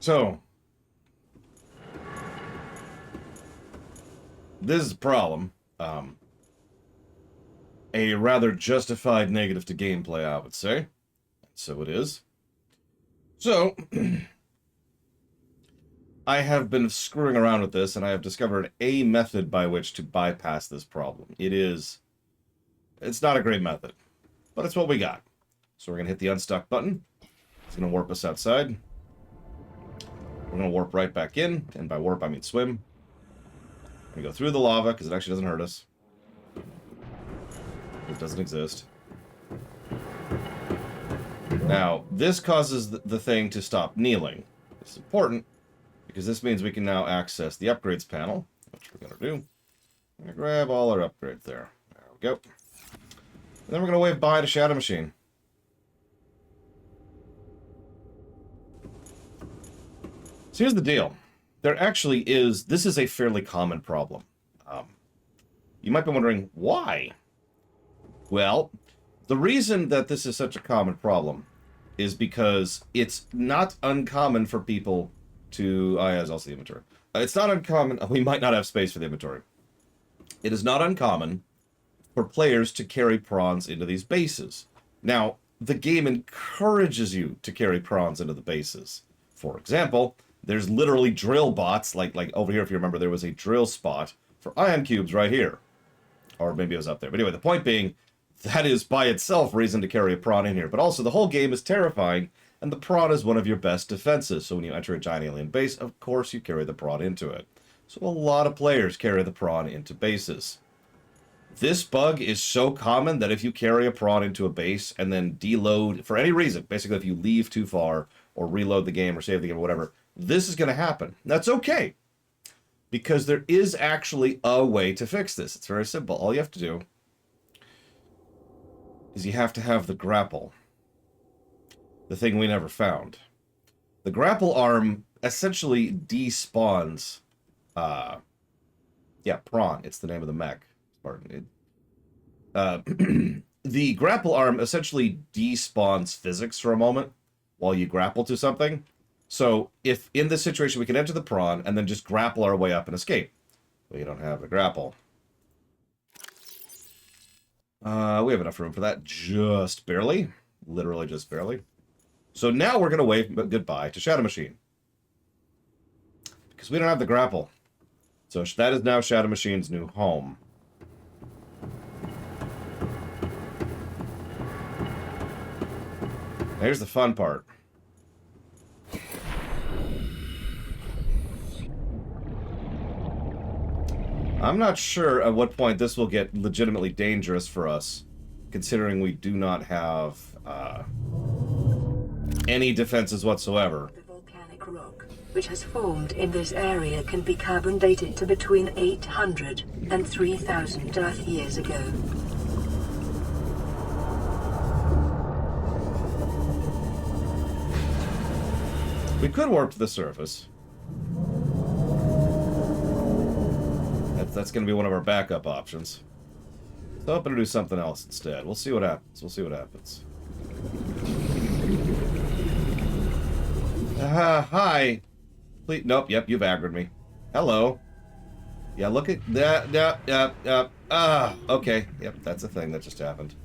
So, this is a problem. A rather justified negative to gameplay, I would say. So it is. So, I have been screwing around with this, and I have discovered a method by which to bypass this problem. It's not a great method, but it's what we got. So we're going to hit the unstuck button. It's going to warp us outside. We're going to warp right back in, and by warp I mean swim. We go through the lava, because it actually doesn't hurt us. It doesn't exist. Now, this causes the thing to stop kneeling. This is important, because this means we can now access the upgrades panel, which we're going to do. We're going to grab all our upgrades there. There we go. And then we're going to wave bye to Shadow Machine. So here's the deal. There actually is... This is a fairly common problem. You might be wondering, why? Well, the reason that this is such a common problem is because it's not uncommon for people to... Oh, yeah, there's also the inventory. It's not uncommon... We might not have space for the inventory. It is not uncommon for players to carry prawns into these bases. Now, the game encourages you to carry prawns into the bases. For example, there's literally drill bots, like over here, if you remember, there was a drill spot for ion cubes right here. Or maybe it was up there. But anyway, the point being, that is by itself reason to carry a prawn in here. But also, the whole game is terrifying, and the prawn is one of your best defenses. So when you enter a giant alien base, of course you carry the prawn into it. So a lot of players carry the prawn into bases. This bug is so common that if you carry a prawn into a base and then deload, for any reason, basically if you leave too far, or reload the game, or save the game, or whatever, this is going to happen. That's okay. Because there is actually a way to fix this. It's very simple. All you have to do is you have to have the grapple. The thing we never found. The grapple arm essentially despawns... yeah, prawn. It's the name of the mech. Pardon it. The grapple arm essentially despawns physics for a moment while you grapple to something. So, if in this situation we can enter the prawn and then just grapple our way up and escape. We don't have a grapple. We have enough room for that. Just barely. Literally just barely. So now we're going to wave goodbye to Shadow Machine. Because we don't have the grapple. So that is now Shadow Machine's new home. Here's the fun part. I'm not sure at what point this will get legitimately dangerous for us, considering we do not have any defenses whatsoever. The volcanic rock, which has formed in this area, can be carbon dated to between 800 and 3,000 Earth years ago. We could warp to the surface. That's going to be one of our backup options. So I'm going to do something else instead. We'll see what happens. We'll see what happens. Hi. Please. Nope. Yep. You've aggroed me. Hello. Yeah. Look at that. Okay. Yep. That's a thing that just happened.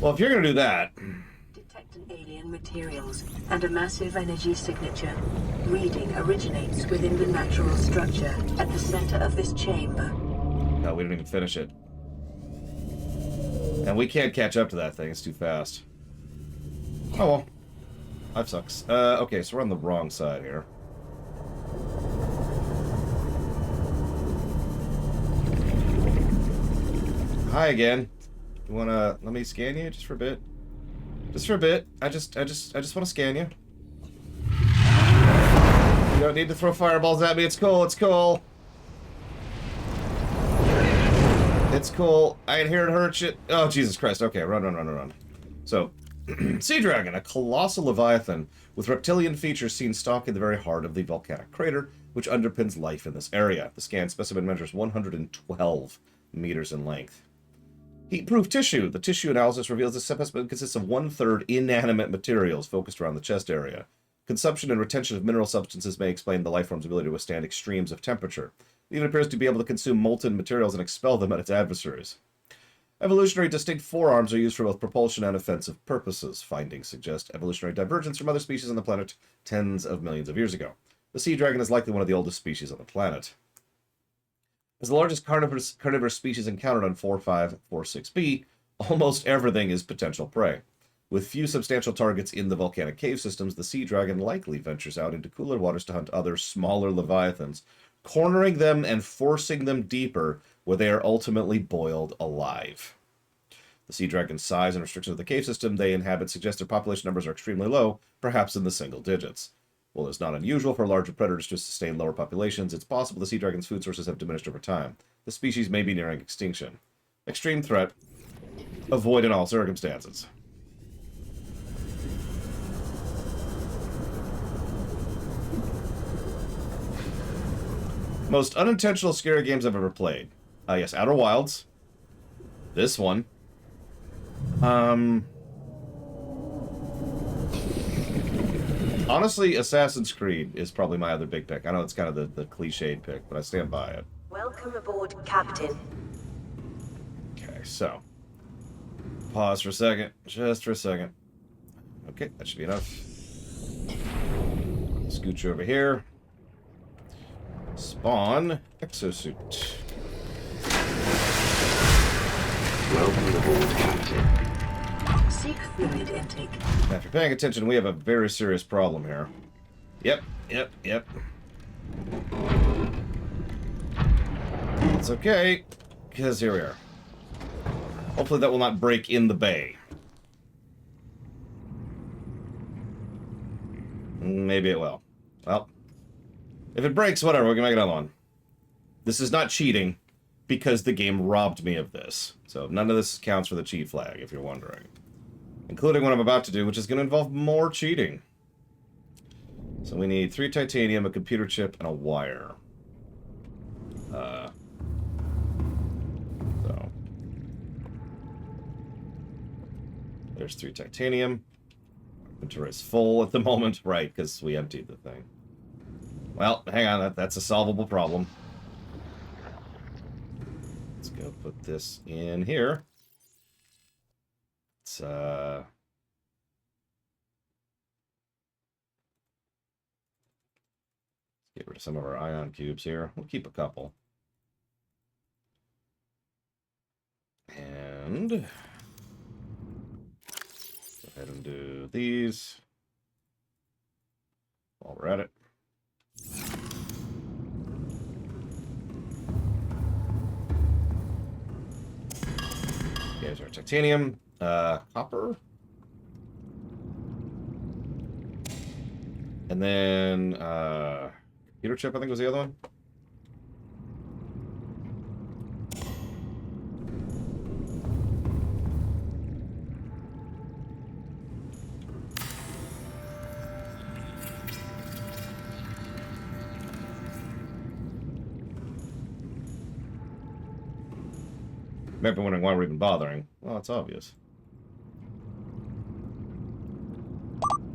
Well, if you're going to do that. Detect an alien materials and a massive energy signature. Reading originates within the natural structure at the center of this chamber. No, we didn't even finish it. And we can't catch up to that thing. It's too fast. Oh well. Life sucks. Okay, so we're on the wrong side here. Hi again. You wanna let me scan you just for a bit? Just for a bit. I just want to scan you. You don't need to throw fireballs at me. It's cool. It's cool. It's cool. I ain't here to hurt you. Oh, Jesus Christ. Okay, run. So, Sea Dragon, a colossal leviathan with reptilian features seen stalking the very heart of the volcanic crater, which underpins life in this area. The scanned specimen measures 112 meters in length. Heat-proof tissue. The tissue analysis reveals the specimen consists of 1/3 inanimate materials focused around the chest area. Consumption and retention of mineral substances may explain the life form's ability to withstand extremes of temperature. It even appears to be able to consume molten materials and expel them at its adversaries. Evolutionary distinct forearms are used for both propulsion and offensive purposes. Findings suggest evolutionary divergence from other species on the planet tens of millions of years ago. The sea dragon is likely one of the oldest species on the planet. As the largest carnivorous species encountered on 4546b, almost everything is potential prey. With few substantial targets in the volcanic cave systems, the sea dragon likely ventures out into cooler waters to hunt other, smaller leviathans, cornering them and forcing them deeper, where they are ultimately boiled alive. The sea dragon's size and restrictions of the cave system they inhabit suggest their population numbers are extremely low, perhaps in the single digits. While it's not unusual for larger predators to sustain lower populations, it's possible the sea dragon's food sources have diminished over time. The species may be nearing extinction. Extreme threat. Avoid in all circumstances. Most unintentional scary games I've ever played. Yes, Outer Wilds. This one. Honestly, Assassin's Creed is probably my other big pick. I know it's kind of the cliched pick, but I stand by it. Welcome aboard, Captain. Okay, so. Pause for a second. Just for a second. Okay, that should be enough. Scooch over here. Spawn exosuit. Welcome aboard, Captain. Seek fluid intake. Now, if you're paying attention, we have a very serious problem here. Yep. It's okay, because here we are. Hopefully that will not break in the bay. Maybe it will. Well, if it breaks, whatever, we can make another one. This is not cheating, because the game robbed me of this. So none of this counts for the cheat flag, if you're wondering. Including what I'm about to do, which is going to involve more cheating. So we need 3 titanium, a computer chip, and a wire. So there's 3 titanium. Inventory is full at the moment, right, because we emptied the thing. Well, hang on, that's a solvable problem. Let's go put this in here. Let's get rid of some of our ion cubes here. We'll keep a couple. And go ahead and do these while we're at it. Here's our titanium, copper, and then computer chip, I think was the other one. You might be wondering why we're even bothering. Well, it's obvious.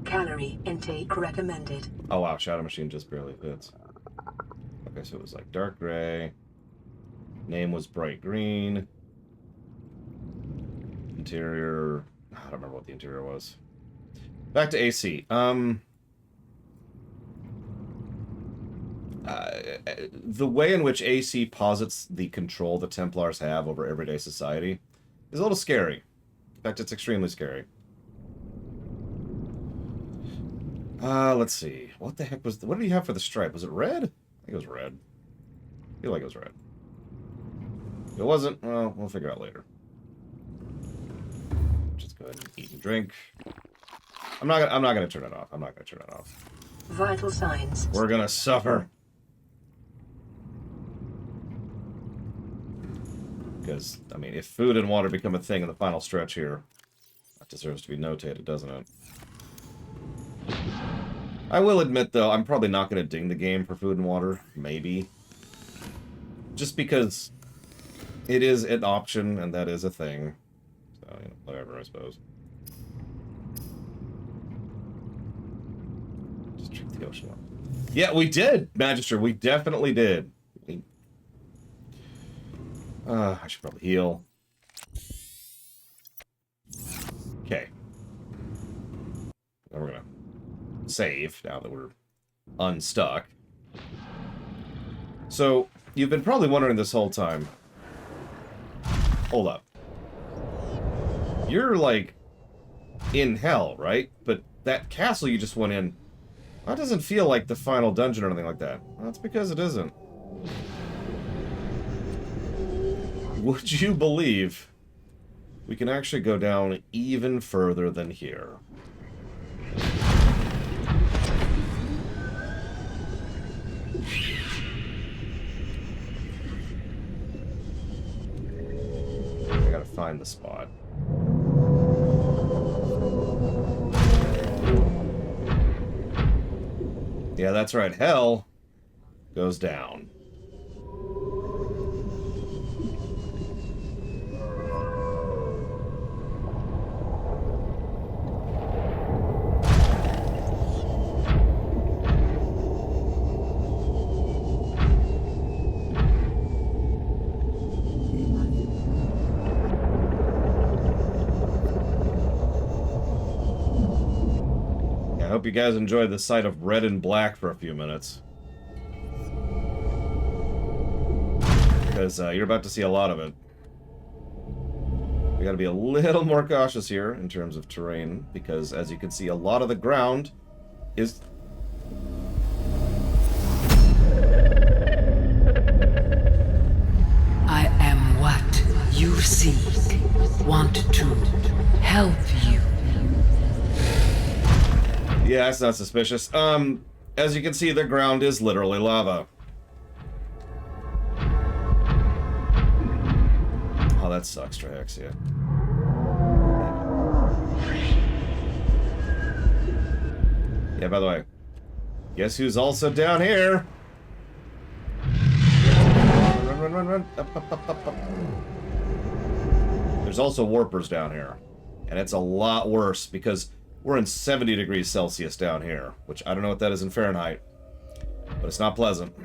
Calorie intake recommended. Oh wow, Shadow Machine just barely fits. Okay, so it was like dark gray. Name was bright green. Interior, I don't remember what the interior was. Back to AC. The way in which AC posits the control the Templars have over everyday society is a little scary. In fact, it's extremely scary. Let's see. What the heck was... What did he have for the stripe? Was it red? I think it was red. I feel like it was red. If it wasn't, well, we'll figure out later. Just go ahead and eat and drink. I'm not gonna turn it off. I'm not gonna turn it off. Vital signs. We're gonna suffer. Because, I mean, if food and water become a thing in the final stretch here, that deserves to be notated, doesn't it? I will admit, though, I'm probably not going to ding the game for food and water. Maybe. Just because it is an option, and that is a thing. So, you know, whatever, I suppose. the ocean one. Yeah, we did, Magister. We definitely did. I should probably heal. Okay. Now we're gonna save now that we're unstuck. So, you've been probably wondering this whole time. Hold up. You're, like, in hell, right? But that castle you just went in, that doesn't feel like the final dungeon or anything like that. That's because it isn't. Would you believe we can actually go down even further than here? I gotta find the spot. Yeah, that's right. Hell goes down. I hope you guys enjoyed the sight of red and black for a few minutes. Because you're about to see a lot of it. We gotta be a little more cautious here in terms of terrain, because as you can see, a lot of the ground is... I am what you seek. Want to help you. Yeah, it's not suspicious. As you can see, the ground is literally lava. Oh, that sucks, Trihexia. Yeah, by the way, guess who's also down here? Run, run, run, run. Up, up, up, up, up. There's also warpers down here. And it's a lot worse because we're in 70 degrees Celsius down here, which I don't know what that is in Fahrenheit, but it's not pleasant.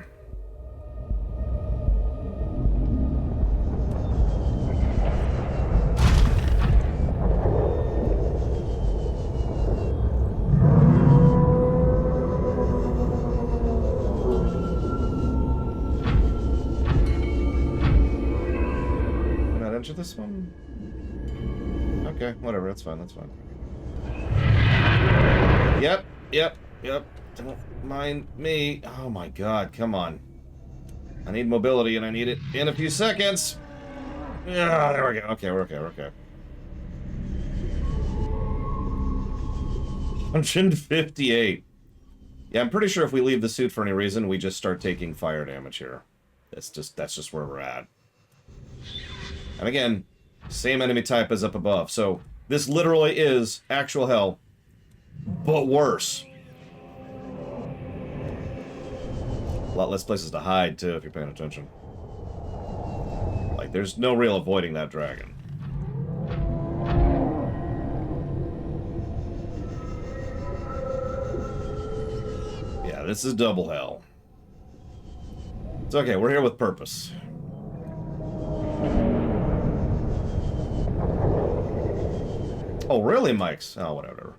Can I enter this one? Okay, whatever, that's fine, that's fine. Yep. Don't mind me. Oh my god, come on. I need mobility and I need it in a few seconds. Yeah, there we go. Okay, we're okay, we're okay. 158. Yeah, I'm pretty sure if we leave the suit for any reason, we just start taking fire damage here. That's just where we're at. And again, same enemy type as up above. So this literally is actual hell, but worse. A lot less places to hide, too, if you're paying attention. Like, there's no real avoiding that dragon. Yeah, this is double hell. It's okay, we're here with purpose. Oh, really, Mike's? Oh, whatever.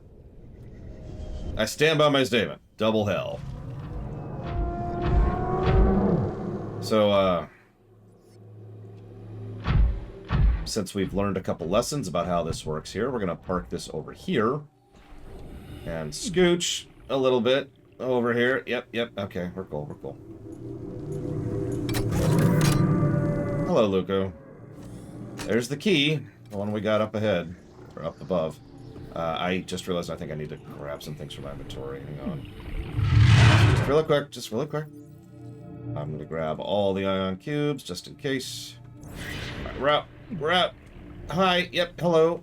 I stand by my statement. Double hell. So, since we've learned a couple lessons about how this works here, we're going to park this over here. And scooch a little bit over here. Yep. Okay, we're cool, we're cool. Hello, Luco. There's the key. The one we got up ahead. Or up above. I just realized I think I need to grab some things from my inventory. Hang on. Just really quick. I'm going to grab all the ion cubes, just in case. Alright, we're out. Hi, yep, hello.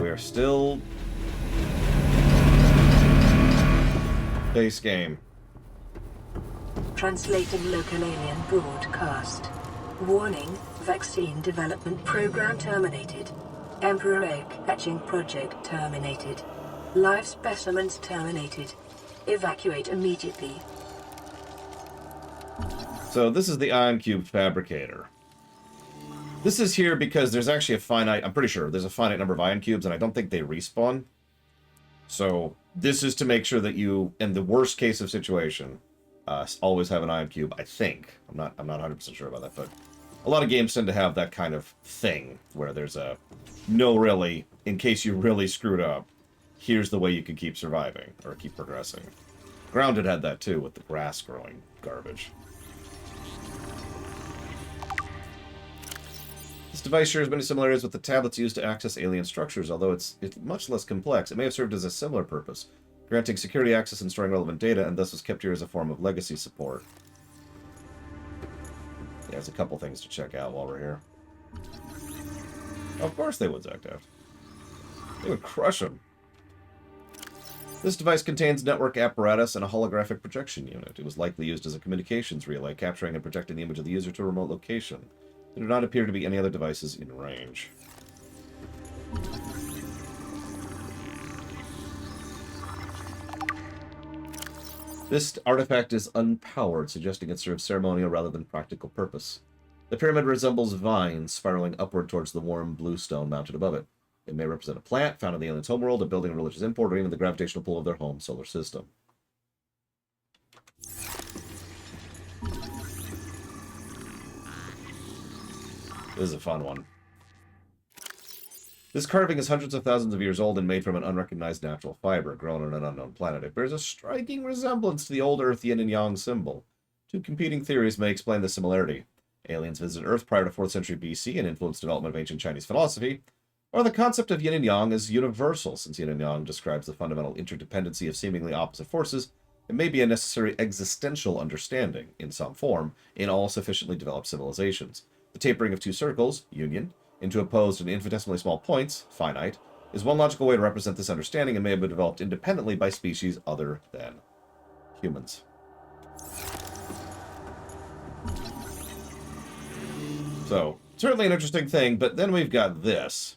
We're still... base game. Translating local alien broadcast. Warning, vaccine development program terminated. Emperor egg hatching project terminated. Live specimens terminated. Evacuate immediately. So this is the ion cube fabricator. This is here because there's actually a finite, I'm pretty sure, there's a finite number of ion cubes, and I don't think they respawn. So this is to make sure that you, in the worst case of situation, always have an ion cube, I think. I'm not 100% sure about that, but a lot of games tend to have that kind of thing, where there's a, no really, in case you really screwed up, here's the way you can keep surviving, or keep progressing. Grounded had that too, with the grass growing garbage. This device shares many similarities with the tablets used to access alien structures, although it's much less complex. It may have served as a similar purpose, granting security access and storing relevant data, and thus was kept here as a form of legacy support. Yeah, there's a couple things to check out while we're here. Of course they would, Zactaft. They would crush them. This device contains network apparatus and a holographic projection unit. It was likely used as a communications relay, capturing and projecting the image of the user to a remote location. There do not appear to be any other devices in range. This artifact is unpowered, suggesting it serves ceremonial rather than practical purpose. The pyramid resembles vines spiraling upward towards the warm blue stone mounted above it. It may represent a plant found in the alien's homeworld, a building, a religious import, or even the gravitational pull of their home solar system. This is a fun one. This carving is hundreds of thousands of years old and made from an unrecognized natural fiber grown on an unknown planet. It bears a striking resemblance to the old Earth yin and yang symbol. Two competing theories may explain the similarity. Aliens visited Earth prior to 4th century BC and influenced development of ancient Chinese philosophy, or the concept of yin and yang is universal, since yin and yang describes the fundamental interdependency of seemingly opposite forces. It may be a necessary existential understanding, in some form, in all sufficiently developed civilizations. The tapering of two circles, union, into opposed and infinitesimally small points, finite, is one logical way to represent this understanding and may have been developed independently by species other than humans. So, certainly an interesting thing, but then we've got this.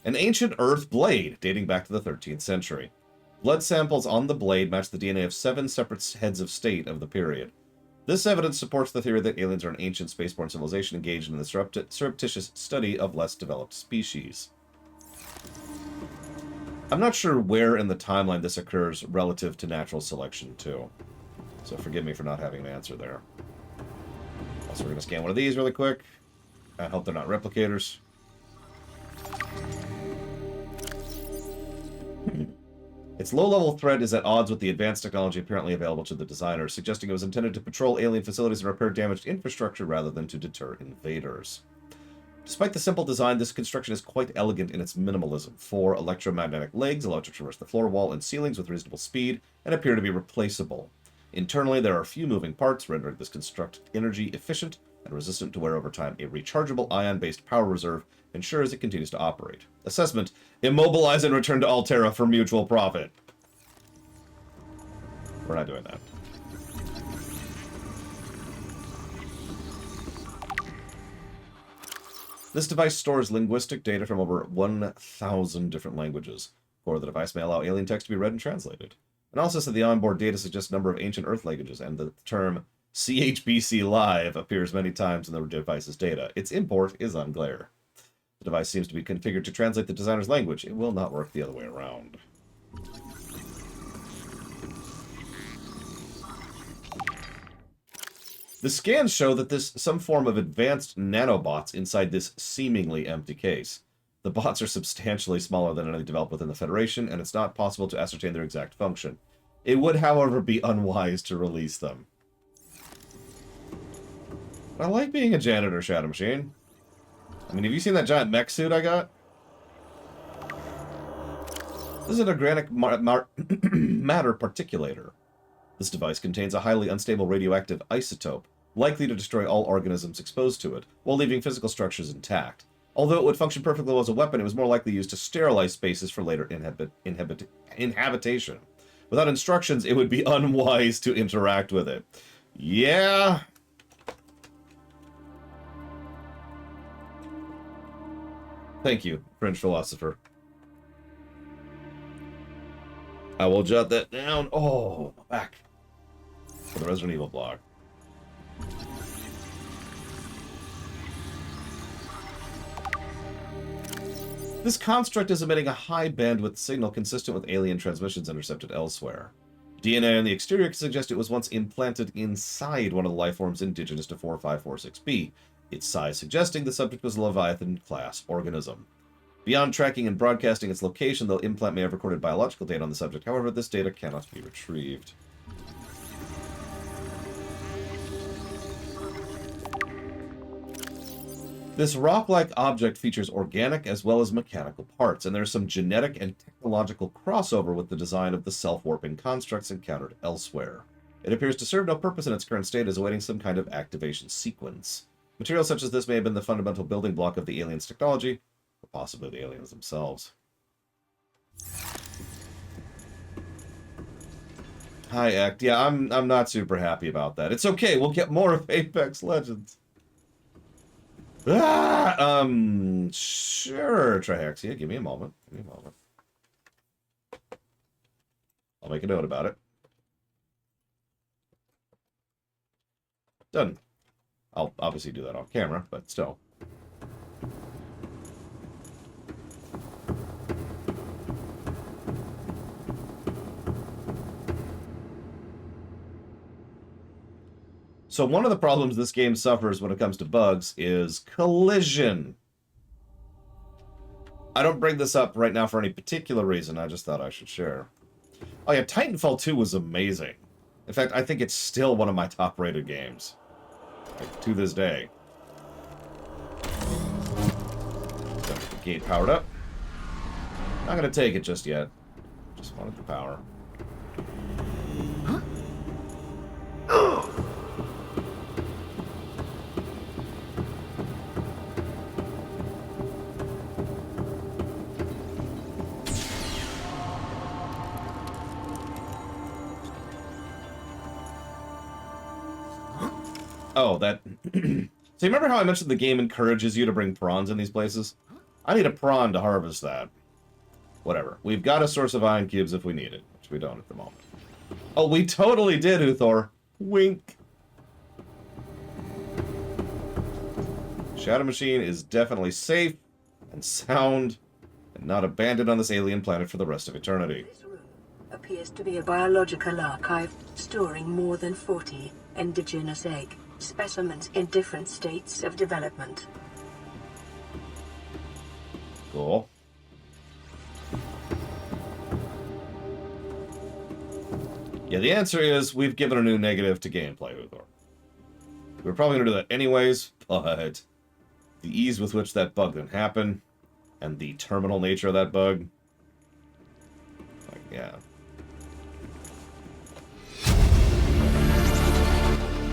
An ancient earth blade dating back to the 13th century. Blood samples on the blade match the DNA of 7 separate heads of state of the period. This evidence supports the theory that aliens are an ancient spaceborne civilization engaged in the surreptitious study of less developed species. I'm not sure where in the timeline this occurs relative to natural selection, too. So forgive me for not having an answer there. Also, we're going to scan one of these really quick. I hope they're not replicators. Its low-level threat is at odds with the advanced technology apparently available to the designers, suggesting it was intended to patrol alien facilities and repair damaged infrastructure rather than to deter invaders. Despite the simple design, this construction is quite elegant in its minimalism. 4 electromagnetic legs allow it to traverse the floor, wall, and ceilings with reasonable speed, and appear to be replaceable. Internally, there are few moving parts, rendering this construct energy efficient and resistant to wear over time. A rechargeable ion-based power reserve ensures it continues to operate. Assessment: immobilize and return to Altera for mutual profit. We're not doing that. This device stores linguistic data from over 1,000 different languages. Core of the device may allow alien text to be read and translated. Analysis of the onboard data suggests a number of ancient Earth languages, and the term CHBC Live appears many times in the device's data. Its import is unclear. The device seems to be configured to translate the designer's language. It will not work the other way around. The scans show that there's some form of advanced nanobots inside this seemingly empty case. The bots are substantially smaller than any developed within the Federation, and it's not possible to ascertain their exact function. It would, however, be unwise to release them. I like being a janitor, Shadow Machine. I mean, have you seen that giant mech suit I got? This is an organic matter particulator. This device contains a highly unstable radioactive isotope, likely to destroy all organisms exposed to it, while leaving physical structures intact. Although it would function perfectly well as a weapon, it was more likely used to sterilize spaces for later inhabitation. Without instructions, it would be unwise to interact with it. Yeah. Thank you, French philosopher. I will jot that down. Oh, back. For the Resident Evil blog. This construct is emitting a high bandwidth signal consistent with alien transmissions intercepted elsewhere. DNA on the exterior suggests it was once implanted inside one of the life forms indigenous to 4546b, its size suggesting the subject was a Leviathan-class organism. Beyond tracking and broadcasting its location, the implant may have recorded biological data on the subject. However, this data cannot be retrieved. This rock-like object features organic as well as mechanical parts, and there's some genetic and technological crossover with the design of the self-warping constructs encountered elsewhere. It appears to serve no purpose in its current state as awaiting some kind of activation sequence. Materials such as this may have been the fundamental building block of the aliens' technology, or possibly the aliens themselves. Hi, Act. Yeah, I'm not super happy about that. It's okay, we'll get more of Apex Legends. Sure, Triaxia, give me a moment. Give me a moment. I'll make a note about it. Done. I'll obviously do that off camera, but still. So one of the problems this game suffers when it comes to bugs is collision. I don't bring this up right now for any particular reason. I just thought I should share. Oh yeah, Titanfall 2 was amazing. In fact, I think it's still one of my top-rated games. Like, to this day. So, the gate powered up. Not gonna take it just yet. Just wanted the power. Oh, that... So you remember how I mentioned the game encourages you to bring prawns in these places? I need a prawn to harvest that. Whatever. We've got a source of ion cubes if we need it, which we don't at the moment. Oh, we totally did, Uthor. Wink. Shadow Machine is definitely safe and sound and not abandoned on this alien planet for the rest of eternity. This room appears to be a biological archive storing more than 40 indigenous egg specimens in different states of development. Cool. Yeah, the answer is we've given a new negative to gameplay, Uthor. We were probably going to do that anyways, but the ease with which that bug didn't happen, and the terminal nature of that bug, like, yeah.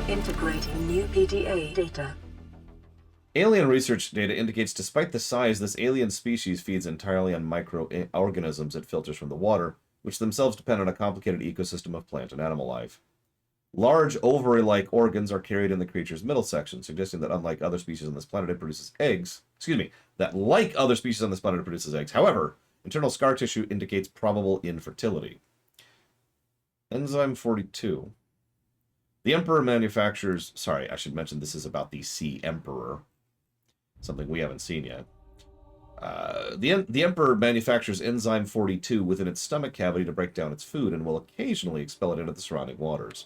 Integrating new PDA data. Alien research data indicates despite the size, this alien species feeds entirely on microorganisms it filters from the water, which themselves depend on a complicated ecosystem of plant and animal life. Large ovary-like organs are carried in the creature's middle section, suggesting that unlike other species on this planet, it produces eggs. Excuse me, that like other species on this planet, it produces eggs. However, internal scar tissue indicates probable infertility. Enzyme 42. The Emperor manufactures... Sorry, I should mention this is about the Sea Emperor. Something we haven't seen yet. The Emperor manufactures Enzyme 42 within its stomach cavity to break down its food and will occasionally expel it into the surrounding waters.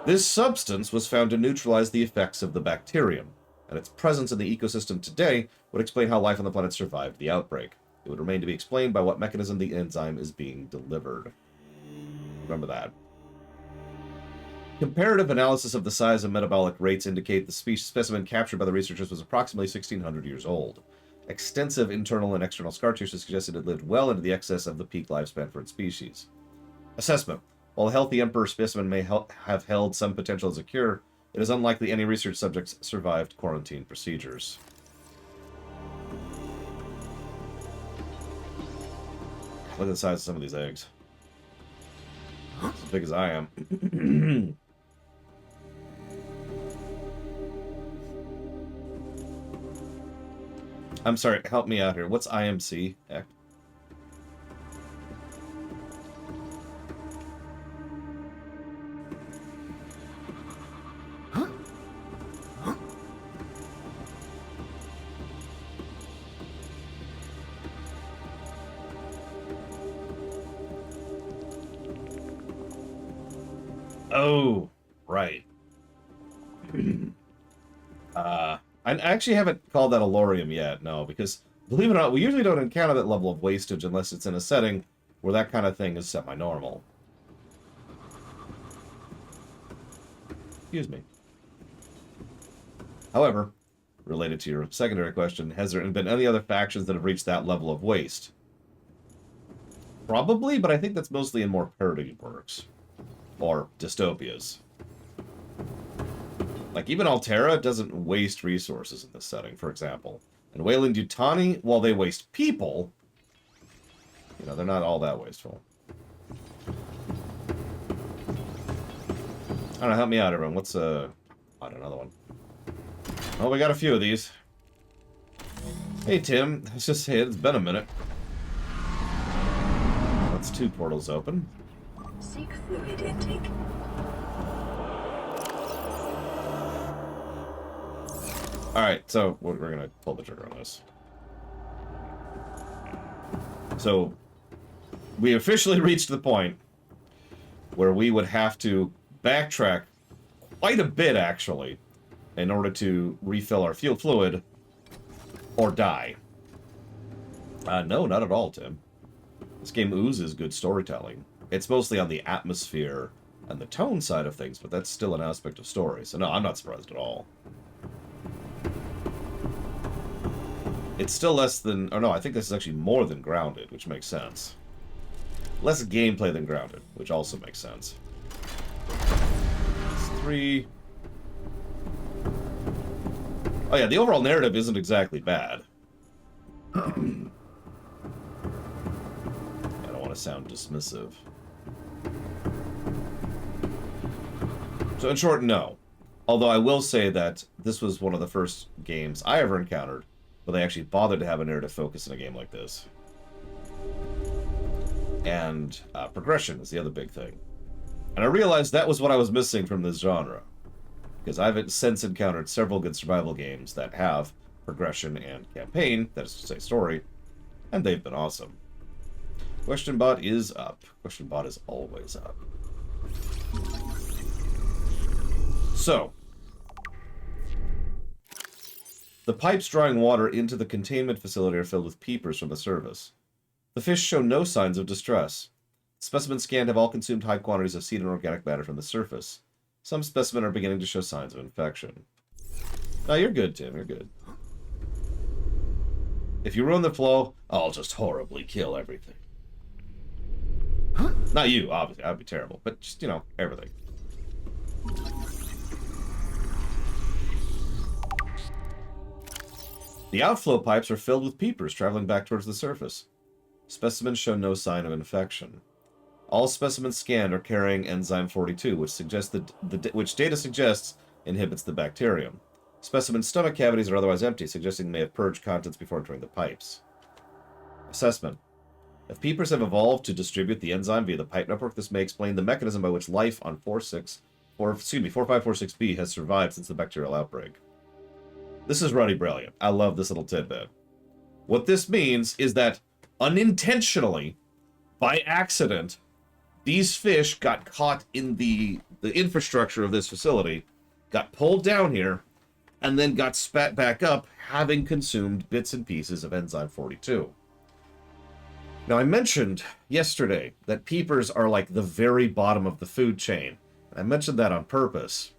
This substance was found to neutralize the effects of the bacterium, and its presence in the ecosystem today would explain how life on the planet survived the outbreak. It would remain to be explained by what mechanism the enzyme is being delivered. Remember that. Comparative analysis of the size and metabolic rates indicate the specimen captured by the researchers was approximately 1,600 years old. Extensive internal and external scar tissue suggested it lived well into the excess of the peak lifespan for its species. Assessment. While a healthy Emperor specimen may have held some potential as a cure, it is unlikely any research subjects survived quarantine procedures. Look at the size of some of these eggs. As big as I am. I'm sorry, help me out here. What's IMC? Heck. Oh, right. I actually haven't called that a lorium yet, no, because believe it or not, we usually don't encounter that level of wastage unless it's in a setting where that kind of thing is semi-normal. Excuse me. However, related to your secondary question, has there been any other factions that have reached that level of waste? Probably, but I think that's mostly in more parody works. Or dystopias. Like, even Altera doesn't waste resources in this setting, for example. And Wayland Yutani, while they waste people, you know, they're not all that wasteful. I don't know, help me out, everyone. What's, find another one. Oh, we got a few of these. Hey, Tim. Let's just say it's been a minute. That's 2 portals open. Seek fluid intake. Alright, so we're gonna pull the trigger on this. So, we officially reached the point where we would have to backtrack quite a bit, actually, in order to refill our fuel fluid or die. No, not at all, Tim. This game oozes good storytelling. It's mostly on the atmosphere and the tone side of things, but that's still an aspect of story. So no, I'm not surprised at all. It's still less than... Oh no, I think this is actually more than Grounded, which makes sense. Less gameplay than Grounded, which also makes sense. It's 3... Oh yeah, the overall narrative isn't exactly bad. I don't want to sound dismissive. So in short, no. Although I will say that this was one of the first games I ever encountered where they actually bothered to have a narrative focus in a game like this. And progression is the other big thing. And I realized that was what I was missing from this genre. Because I've since encountered several good survival games that have progression and campaign, that is to say story, and they've been awesome. Question bot is up. Question bot is always up. So, the pipes drawing water into the containment facility are filled with peepers from the surface. The fish show no signs of distress. Specimens scanned have all consumed high quantities of seed and organic matter from the surface. Some specimens are beginning to show signs of infection. No, you're good, Tim. You're good. If you ruin the flow, I'll just horribly kill everything. Not you, obviously. That would be terrible. But just, you know, everything. The outflow pipes are filled with peepers traveling back towards the surface. Specimens show no sign of infection. All specimens scanned are carrying enzyme 42, which suggests which data suggests inhibits the bacterium. Specimens' stomach cavities are otherwise empty, suggesting they may have purged contents before entering the pipes. Assessment. If peepers have evolved to distribute the enzyme via the pipe network, this may explain the mechanism by which life on 4546b has survived since the bacterial outbreak. This is ruddy brilliant. I love this little tidbit. What this means is that unintentionally, by accident, these fish got caught in the infrastructure of this facility, got pulled down here, and then got spat back up, having consumed bits and pieces of enzyme 42. Now, I mentioned yesterday that peepers are like the very bottom of the food chain. I mentioned that on purpose.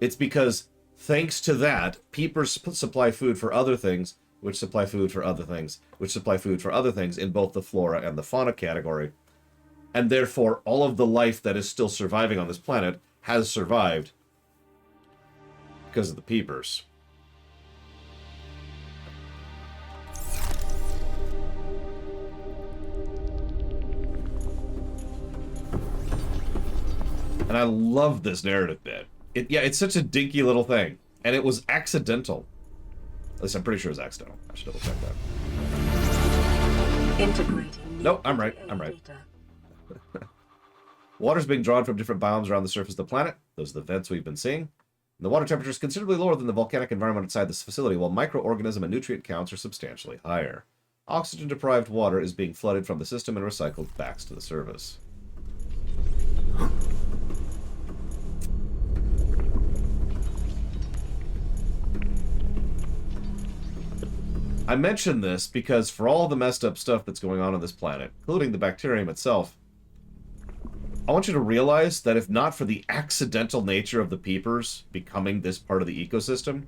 It's because, thanks to that, peepers supply food for other things, which supply food for other things, which supply food for other things in both the flora and the fauna category. And therefore, all of the life that is still surviving on this planet has survived because of the peepers. And I love this narrative bit. It's such a dinky little thing. And it was accidental. At least I'm pretty sure it's accidental. I should double check that. Integrating new Nope, I'm right. data. I'm right. Water's being drawn from different biomes around the surface of the planet. Those are the vents we've been seeing. And the water temperature is considerably lower than the volcanic environment inside this facility, while microorganism and nutrient counts are substantially higher. Oxygen-deprived water is being flooded from the system and recycled back to the surface. I mention this because for all the messed up stuff that's going on this planet, including the bacterium itself, I want you to realize that if not for the accidental nature of the peepers becoming this part of the ecosystem,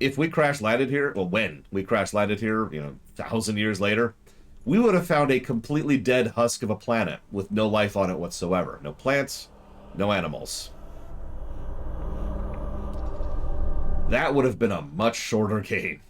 if we crash landed here, well, when we crash landed here, 1,000 years later, we would have found a completely dead husk of a planet with no life on it whatsoever. No plants, no animals. That would have been a much shorter game.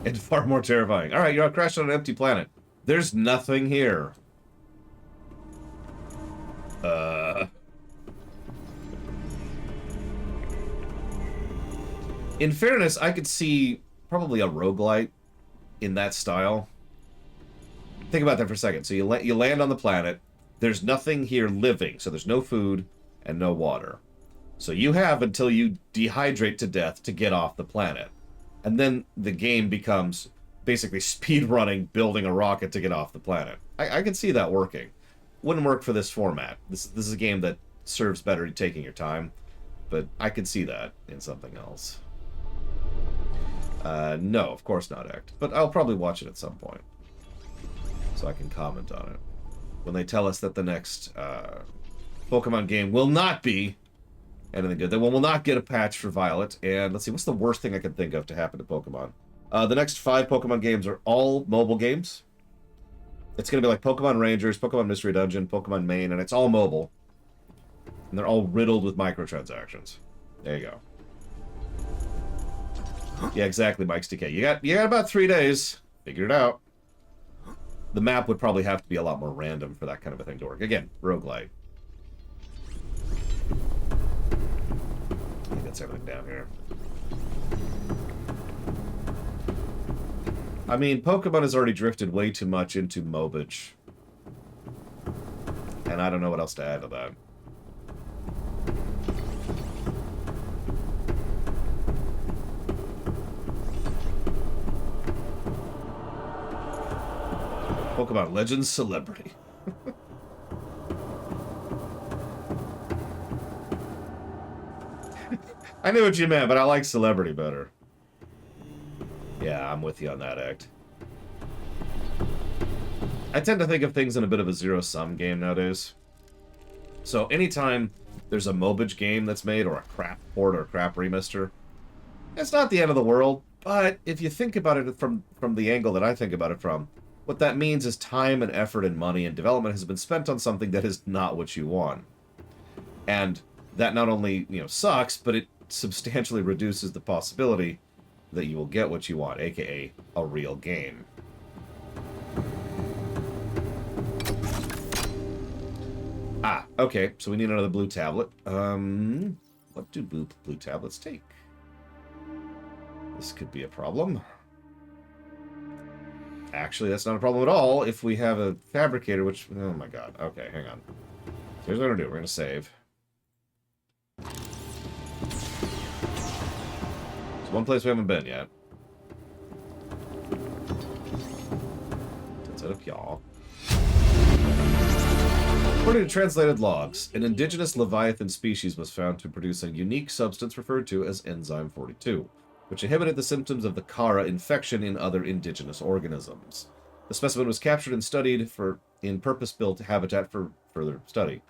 And far more terrifying. Alright, you're crashed on an empty planet. There's nothing here. In fairness, I could see probably a roguelite in that style. Think about that for a second. So you land on the planet. There's nothing here living. So there's no food and no water. So you have until you dehydrate to death to get off the planet. And then the game becomes basically speedrunning, building a rocket to get off the planet. I can see that working. Wouldn't work for this format. This is a game that serves better taking your time. But I could see that in something else. No, of course not Act. But I'll probably watch it at some point. So I can comment on it. When they tell us that the next Pokemon game will not be anything good. They will not get a patch for Violet. And let's see, what's the worst thing I can think of to happen to Pokemon? The next 5 Pokemon games are all mobile games. It's going to be like Pokemon Rangers, Pokemon Mystery Dungeon, Pokemon Main, and it's all mobile. And they're all riddled with microtransactions. There you go. Yeah, exactly, Mike's DK. You got about 3 days. Figure it out. The map would probably have to be a lot more random for that kind of a thing to work. Again, roguelite. I think that's everything down here. I mean, Pokemon has already drifted way too much into mobage. And I don't know what else to add to that. Pokemon Legends Celebrity. I knew what you meant, but I like Celebrity better. Yeah, I'm with you on that, Act. I tend to think of things in a bit of a zero-sum game nowadays. So anytime there's a mobage game that's made, or a crap port or a crap remaster, it's not the end of the world, but if you think about it from the angle that I think about it from, what that means is time and effort and money and development has been spent on something that is not what you want. And that not only, sucks, but it substantially reduces the possibility that you will get what you want, aka a real game. Ah, okay, so we need another blue tablet. What do blue tablets take? This could be a problem. Actually, that's not a problem at all if we have a fabricator, which... Oh my god. Okay, hang on. So here's what we're going to do. We're going to save. It's one place we haven't been yet. Set up y'all. According to translated logs, an indigenous Leviathan species was found to produce a unique substance referred to as Enzyme 42, which inhibited the symptoms of the Kara infection in other indigenous organisms. The specimen was captured and studied in purpose-built habitat for further study.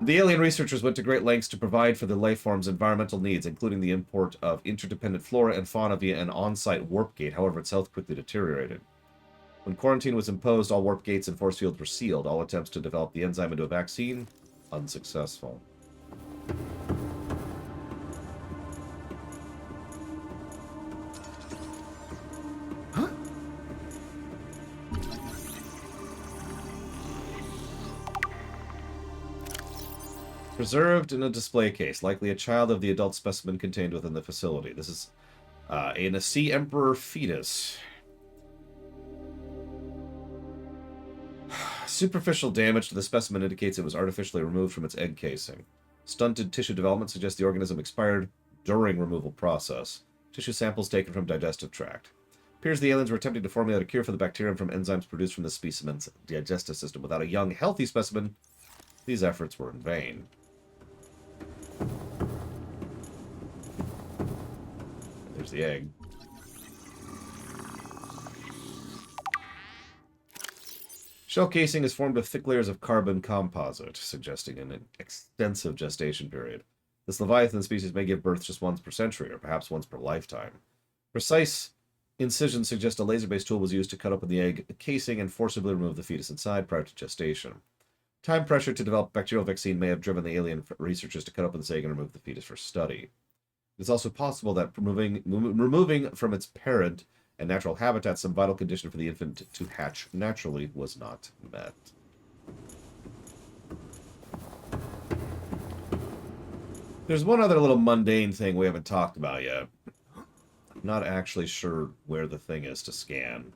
The alien researchers went to great lengths to provide for the lifeform's environmental needs, including the import of interdependent flora and fauna via an on-site warp gate. However, its health quickly deteriorated. When quarantine was imposed, all warp gates and force fields were sealed. All attempts to develop the enzyme into a vaccine, unsuccessful. Preserved in a display case, likely a child of the adult specimen contained within the facility. This is in a Sea Emperor fetus. Superficial damage to the specimen indicates it was artificially removed from its egg casing. Stunted tissue development suggests the organism expired during removal process. Tissue samples taken from digestive tract. Appears the aliens were attempting to formulate a cure for the bacterium from enzymes produced from the specimen's digestive system. Without a young, healthy specimen, these efforts were in vain. There's the egg. Shell casing is formed of thick layers of carbon composite, suggesting an extensive gestation period. This Leviathan species may give birth just once per century, or perhaps once per lifetime. Precise incisions suggest a laser-based tool was used to cut open the egg casing and forcibly remove the fetus inside prior to gestation. Time pressure to develop bacterial vaccine may have driven the alien researchers to cut open this egg and remove the fetus for study. It is also possible that removing from its parent and natural habitat some vital condition for the infant to hatch naturally was not met. There's one other little mundane thing we haven't talked about yet. I'm not actually sure where the thing is to scan,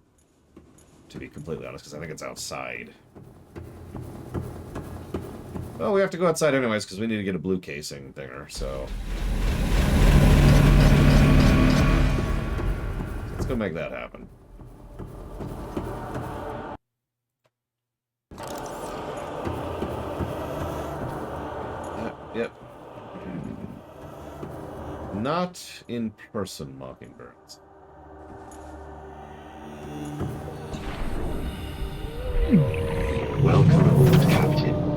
to be completely honest, because I think it's outside. Well, we have to go outside anyways, because we need to get a blue casing thinger, so... let's go make that happen. Yep. Not in person, Mockingbirds. Welcome aboard, Captain.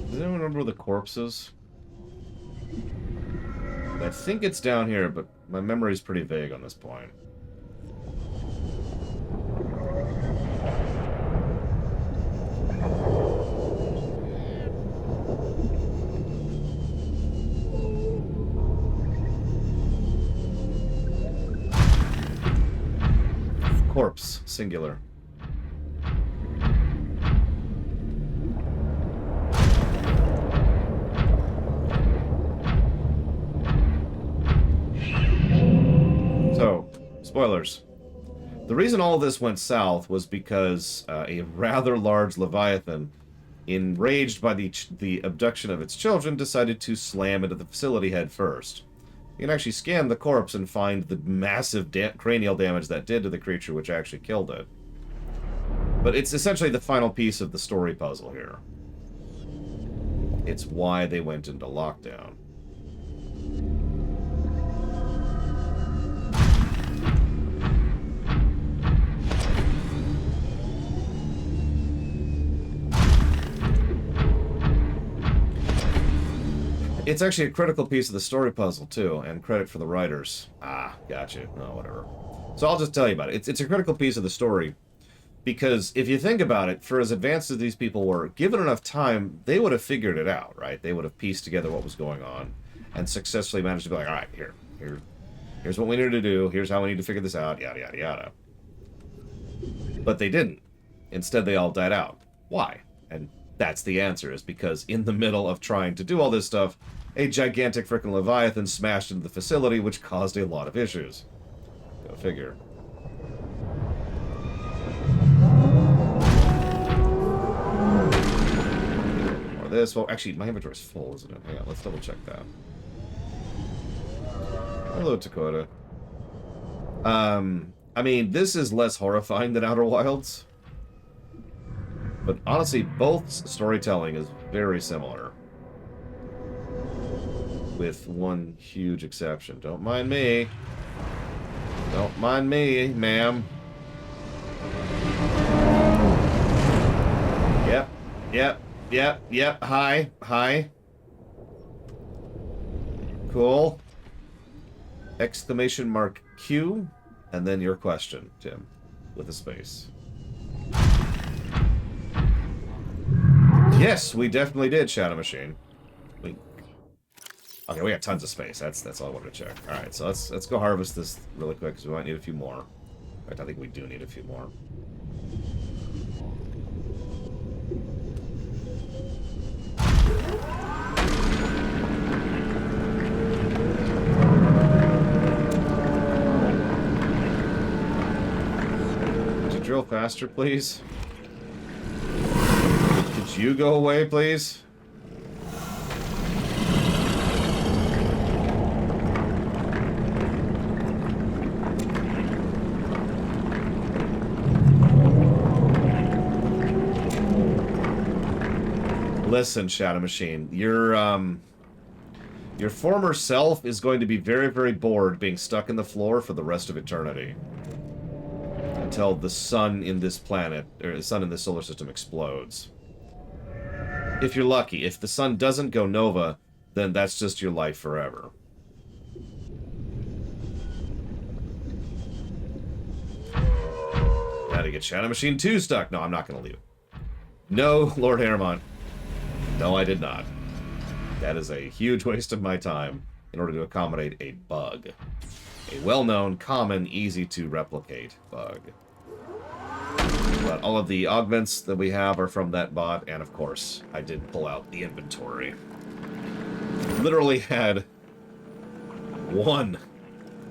Does anyone remember the corpses? I think it's down here, but my memory's pretty vague on this point. Corpse, singular. So, spoilers. The reason all this went south was because a rather large Leviathan, enraged by the abduction of its children, decided to slam into the facility head first. You can actually scan the corpse and find the massive cranial damage that did to the creature, which actually killed it. But it's essentially the final piece of the story puzzle here. It's why they went into lockdown. It's actually a critical piece of the story puzzle, too, and credit for the writers. Ah, gotcha. Oh, whatever. So I'll just tell you about it. It's a critical piece of the story, because if you think about it, for as advanced as these people were, given enough time, they would have figured it out, right? They would have pieced together what was going on, and successfully managed to be like, all right, here's what we need to do, here's how we need to figure this out, yada, yada, yada. But they didn't. Instead, they all died out. Why? And that's the answer, is because in the middle of trying to do all this stuff, a gigantic frickin' Leviathan smashed into the facility, which caused a lot of issues. Go figure. Or this. Well, actually, my inventory is full, isn't it? Hang on, let's double check that. Hello, Dakota. I mean, this is less horrifying than Outer Wilds. But honestly, both storytelling is very similar. With one huge exception. Don't mind me. Don't mind me, ma'am. Yep. Hi. Cool. Exclamation mark Q. And then your question, Tim, with a space. Yes, we definitely did, Shadow Machine. Okay, we got tons of space. That's all I wanted to check. All right, so let's go harvest this really quick because we might need a few more. In fact, I think we do need a few more. Could you drill faster, please? Could you go away, please? Listen, Shadow Machine, your former self is going to be very, very bored being stuck in the floor for the rest of eternity. Until the sun in this planet, or the sun in this solar system explodes. If you're lucky. If the sun doesn't go nova, then that's just your life forever. Gotta get Shadow Machine 2 stuck. No, I'm not gonna leave it. No, Lord Haremont. No, I did not. That is a huge waste of my time in order to accommodate a bug. A well-known, common, easy-to-replicate bug. But all of the augments that we have are from that bot, and of course, I did pull out the inventory. Literally had one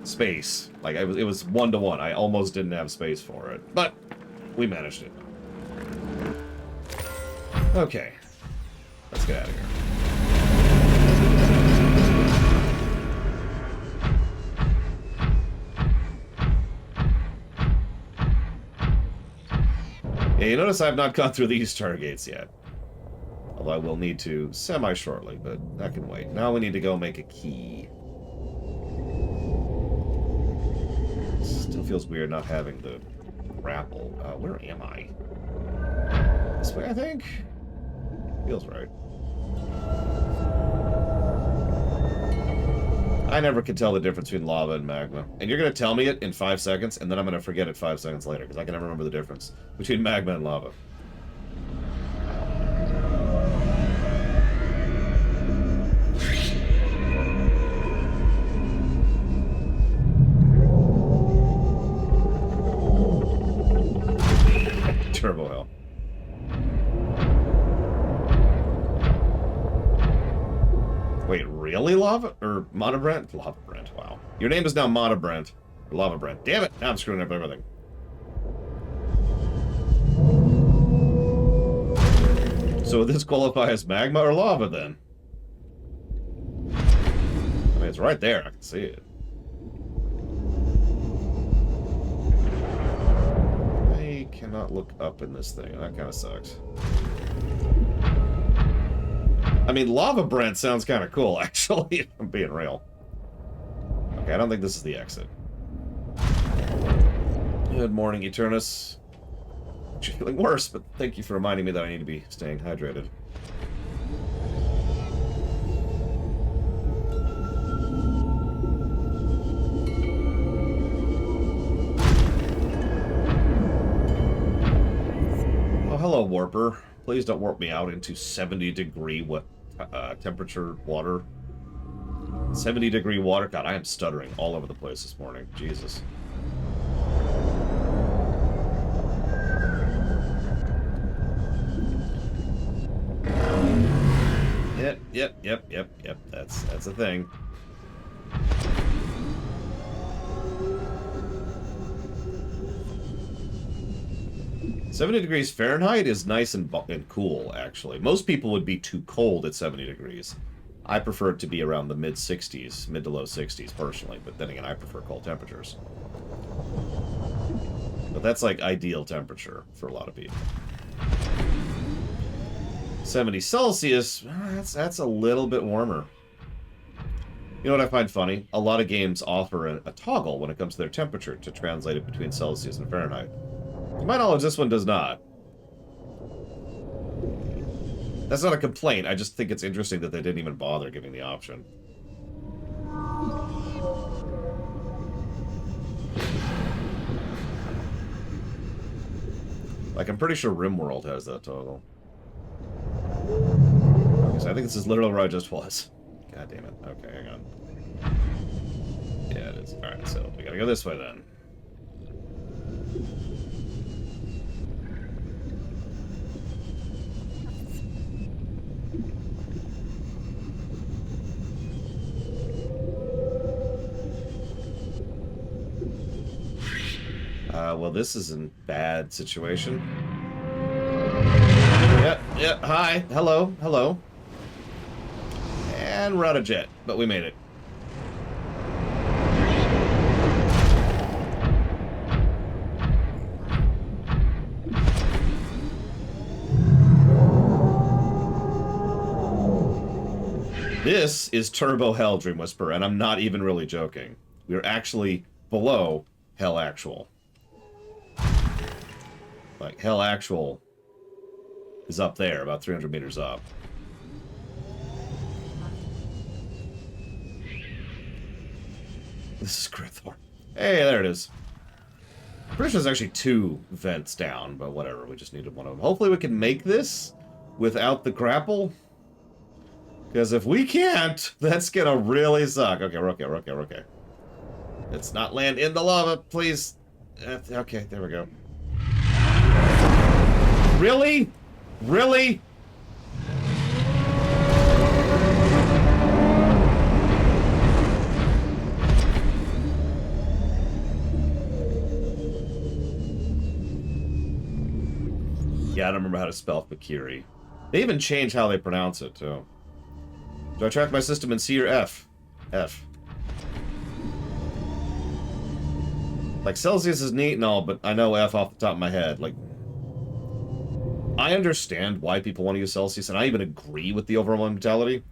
space. Like, it was 1-to-1. I almost didn't have space for it. But we managed it. Okay. Let's get out of here. Yeah, you notice I've not gone through these targets yet. Although I will need to semi-shortly, but that can wait. Now we need to go make a key. Still feels weird not having the grapple. Where am I? This way, I think? Feels right. I never could tell the difference between lava and magma. And you're going to tell me it in 5 seconds, and then I'm going to forget it 5 seconds later, because I can never remember the difference between magma and lava. Turbo hell. Wait, really, Lava? Or Monobrent? Lava Brent, wow. Your name is now Monobrent. Or Lava Brent. Damn it! Now I'm screwing up everything. So would this qualify as magma or lava, then? I mean, it's right there. I can see it. I cannot look up in this thing. That kind of sucks. I mean, Lava Brent sounds kind of cool, actually, if I'm being real. Okay, I don't think this is the exit. Good morning, Eternus. You're feeling worse, but thank you for reminding me that I need to be staying hydrated. Oh, hello, Warper. Please don't warp me out into 70-degree temperature water. 70-degree water. God, I am stuttering all over the place this morning. Jesus. Yep. That's a thing. $70 Fahrenheit is nice and cool, actually. Most people would be too cold at 70 degrees. I prefer it to be around the mid-60s, mid to low 60s, personally. But then again, I prefer cold temperatures. But that's like ideal temperature for a lot of people. 70 Celsius, that's a little bit warmer. You know what I find funny? A lot of games offer a toggle when it comes to their temperature to translate it between Celsius and Fahrenheit. To my knowledge, this one does not. That's not a complaint. I just think it's interesting that they didn't even bother giving the option. Like, I'm pretty sure RimWorld has that toggle. Okay, so I think this is literally where I just was. God damn it. Okay, hang on. Yeah, it is. Alright, so we gotta go this way then. Well, this is a bad situation. Yep, hi, hello, hello. And we're out of jet, but we made it. This is Turbo Hell, Dream Whisperer, and I'm not even really joking. We're actually below Hell Actual. Like, Hell Actual is up there, about 300 meters up. This is Grithor. Hey, there it is. Pretty sure there's actually 2 vents down, but whatever, we just needed one of them. Hopefully we can make this without the grapple. Because if we can't, that's gonna really suck. Okay, we're okay, we're okay, we're okay. Let's not land in the lava, please. Okay, there we go. Really? Really? Yeah, I don't remember how to spell Fakiri. They even change how they pronounce it, too. Do I track my system in C or F? F. Like, Celsius is neat and all, but I know F off the top of my head. Like, I understand why people want to use Celsius, and I even agree with the overall mentality.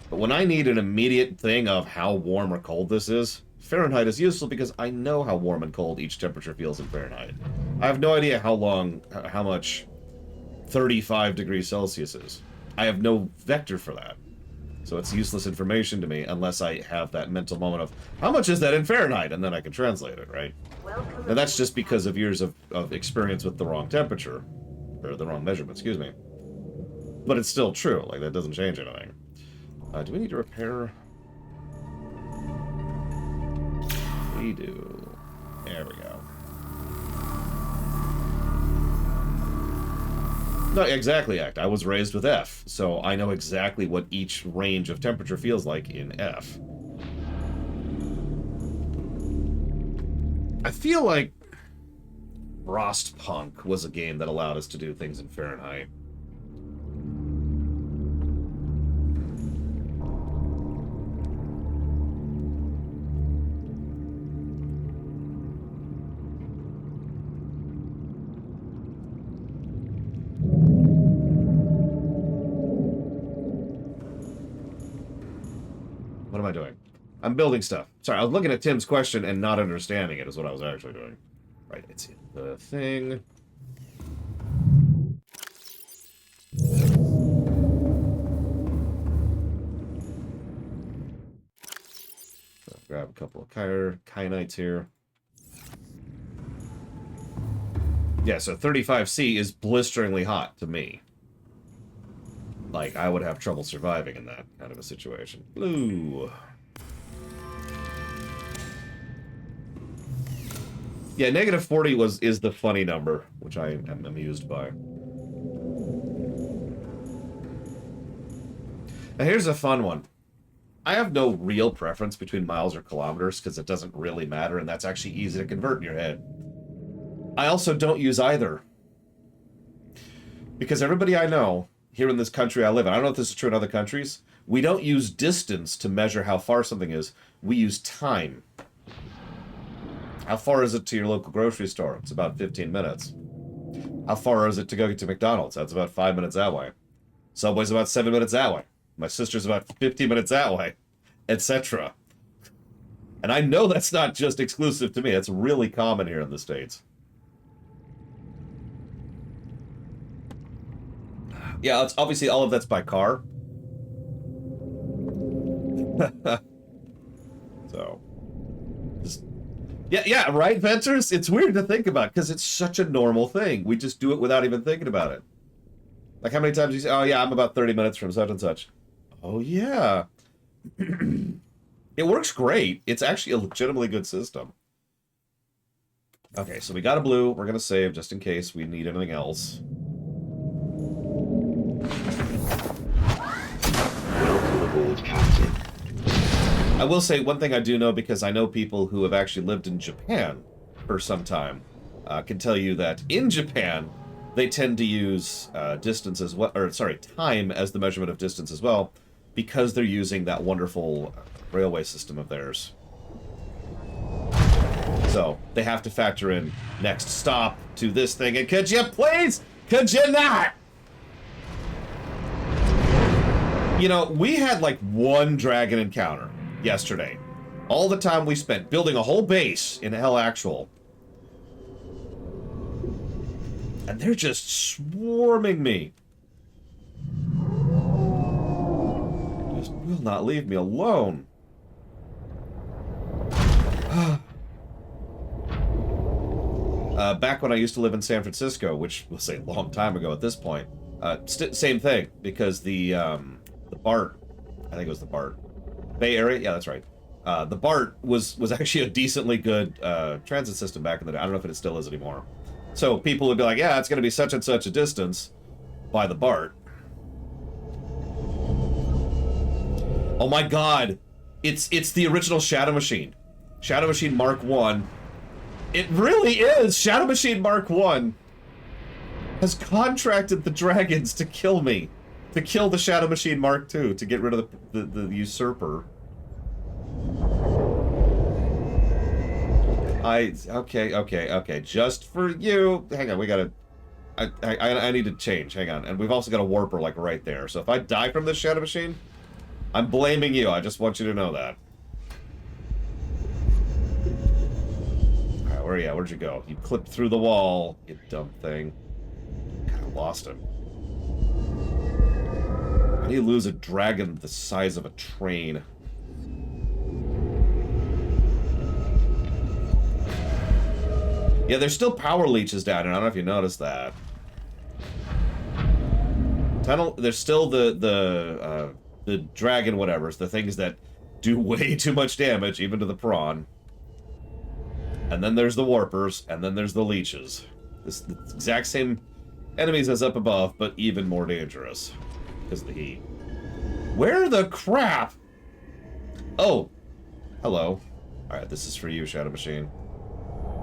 But when I need an immediate thing of how warm or cold this is, Fahrenheit is useful because I know how warm and cold each temperature feels in Fahrenheit. I have no idea how much 35 degrees Celsius is. I have no vector for that. So it's useless information to me unless I have that mental moment of, how much is that in Fahrenheit? And then I can translate it, right? And that's just because of years of experience with the wrong temperature. Or the wrong measurement, excuse me. But it's still true. Like, that doesn't change anything. Do we need to repair? We do. There we go. No, exactly, Act. I was raised with F, so I know exactly what each range of temperature feels like in F. I feel like Frostpunk was a game that allowed us to do things in Fahrenheit. What am I doing? I'm building stuff. Sorry, I was looking at Tim's question and not understanding it is what I was actually doing. Right, it's in the thing. So grab a couple of kynites here. Yeah, so 35C is blisteringly hot to me. Like, I would have trouble surviving in that kind of a situation. Blue. Yeah, negative 40 is the funny number, which I am amused by. Now here's a fun one. I have no real preference between miles or kilometers because it doesn't really matter, and that's actually easy to convert in your head. I also don't use either. Because everybody I know, here in this country I live in, I don't know if this is true in other countries, we don't use distance to measure how far something is. We use time. How far is it to your local grocery store? It's about 15 minutes. How far is it to go to McDonald's? That's about 5 minutes that way. Subway's about 7 minutes that way. My sister's about 15 minutes that way, etc. And I know that's not just exclusive to me. It's really common here in the States. Yeah, it's obviously all of that's by car. So, just Yeah, right, Ventures? It's weird to think about because it's such a normal thing. We just do it without even thinking about it. Like how many times you say, oh yeah, I'm about 30 minutes from such and such. Oh yeah. It works great. It's actually a legitimately good system. Okay, so we got a blue. We're going to save just in case we need anything else. Welcome aboard, Captain. I will say one thing I do know, because I know people who have actually lived in Japan for some time, can tell you that in Japan, they tend to use distance as well, or sorry, time as the measurement of distance as well, because they're using that wonderful railway system of theirs. So they have to factor in next stop to this thing, and could you please, could you not? You know, we had like one dragon encounter yesterday. All the time we spent building a whole base in Hell Actual. And they're just swarming me. Just will not leave me alone. Back when I used to live in San Francisco, which was say a long time ago at this point, same thing, because the BART, I think it was the BART, Bay Area, yeah, that's right. The BART was actually a decently good transit system back in the day. I don't know if it still is anymore. So people would be like, yeah, it's going to be such and such a distance by the BART. Oh my god, it's the original Shadow Machine. Shadow Machine Mark 1. It really is! Shadow Machine Mark 1 has contracted the dragons to kill me. To kill the Shadow Machine Mark 2, to get rid of the usurper. Okay. Just for you. Hang on, we gotta... I need to change. Hang on. And we've also got a warper, like, right there. So if I die from this Shadow Machine, I'm blaming you. I just want you to know that. Alright, where are you at? Where'd you go? You clipped through the wall, you dumb thing. God, I lost him. How do you lose a dragon the size of a train? Yeah, there's still power leeches down here. I don't know if you noticed that. There's still the dragon whatevers, the things that do way too much damage, even to the prawn. And then there's the warpers, and then there's the leeches. It's the exact same enemies as up above, but even more dangerous. Because of the heat. Where the crap? Oh. Hello. Alright, this is for you, Shadow Machine.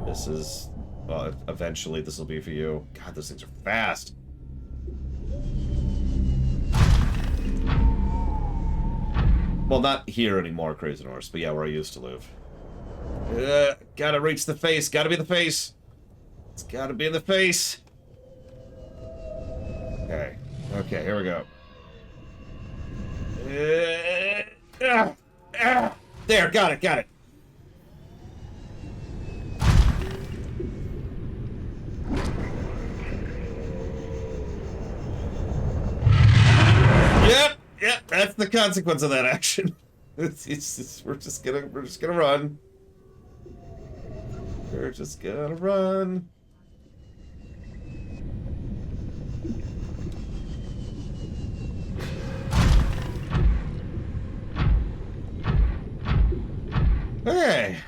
This is... Well, eventually this will be for you. God, those things are fast. Well, not here anymore, Crazy Norse, but yeah, where I used to live. Gotta reach the face. Gotta be the face. It's gotta be in the face. Okay. Okay, here we go. There, got it, got it. Yep, that's the consequence of that action. We're just gonna run. We're just gonna run. Okay.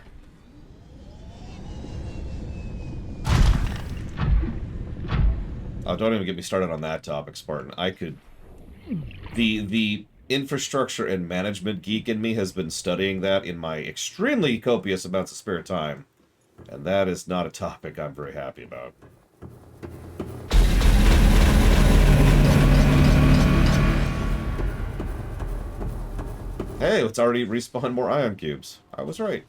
Oh, don't even get me started on that topic, Spartan. I could... The infrastructure and management geek in me has been studying that in my extremely copious amounts of spare time. And that is not a topic I'm very happy about. Hey, it's already respawned more ion cubes. I was right.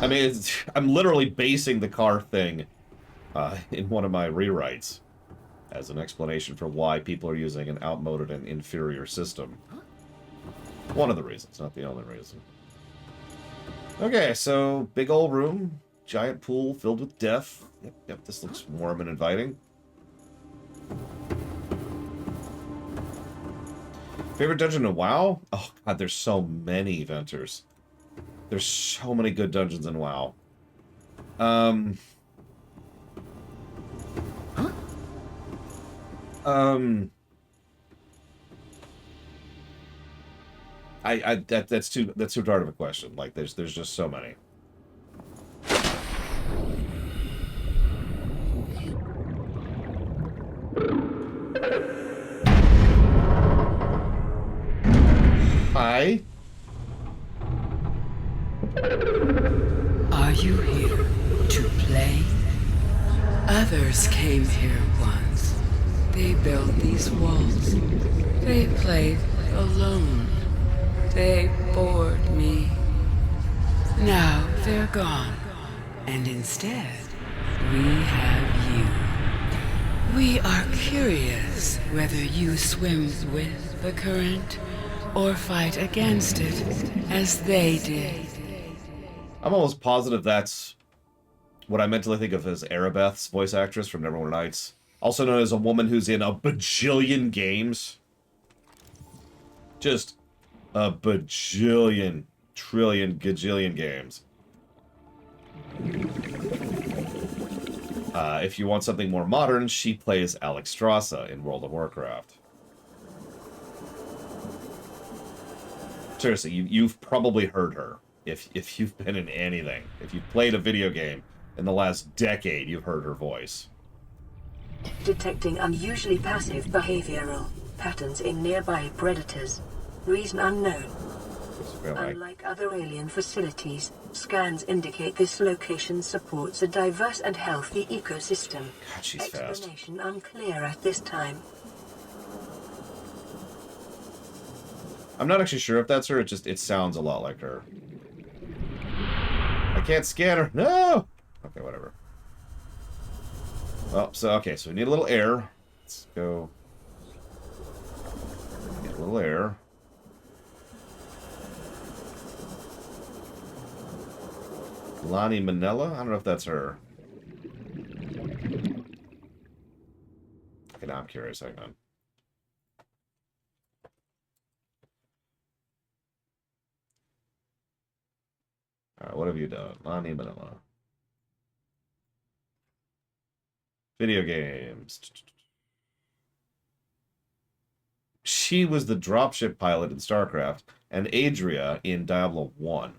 I mean, I'm literally basing the car thing in one of my rewrites as an explanation for why people are using an outmoded and inferior system. One of the reasons, not the only reason. Okay, so big old room, giant pool filled with death. Yep, this looks warm and inviting. Favorite dungeon in WoW? Oh god, there's so many Venters. There's so many good dungeons in WoW. Um, that's too hard of a question. Like there's just so many. Hi. Are you here to play? Others came here once. They built these walls. They played alone. They bored me. Now they're gone. And instead, we have you. We are curious whether you swim with the current or fight against it as they did. I'm almost positive that's what I mentally think of as Arabeth's voice actress from Neverwinter Nights. Also known as a woman who's in a bajillion games. Just a bajillion, trillion, gajillion games. If you want something more modern, she plays Alexstrasza in World of Warcraft. Seriously, you've probably heard her. If you've been in anything. If you've played a video game in the last decade, you've heard her voice. Detecting unusually passive behavioral patterns in nearby predators. Reason unknown. Unlike other alien facilities, scans indicate this location supports a diverse and healthy ecosystem. God, she's fast. Explanation unclear at this time. I'm not actually sure if that's her. It sounds a lot like her. I can't scan her. No! Okay, whatever. Well, so we need a little air. Let's go. Get a little air. Lonnie Manella? I don't know if that's her. Okay, now I'm curious. Hang on. Alright, what have you done? Lonnie Manella. Video games. She was the dropship pilot in StarCraft and Adria in Diablo 1.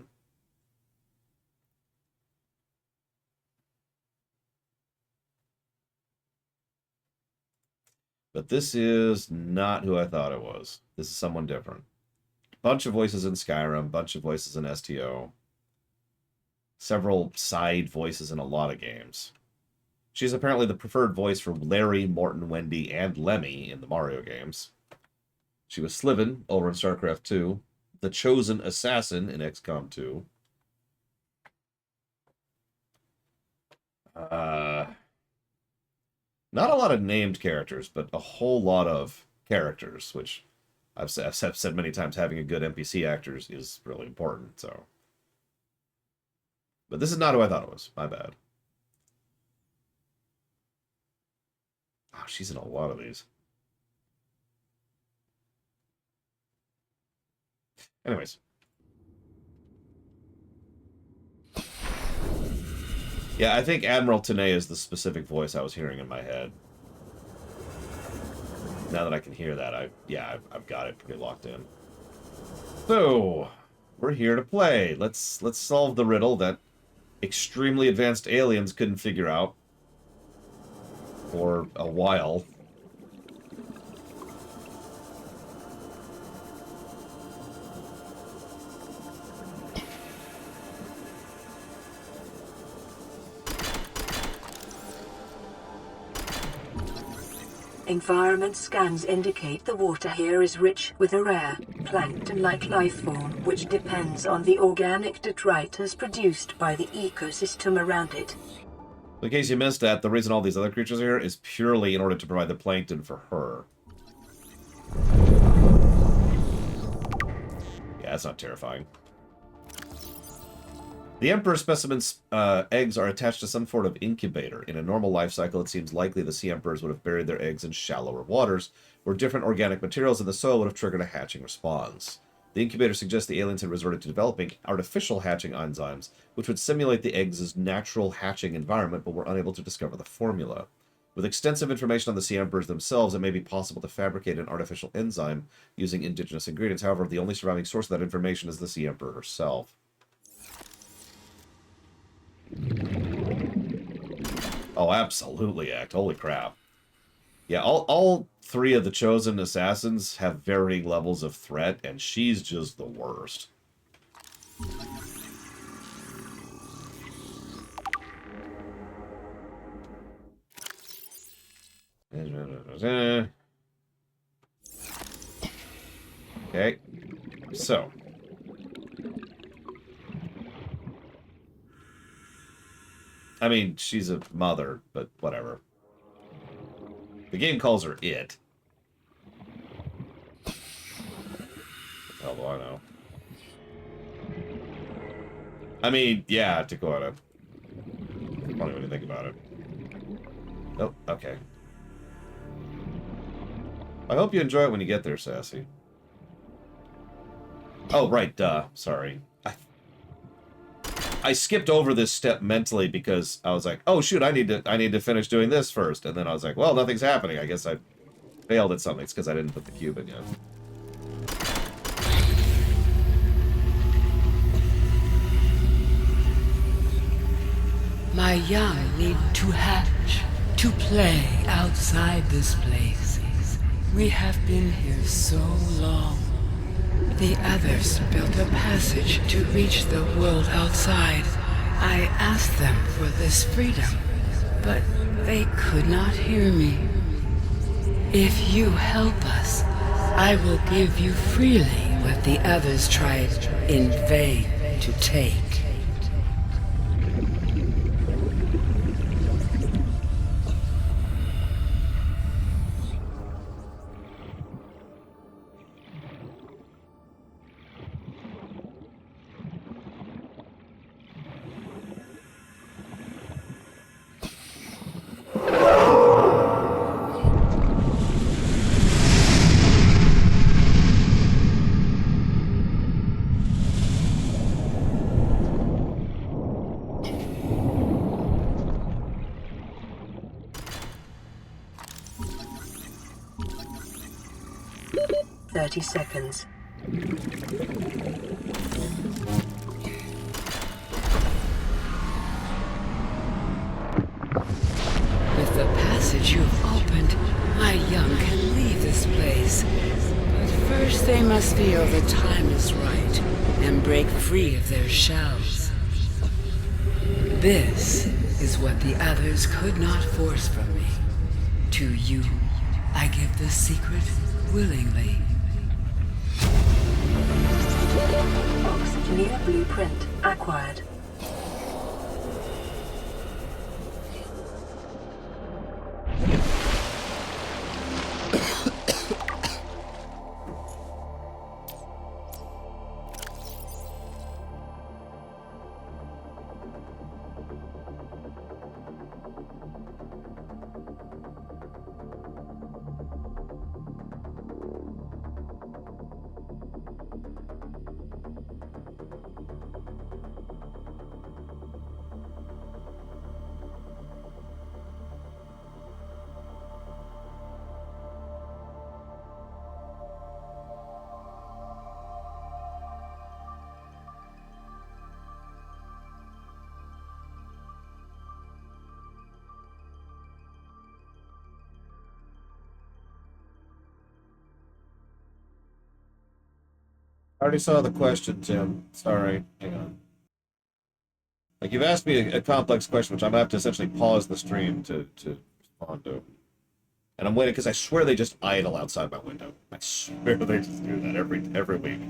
But this is not who I thought it was. This is someone different. Bunch of voices in Skyrim, bunch of voices in STO. Several side voices in a lot of games. She's apparently the preferred voice for Larry, Morton, Wendy, and Lemmy in the Mario games. She was Sliven over in StarCraft 2, the Chosen Assassin in XCOM 2. Not a lot of named characters, but a whole lot of characters, which I've said many times, having a good NPC actor is really important, so. But this is not who I thought it was. My bad. Oh, she's in a lot of these. Anyways. Yeah, I think Admiral Tanay is the specific voice I was hearing in my head. Now that I can hear that, I've got it pretty locked in. So, we're here to play. Let's solve the riddle that extremely advanced aliens couldn't figure out for a while. Environment scans indicate the water here is rich with a rare, plankton-like life form which depends on the organic detritus produced by the ecosystem around it. In case you missed that, the reason all these other creatures are here is purely in order to provide the plankton for her. Yeah, that's not terrifying. The Emperor specimen's eggs are attached to some sort of incubator. In a normal life cycle, it seems likely the sea emperors would have buried their eggs in shallower waters, where different organic materials in the soil would have triggered a hatching response. The incubator suggests the aliens had resorted to developing artificial hatching enzymes, which would simulate the eggs' natural hatching environment, but were unable to discover the formula. With extensive information on the sea emperors themselves, it may be possible to fabricate an artificial enzyme using indigenous ingredients. However, the only surviving source of that information is the sea emperor herself. Oh, absolutely, Act. Holy crap. Yeah, all three of the chosen assassins have varying levels of threat, and she's just the worst. Okay, so. I mean, she's a mother, but whatever. The game calls her it. What the hell do I know? I mean, yeah, Dakota. Funny when you think about it. Oh, okay. I hope you enjoy it when you get there, Sassy. Oh, right, duh. Sorry. I skipped over this step mentally because I was like, oh shoot, I need to finish doing this first. And then I was like, well, nothing's happening. I guess I failed at something. It's because I didn't put the cube in yet. My young need to hatch, to play outside this place. We have been here so long. The others built a passage to reach the world outside. I asked them for this freedom, but they could not hear me. If you help us, I will give you freely what the others tried in vain to take. Seconds. With the passage you've opened, my young can leave this place. But first they must feel the time is right and break free of their shells. This is what the others could not force from me. To you, I give the secret willingly. New blueprint acquired. I already saw the question, Tim. Sorry. Hang on. Like, you've asked me a complex question, which I'm going to have to essentially pause the stream to respond to. And I'm waiting because I swear they just idle outside my window. I swear they just do that every week.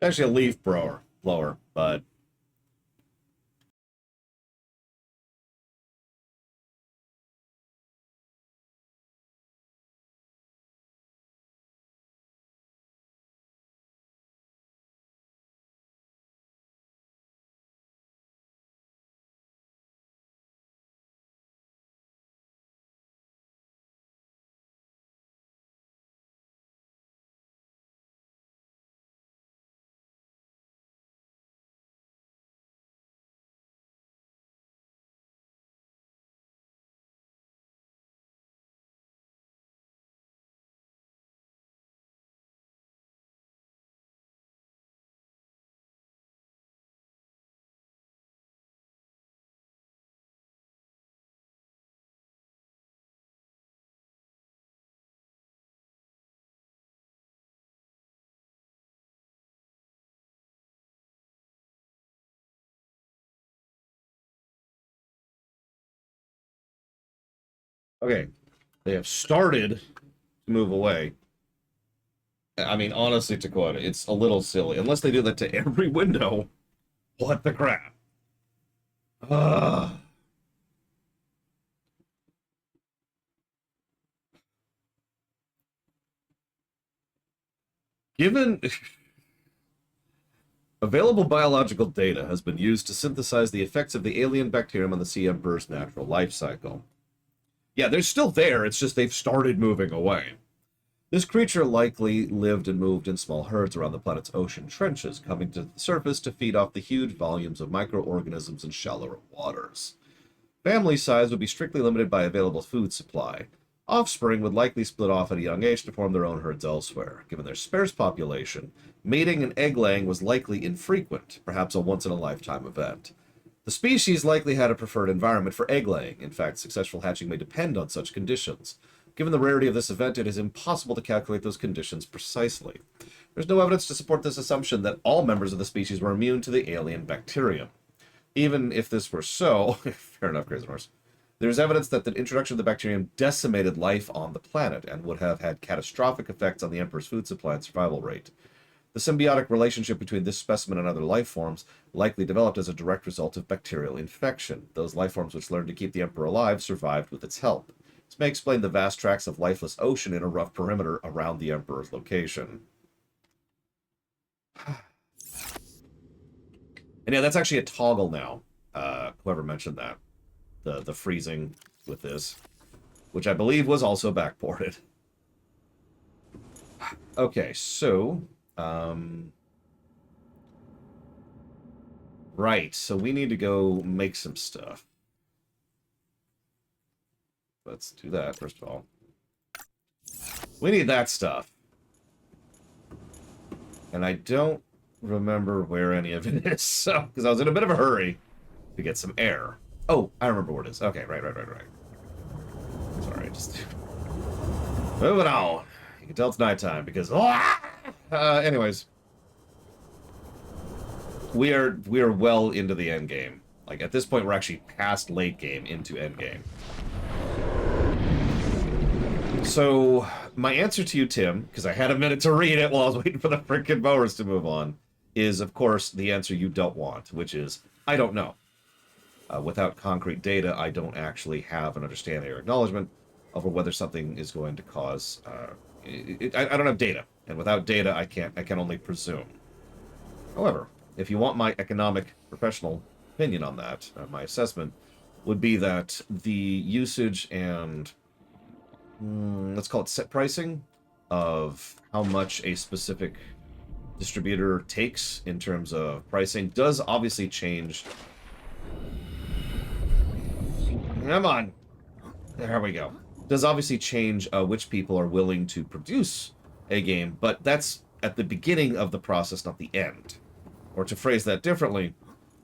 Actually, a leaf blower, but okay. They have started to move away. I mean, honestly, to quote it, it's a little silly. Unless they do that to every window. What the crap? Ugh. Given available biological data has been used to synthesize the effects of the alien bacterium on the sea emperor's natural life cycle. Yeah, they're still there, it's just they've started moving away. This creature likely lived and moved in small herds around the planet's ocean trenches, coming to the surface to feed off the huge volumes of microorganisms in shallower waters. Family size would be strictly limited by available food supply. Offspring would likely split off at a young age to form their own herds elsewhere. Given their sparse population, mating and egg-laying was likely infrequent, perhaps a once-in-a-lifetime event. The species likely had a preferred environment for egg-laying. In fact, successful hatching may depend on such conditions. Given the rarity of this event, it is impossible to calculate those conditions precisely. There's no evidence to support this assumption that all members of the species were immune to the alien bacterium. Even if this were so, fair enough, Crazy Horse, there's evidence that the introduction of the bacterium decimated life on the planet and would have had catastrophic effects on the Emperor's food supply and survival rate. The symbiotic relationship between this specimen and other life forms likely developed as a direct result of bacterial infection. Those life forms which learned to keep the Emperor alive survived with its help. This may explain the vast tracts of lifeless ocean in a rough perimeter around the Emperor's location. And yeah, that's actually a toggle now. Whoever mentioned that. The freezing with this. Which I believe was also backported. Okay, so... right, so we need to go make some stuff. Let's do that, first of all. We need that stuff. And I don't remember where any of it is, so because I was in a bit of a hurry to get some air. Oh, I remember where it is. Okay, right. Sorry, just moving on. You can tell it's nighttime because anyways, we are well into the end game. Like at this point, we're actually past late game into end game. So my answer to you, Tim, because I had a minute to read it while I was waiting for the frickin' mowers to move on, is, of course, the answer you don't want, which is, I don't know. Without concrete data, I don't actually have an understanding or acknowledgement over whether something is going to cause... I don't have data, and without data, I can only presume. However, if you want my economic professional opinion on that, my assessment would be that the usage and... let's call it set pricing of how much a specific distributor takes in terms of pricing does obviously change. Come on. There we go. Does obviously change which people are willing to produce a game, but that's at the beginning of the process, not the end. Or to phrase that differently,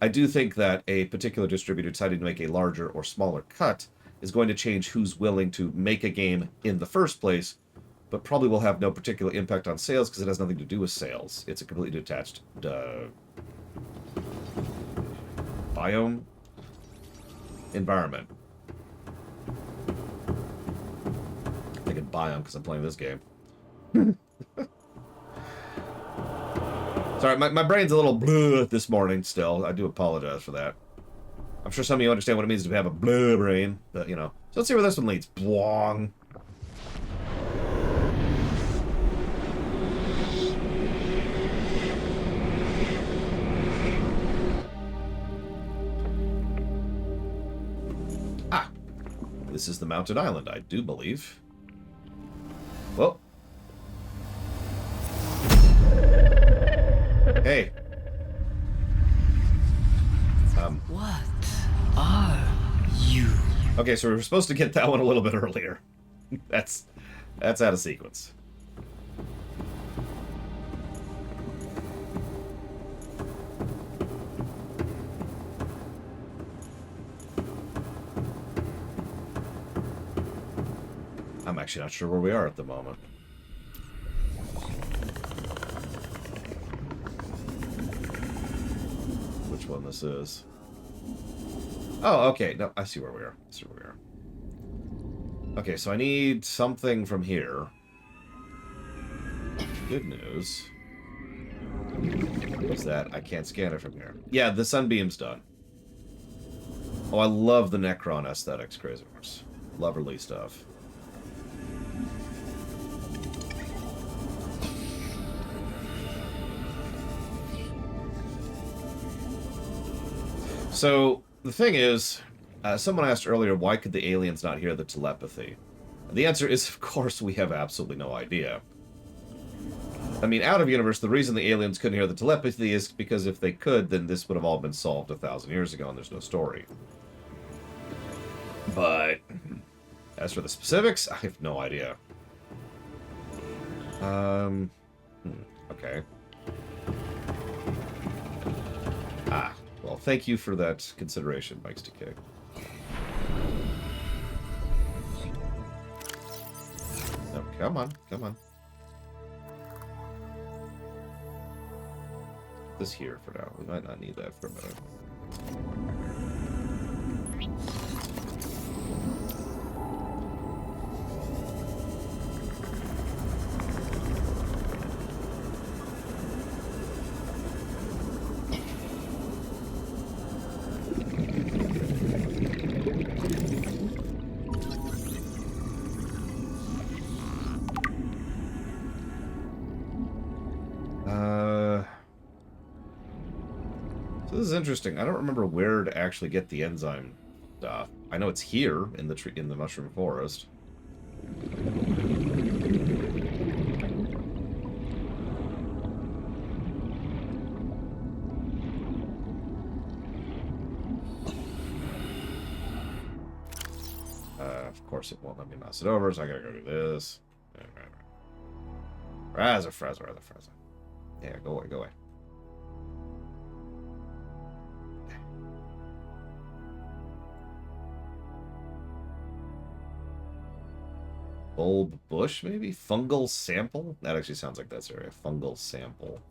I do think that a particular distributor deciding to make a larger or smaller cut is going to change who's willing to make a game in the first place, but probably will have no particular impact on sales because it has nothing to do with sales. It's a completely detached biome environment. I'm thinking biome because I'm playing this game. Sorry, my brain's a little blue this morning still. I do apologize for that. I'm sure some of you understand what it means to have a blue brain, but, you know. So let's see where this one leads. Bwong. Ah. This is the mounted island, I do believe. Whoa. Hey. What are you? Okay, so we were supposed to get that one a little bit earlier. That's out of sequence. I'm actually not sure where we are at the moment. Which one this is? Oh, okay. No, I see where we are. I see where we are. Okay, so I need something from here. Good news is that I can't scan it from here. Yeah, the sunbeam's done. Oh, I love the Necron aesthetics, Crazy Horse. Loverly stuff. So, the thing is, someone asked earlier, why could the aliens not hear the telepathy? The answer is, of course, we have absolutely no idea. I mean, out of universe, the reason the aliens couldn't hear the telepathy is because if they could, then this would have all been solved 1,000 years ago, and there's no story. But, as for the specifics, I have no idea. Okay. Ah. Well, thank you for that consideration, Mike's DK. Oh, come on, come on. This here for now. We might not need that for a minute. So this is interesting. I don't remember where to actually get the enzyme stuff. I know it's here in the mushroom forest. Of course it won't let me mouse it over, so I gotta go do this. Razor. Yeah, go away, go away. Bulb bush, maybe? Fungal sample? That actually sounds like that's area. Fungal sample.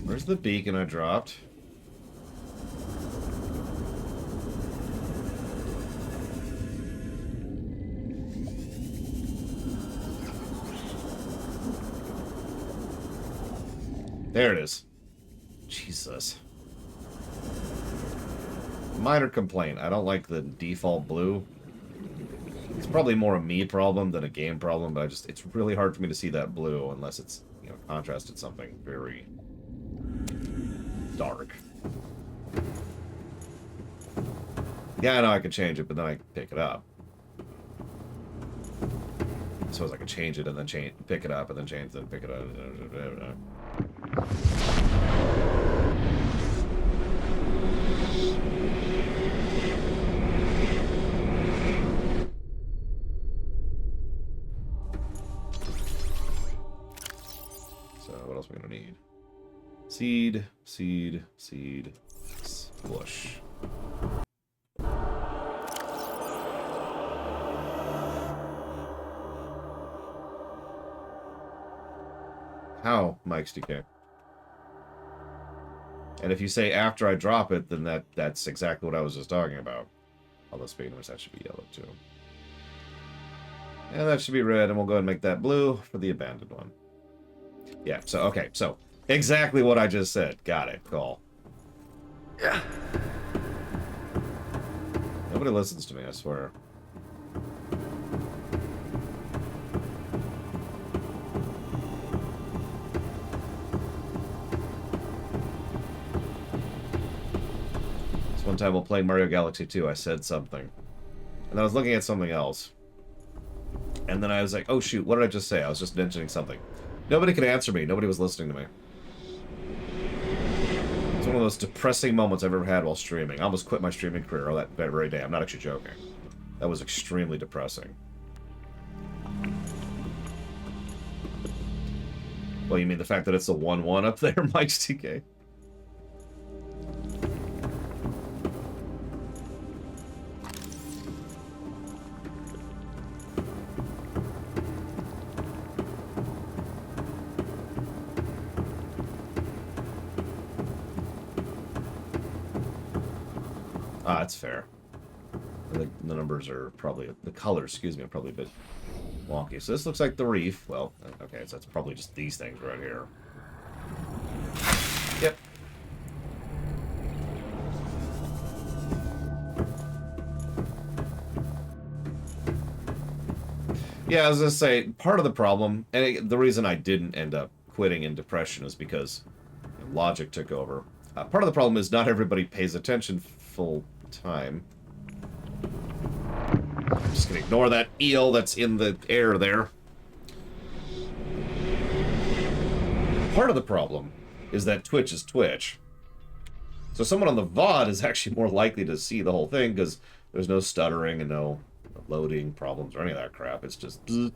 Where's the beacon I dropped? There it is. Jesus. Minor complaint. I don't like the default blue. It's probably more a me problem than a game problem, but it's really hard for me to see that blue unless it's, you know, contrasted something very dark. Yeah, I know I could change it, but then I pick it up. I suppose I could change it and then pick it up and then change, then pick it up. So what else are we gonna need? Seed. bush. How, Mike's DK? And if you say after I drop it, then that's exactly what I was just talking about. Although speaking of which, that should be yellow too. And that should be red, and we'll go ahead and make that blue for the abandoned one. Yeah, so, okay, so, exactly what I just said. Got it, cool. Yeah. Nobody listens to me, I swear. This one time while playing Mario Galaxy 2, I said something. And I was looking at something else. And then I was like, oh shoot, what did I just say? I was just mentioning something. Nobody could answer me. Nobody was listening to me. It's one of those depressing moments I've ever had while streaming. I almost quit my streaming career that very day. I'm not actually joking. That was extremely depressing. Well, you mean the fact that it's a 1-1 up there, Mike's TK? That's fair. The numbers are probably, the colors, excuse me, are probably a bit wonky. So this looks like the reef. Well, okay, so that's probably just these things right here. Yep. Yeah, I was gonna say, part of the problem, and the reason I didn't end up quitting in depression is because logic took over. Part of the problem is not everybody pays attention full time. I'm just gonna ignore that eel that's in the air there. Part of the problem is that Twitch is Twitch. So someone on the VOD is actually more likely to see the whole thing because there's no stuttering and no loading problems or any of that crap. It's just... Bzz.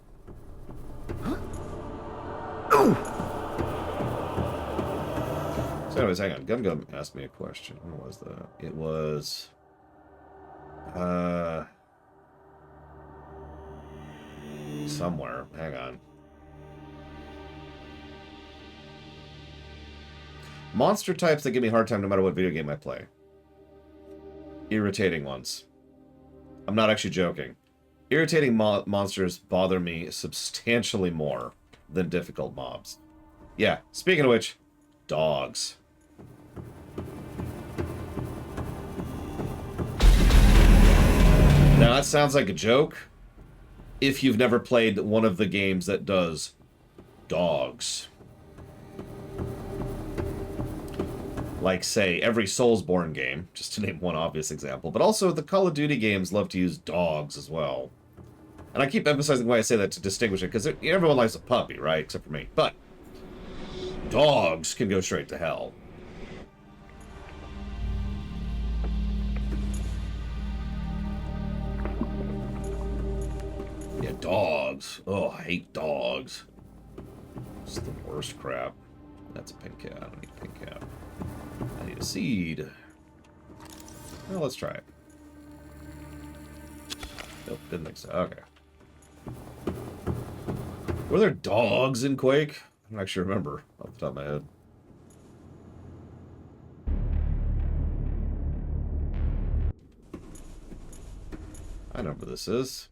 So anyways, hang on. Gum asked me a question. What was that? It was... somewhere. Hang on. Monster types that give me a hard time no matter what video game I play. Irritating ones. I'm not actually joking. Irritating monsters bother me substantially more than difficult mobs. Yeah, speaking of which, dogs. Now that sounds like a joke if you've never played one of the games that does dogs. Like, say, every Soulsborne game, just to name one obvious example, but also the Call of Duty games love to use dogs as well. And I keep emphasizing why I say that to distinguish it, because everyone likes a puppy, right? Except for me. But dogs can go straight to hell. Yeah, dogs. Oh, I hate dogs. It's the worst crap. That's a pink cat. I don't need a pink cat. I need a seed. Well, let's try it. Nope, didn't think so. Okay. Were there dogs in Quake? I don't actually remember off the top of my head. I know where this is.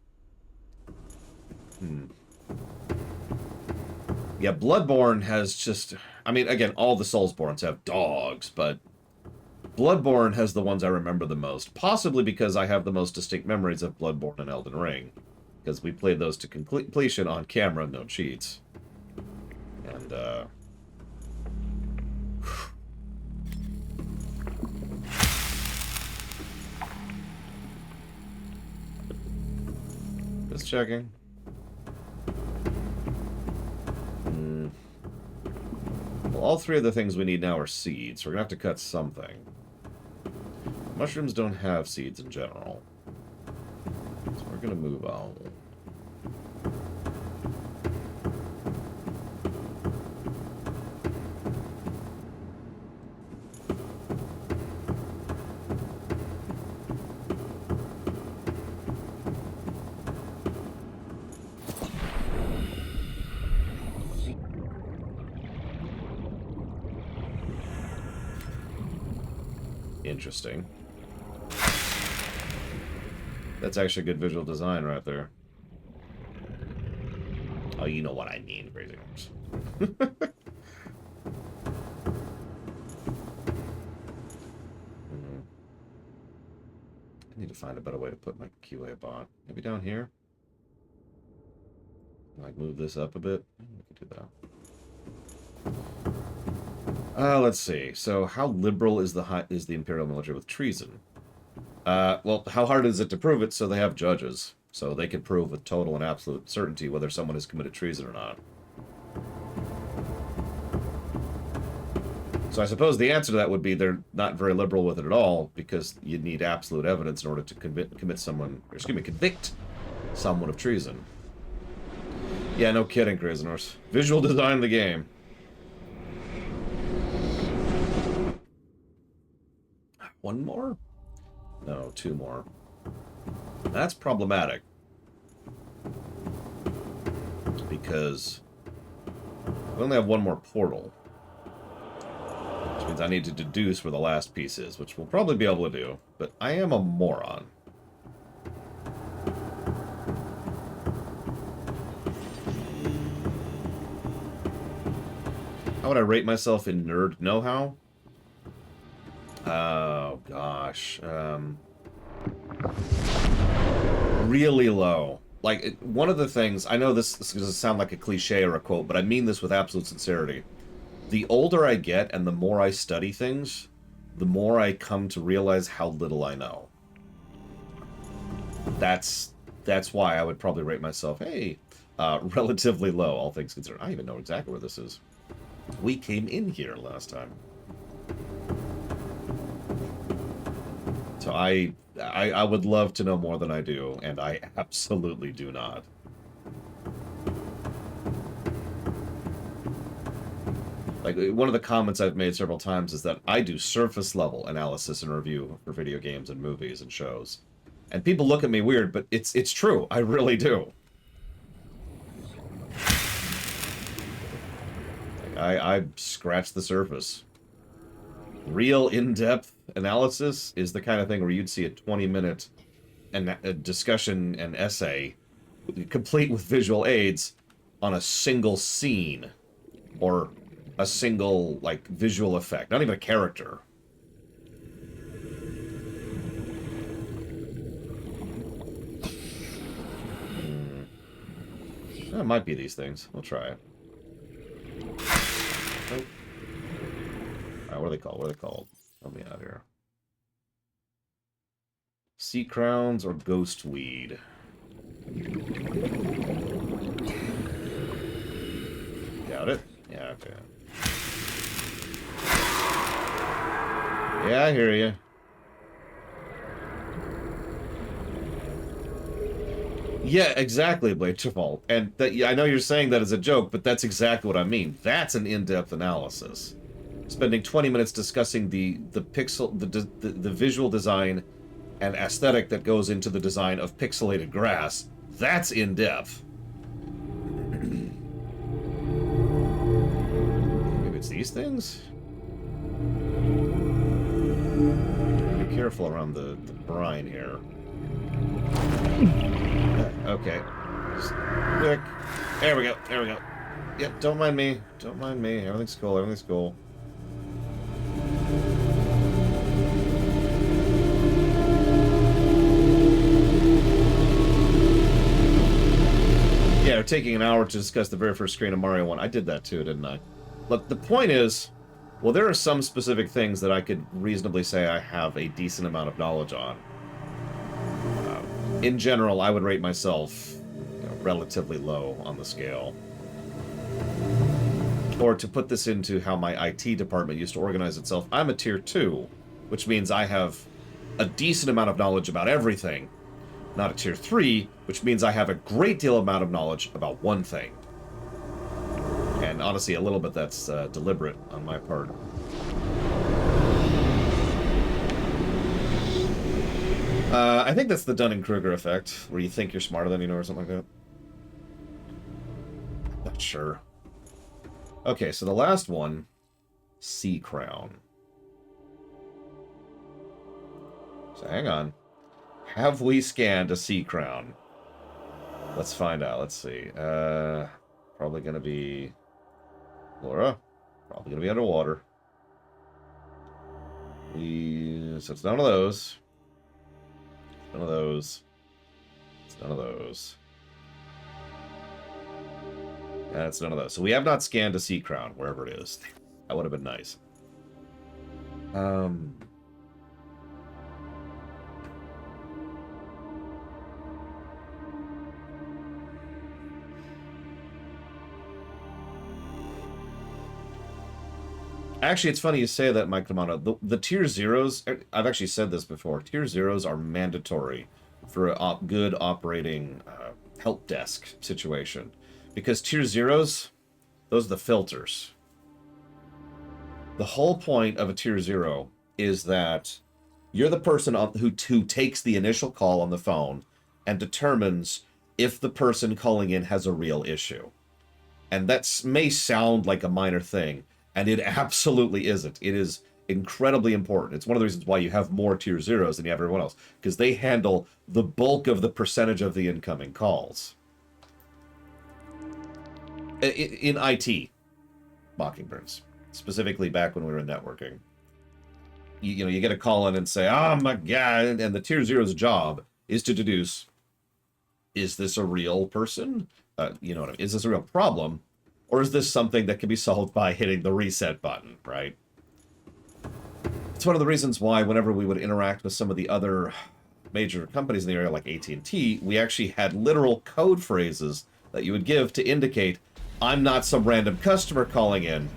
Yeah, Bloodborne has just... I mean, again, all the Soulsborns have dogs, but Bloodborne has the ones I remember the most. Possibly because I have the most distinct memories of Bloodborne and Elden Ring. Because we played those to completion on camera, no cheats. And, just checking. Well, all three of the things we need now are seeds, so we're going to have to cut something. Mushrooms don't have seeds in general. So we're going to move on. Interesting. That's actually good visual design right there. Oh, you know what I mean, Crazy Horse. I need to find a better way to put my QA bot. Maybe down here? Like move this up a bit? We can do that. Let's see. So, how liberal is the Imperial military with treason? Well, how hard is it to prove it? So they have judges. So they can prove with total and absolute certainty whether someone has committed treason or not. So I suppose the answer to that would be they're not very liberal with it at all, because you need absolute evidence in order to convict someone of treason. Yeah, no kidding, prisoners. Visual design of the game. One more? No, two more. That's problematic. Because we only have one more portal. Which means I need to deduce where the last piece is, which we'll probably be able to do. But I am a moron. How would I rate myself in nerd know-how? Oh, gosh. Really low. Like, one of the things... I know this is going to sound like a cliche or a quote, but I mean this with absolute sincerity. The older I get and the more I study things, the more I come to realize how little I know. That's why I would probably rate myself, hey, relatively low, all things considered. I even know exactly where this is. We came in here last time. So I would love to know more than I do, and I absolutely do not. Like, one of the comments I've made several times is that I do surface-level analysis and review for video games and movies and shows. And people look at me weird, but it's true. I really do. Like, I scratch the surface. Real in-depth analysis is the kind of thing where you'd see a 20-minute discussion and essay, complete with visual aids, on a single scene. Or a single, like, visual effect. Not even a character. It might be these things. We'll try it. Oh. Alright, what are they called? What are they called? Help me out here. Sea crowns or ghost weed? Got it? Yeah, okay. Yeah, I hear you. Yeah, exactly, Blade Trifol. And that, yeah, I know you're saying that as a joke, but that's exactly what I mean. That's an in-depth analysis. Spending 20 minutes discussing the visual design and aesthetic that goes into the design of pixelated grass. That's in-depth. Maybe it's these things? Be careful around the brine here. Okay. Just quick. There we go. There we go. Yep, don't mind me. Don't mind me. Everything's cool. Everything's cool. Yeah, we're taking an hour to discuss the very first screen of Mario 1. I did that too, didn't I? Look, the point is, well, there are some specific things that I could reasonably say I have a decent amount of knowledge on. In general, I would rate myself, relatively low on the scale. Or to put this into how my IT department used to organize itself, I'm a tier 2, which means I have a decent amount of knowledge about everything. Not a tier 3, which means I have a great deal amount of knowledge about one thing. And honestly, a little bit that's deliberate on my part. I think that's the Dunning-Kruger effect, where you think you're smarter than you know or something like that. Not sure. Okay, so the last one, Sea Crown. So hang on. Have we scanned a sea crown? Let's find out. Let's see. Probably gonna be Laura. Probably gonna be underwater. So it's none of those. None of those. It's none of those. And it's none of those. So we have not scanned a sea crown, wherever it is. That would have been nice. Actually, it's funny you say that, Mike Lamano. The tier zeros, I've actually said this before, tier zeros are mandatory for a good operating help desk situation. Because tier zeros, those are the filters. The whole point of a tier zero is that you're the person who takes the initial call on the phone and determines if the person calling in has a real issue. And that may sound like a minor thing, and it absolutely isn't. It is incredibly important. It's one of the reasons why you have more tier zeros than you have everyone else, because they handle the bulk of the percentage of the incoming calls. In IT, Mockingbirds, specifically back when we were in networking, you know, you get a call in and say, "Oh my God," and the tier zero's job is to deduce, is this a real person? You know what I mean? Is this a real problem? Or is this something that can be solved by hitting the reset button, right? It's one of the reasons why whenever we would interact with some of the other major companies in the area like AT&T, we actually had literal code phrases that you would give to indicate, I'm not some random customer calling in.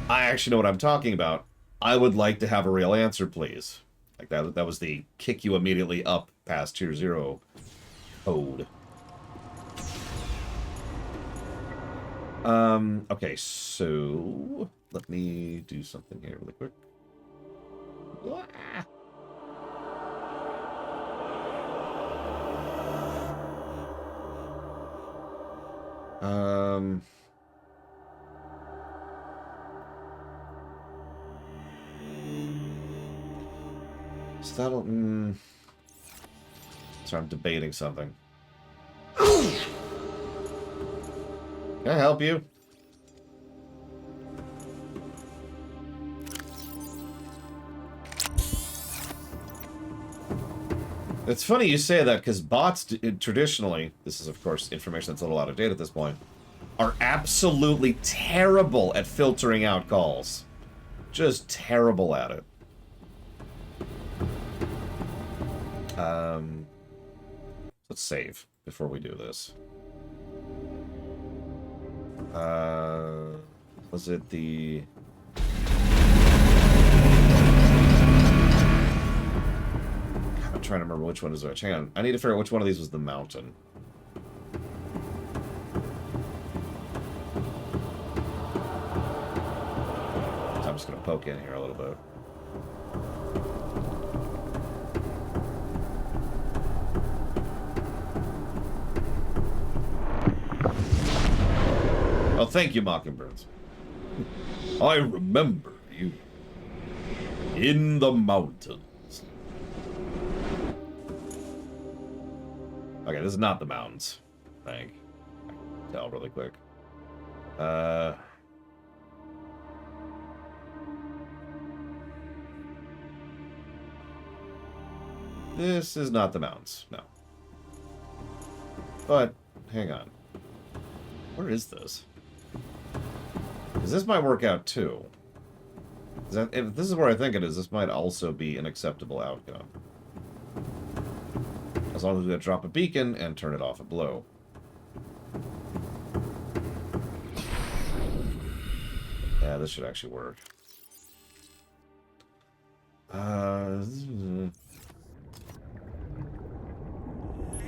I actually know what I'm talking about. I would like to have a real answer, please. Like that was the kick you immediately up past tier zero code. Okay, so let me do something here really quick. So that'll, sorry, I'm debating something. Can I help you? It's funny you say that, because bots, traditionally, this is, of course, information that's a little out of date at this point, are absolutely terrible at filtering out calls. Just terrible at it. Let's save before we do this. Was it the... I'm trying to remember which one is which. Hang on. I need to figure out which one of these was the mountain. So I'm just going to poke in here a little bit. Oh, thank you, Mockingbirds. I remember you. In the mountains. Okay, this is not the mountains. I think. I can tell really quick. This is not the mountains, no. But, hang on. Where is this? Because this might work out too. If this is where I think it is, this might also be an acceptable outcome. As long as we drop a beacon and turn it off at blow. Yeah, this should actually work.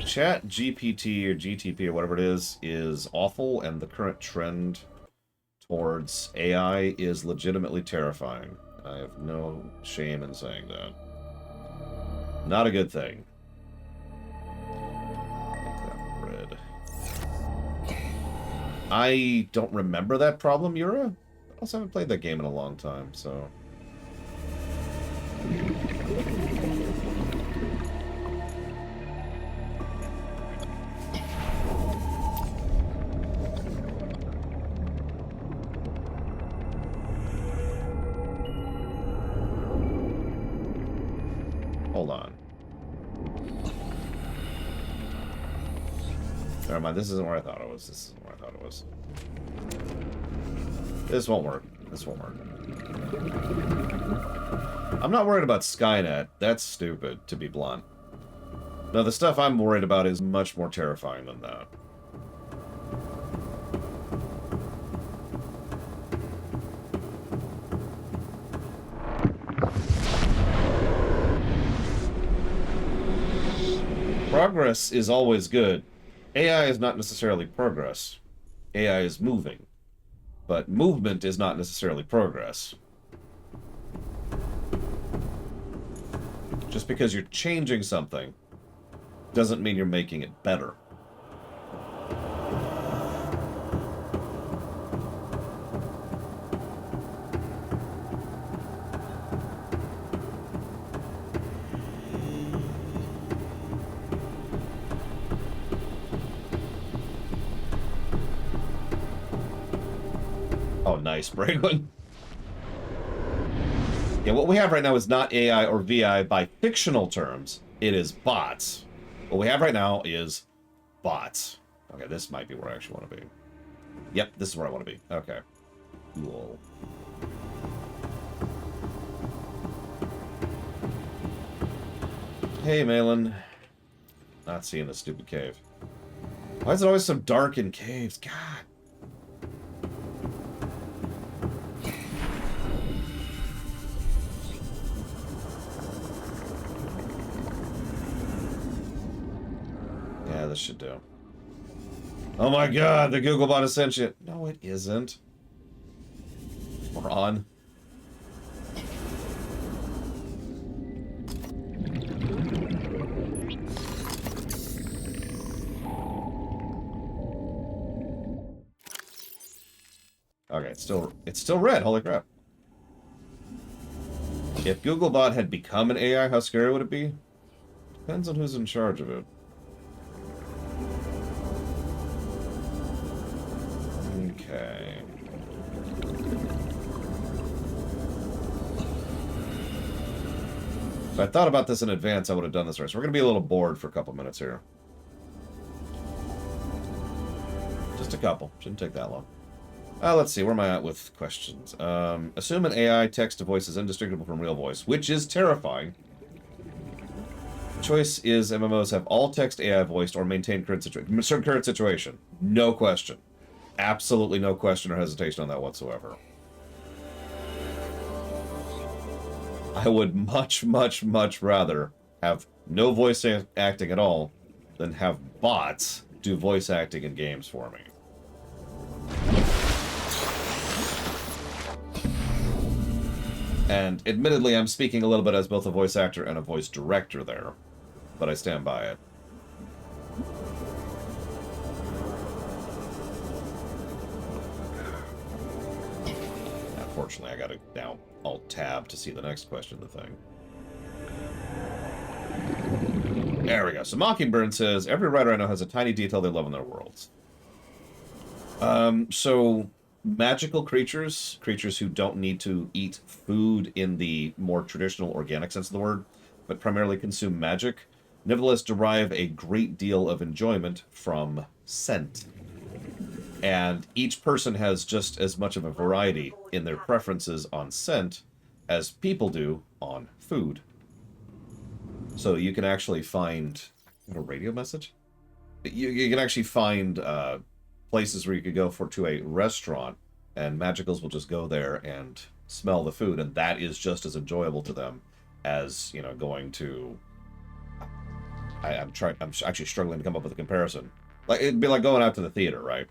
Chat GPT or GTP or whatever it is awful, and the current trend towards AI is legitimately terrifying. I have no shame in saying that. Not a good thing. Make that red. I don't remember that problem, Yura. I also haven't played that game in a long time, so... Hold on. Never mind, this isn't where I thought it was. This isn't where I thought it was. This won't work. This won't work. I'm not worried about Skynet. That's stupid, to be blunt. No, the stuff I'm worried about is much more terrifying than that. Progress is always good. AI is not necessarily progress. AI is moving. But movement is not necessarily progress. Just because you're changing something doesn't mean you're making it better. Oh, nice, Braylon. Yeah, what we have right now is not AI or VI by fictional terms. It is bots. What we have right now is bots. Okay, this might be where I actually want to be. Yep, this is where I want to be. Okay. Cool. Hey, Malin. Not seeing the stupid cave. Why is it always so dark in caves? God. Yeah, this should do. Oh my god, the Googlebot is sentient. No, it isn't. Moron. Okay, it's still red. Holy crap. If Googlebot had become an AI, how scary would it be? Depends on who's in charge of it. Okay. If I thought about this in advance, I would have done this right. So we're going to be a little bored for a couple minutes here. Just a couple. Shouldn't take that long. Let's see. Where am I at with questions? Assume an AI text-to-voice is indistinguishable from real voice, which is terrifying. The choice is MMOs have all text AI voiced or maintain current situation. No question. Absolutely no question or hesitation on that whatsoever. I would much, much, much rather have no voice acting at all than have bots do voice acting in games for me. And admittedly, I'm speaking a little bit as both a voice actor and a voice director there, but I stand by it. Unfortunately, I gotta now Alt-Tab to see the next question of the thing. There we go. So Mockingbird says, every writer I know has a tiny detail they love in their worlds. So magical creatures who don't need to eat food in the more traditional organic sense of the word, but primarily consume magic, nevertheless derive a great deal of enjoyment from scent. And each person has just as much of a variety in their preferences on scent as people do on food. So you can actually find a radio message? You can actually find places where you could go to a restaurant, and magicals will just go there and smell the food, and that is just as enjoyable to them as, you know, going to... I'm actually struggling to come up with a comparison. Like, it'd be like going out to the theater, right?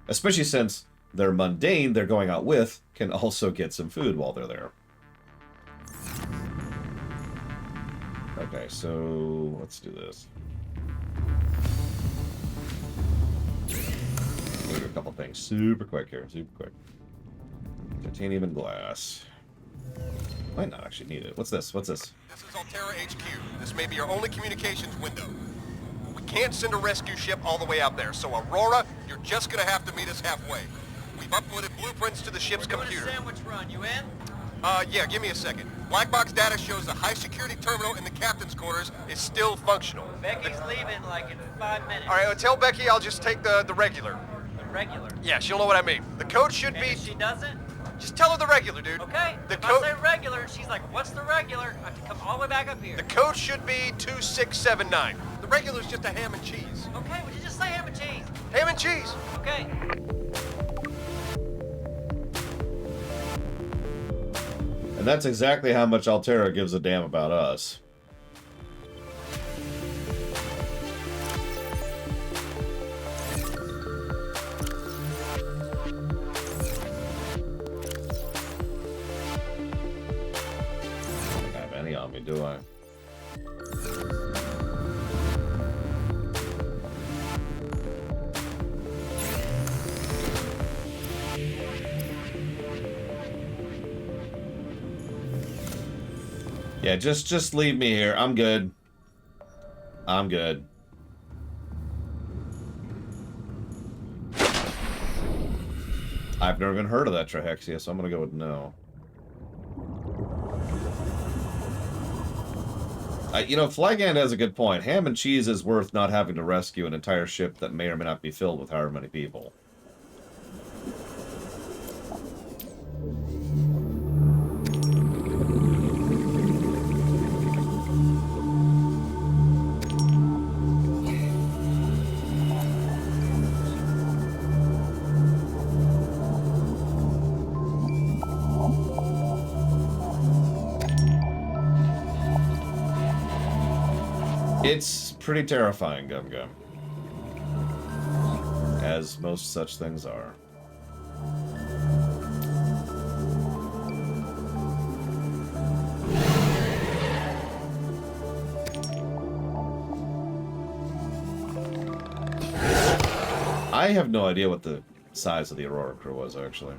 Especially since they're mundane, they're going out with, can also get some food while they're there. Okay, so let's do this. We'll do a couple things super quick here, super quick. Titanium and glass. Might not actually need it. What's this? What's this? This is Altera HQ. This may be our only communications window. We can't send a rescue ship all the way out there, so Aurora, you're just gonna have to meet us halfway. We've uploaded blueprints to the ship's computer. Sandwich run, you in? Yeah, give me a second. Black box data shows the high security terminal in the captain's quarters is still functional. Becky's leaving like in 5 minutes. All right, tell Becky I'll just take the regular. The regular. Yeah, she'll know what I mean. The code should And be... if she doesn't, Just tell her the regular, dude. okay. The If code... I say regular and she's like, what's the regular? I have to come all the way back up here. The code should be 2679. The regular's just a ham and cheese. Okay, would you just say ham and cheese? Ham and cheese! Okay. And that's exactly how much Altera gives a damn about us. I don't have any on me, do I? Yeah, just leave me here. I'm good. I'm good. I've never even heard of that trihexia, so I'm gonna go with no. You know, Flagand has a good point. Ham and cheese is worth not having to rescue an entire ship that may or may not be filled with however many people. It's pretty terrifying, Gum Gum. As most such things are. I have no idea what the size of the Aurora crew was, actually.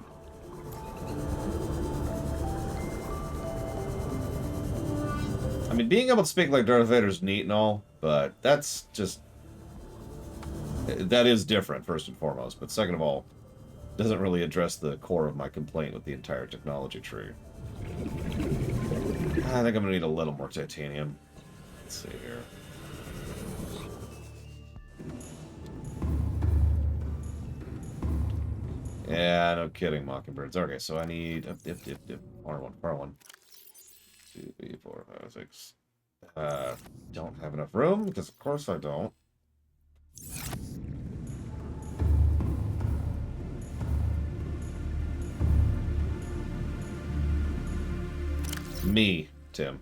I mean, being able to speak like Darth Vader is neat and all, but that's just... That is different, first and foremost. But second of all, doesn't really address the core of my complaint with the entire technology tree. I think I'm going to need a little more titanium. Let's see here. Yeah, no kidding, Mockingbirds. Okay, so I need... R1, R1. 2, 3, 4, 5, 6. Don't have enough room, because of course I don't. Me, Tim.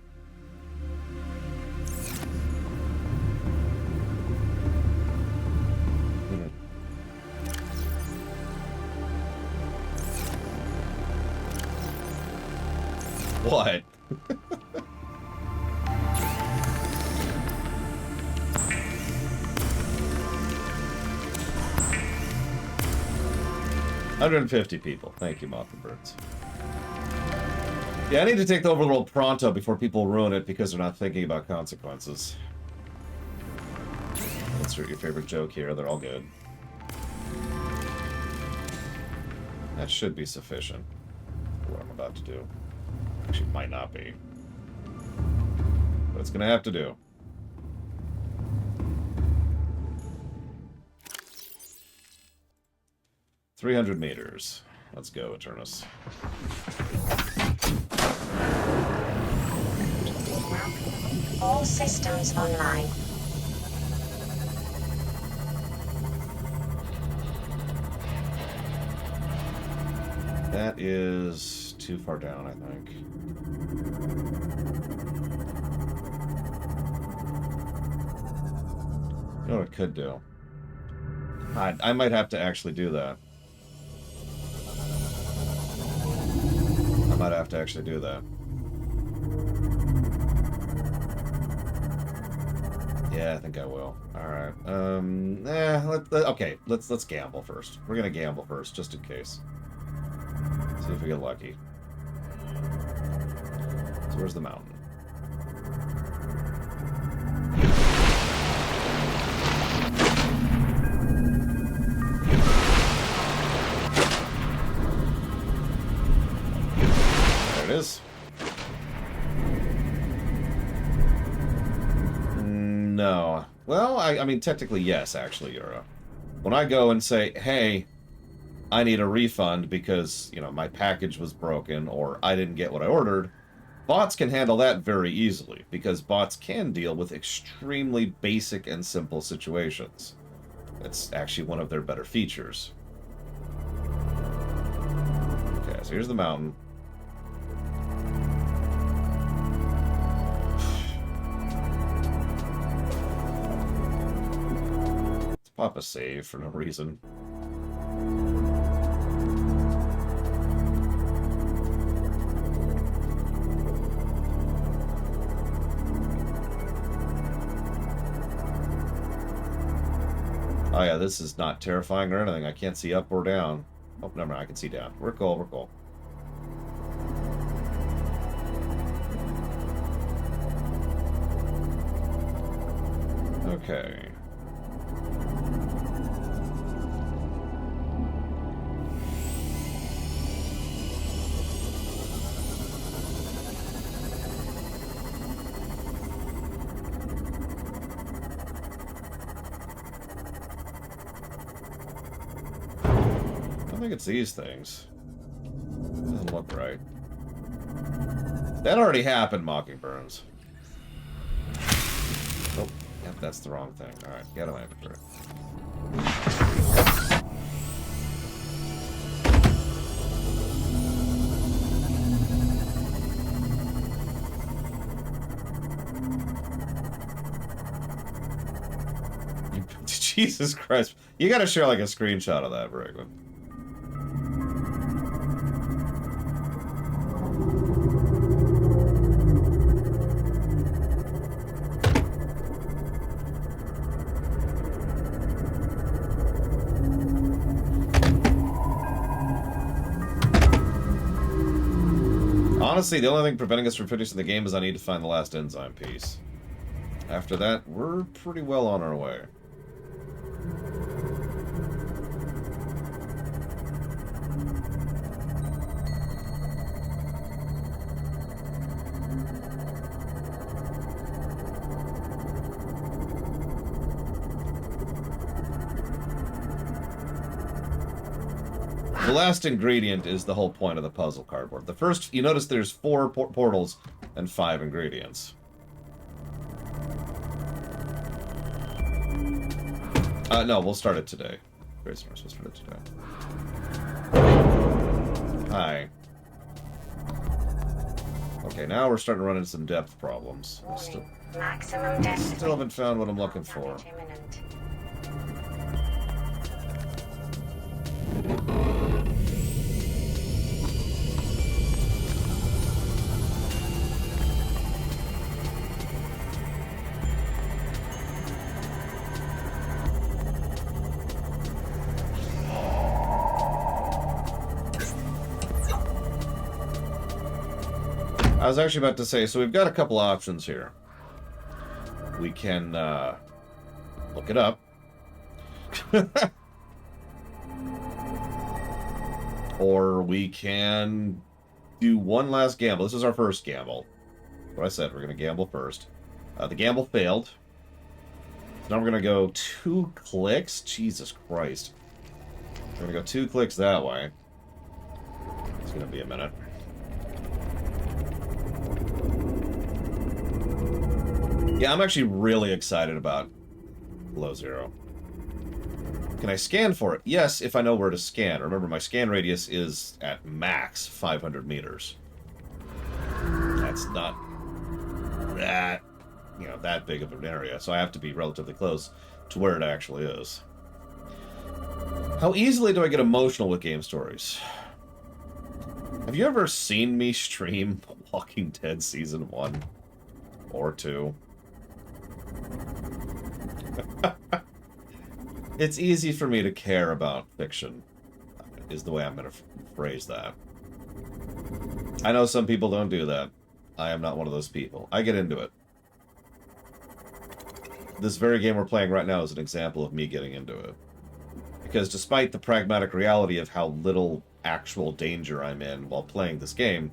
What? $150 people. Thank you, Mockingbirds. Yeah, I need to take the overworld pronto before people ruin it because they're not thinking about consequences. Insert your favorite joke here. They're all good. That should be sufficient for what I'm about to do. Actually, it might not be. But it's going to have to do. $300 meters. Let's go, Eternus. All systems online. That is too far down, I think. You know what I could do? I might have to actually do that. I might have to actually do that. Yeah, I think I will. All right. Okay. Let's gamble first. We're gonna gamble first, just in case. See if we get lucky. So where's the mountain? There it is. No. Well, I mean, technically, yes, actually, Yura. When I go and say, hey, I need a refund because, you know, my package was broken or I didn't get what I ordered, bots can handle that very easily because bots can deal with extremely basic and simple situations. It's actually one of their better features. Okay, so here's the mountain. Let's pop a save for no reason. Oh yeah, this is not terrifying or anything. I can't see up or down. Oh, never mind, I can see down. We're cool, we're cool. Okay. I think it's these things. Doesn't look right. That already happened, Mockingburns. Oh, yep, that's the wrong thing. Alright, get away with it. Jesus Christ. You gotta share like a screenshot of that, Brigman. Honestly, the only thing preventing us from finishing the game is I need to find the last enzyme piece. After that, we're pretty well on our way. The last ingredient is the whole point of the puzzle cardboard. The first, you notice there's 4 portals and 5 ingredients. No, we'll start it today. We'll start it today. Hi. Okay, now we're starting to run into some depth problems. Maximum depth. Still haven't found what I'm looking for. Imminent. I was actually about to say, so we've got a couple options here. We can look it up. Or we can do one last gamble. This is our first gamble. What I said, we're going to gamble first. The gamble failed. So now we're going to go 2 clicks. Jesus Christ. We're going to go 2 clicks that way. It's going to be a minute. Yeah, I'm actually really excited about Below Zero. Can I scan for it? Yes, if I know where to scan. Remember, my scan radius is at max 500 meters. That's not that, you know, that big of an area, so I have to be relatively close to where it actually is. How easily do I get emotional with game stories? Have you ever seen me stream Walking Dead Season 1 or 2? It's easy for me to care about fiction, is the way I'm going to phrase that. I know some people don't do that. I am not one of those people. I get into it. This very game we're playing right now is an example of me getting into it. Because despite the pragmatic reality of how little actual danger I'm in while playing this game,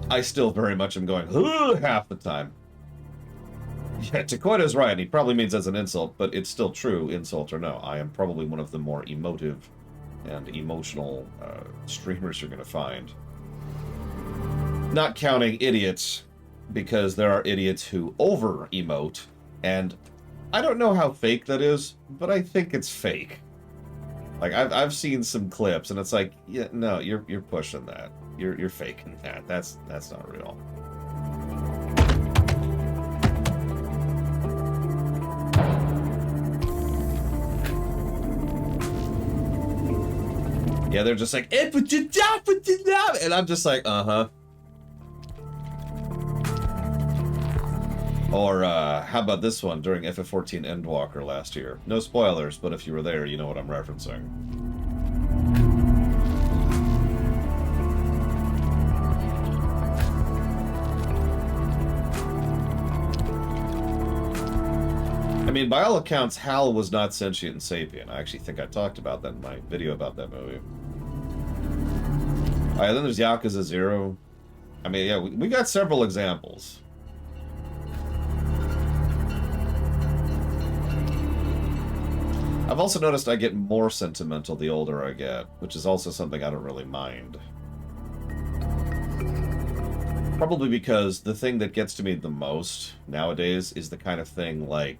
I still very much am going, "Ooh," half the time. Yeah, Takoida's right, and he probably means as an insult, but it's still true, insult or no. I am probably one of the more emotive and emotional streamers you're going to find. Not counting idiots, because there are idiots who over-emote, and I don't know how fake that is, but I think it's fake. Like, I've seen some clips, and it's like, yeah, no, you're pushing that. You're faking that. That's not real. Yeah, they're just like, and I'm just like, uh-huh. Or, how about this one during FF14 Endwalker last year? No spoilers, but if you were there, you know what I'm referencing. I mean, by all accounts, Hal was not sentient and sapient. I actually think I talked about that in my video about that movie. Alright, then there's Yakuza 0. I mean, yeah, we got several examples. I've also noticed I get more sentimental the older I get, which is also something I don't really mind. Probably because the thing that gets to me the most nowadays is the kind of thing like,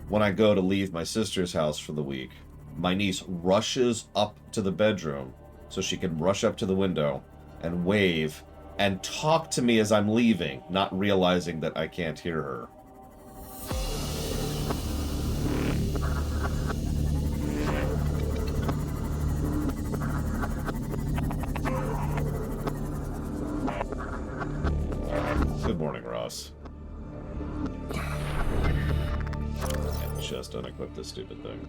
when I go to leave my sister's house for the week, my niece rushes up to the bedroom so she can rush up to the window and wave and talk to me as I'm leaving, not realizing that I can't hear her. Good morning, Ross. I just unequipped this stupid thing.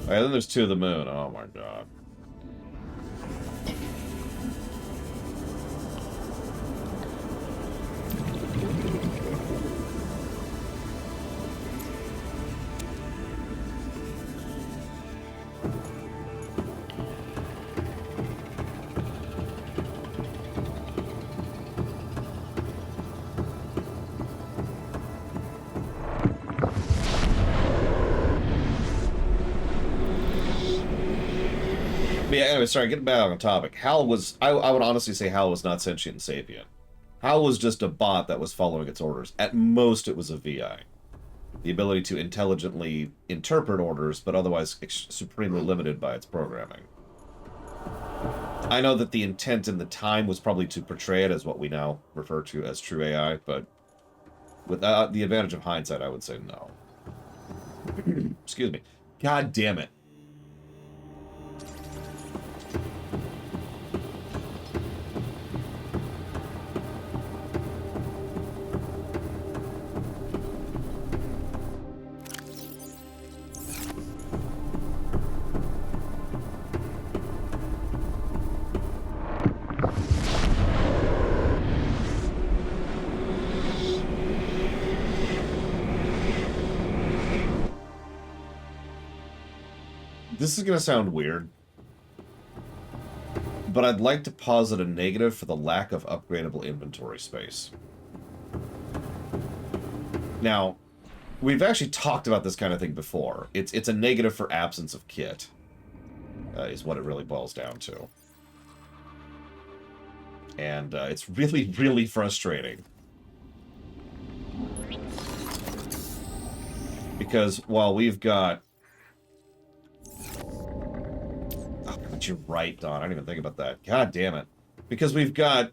Alright, then there's Two of the Moon. Oh my god. But yeah, anyway, sorry, getting back on topic. Hal was, I would honestly say Hal was not sentient and sapient. Hal was just a bot that was following its orders. At most, it was a VI. The ability to intelligently interpret orders, but otherwise supremely limited by its programming. I know that the intent in the time was probably to portray it as what we now refer to as true AI, but without the advantage of hindsight, I would say no. Excuse me. God damn it. This is going to sound weird, but I'd like to posit a negative for the lack of upgradable inventory space. Now, we've actually talked about this kind of thing before. It's a negative for absence of kit, is what it really boils down to. And it's really, really frustrating. Because while we've got... You're right, Don. I didn't even think about that. God damn it. Because we've got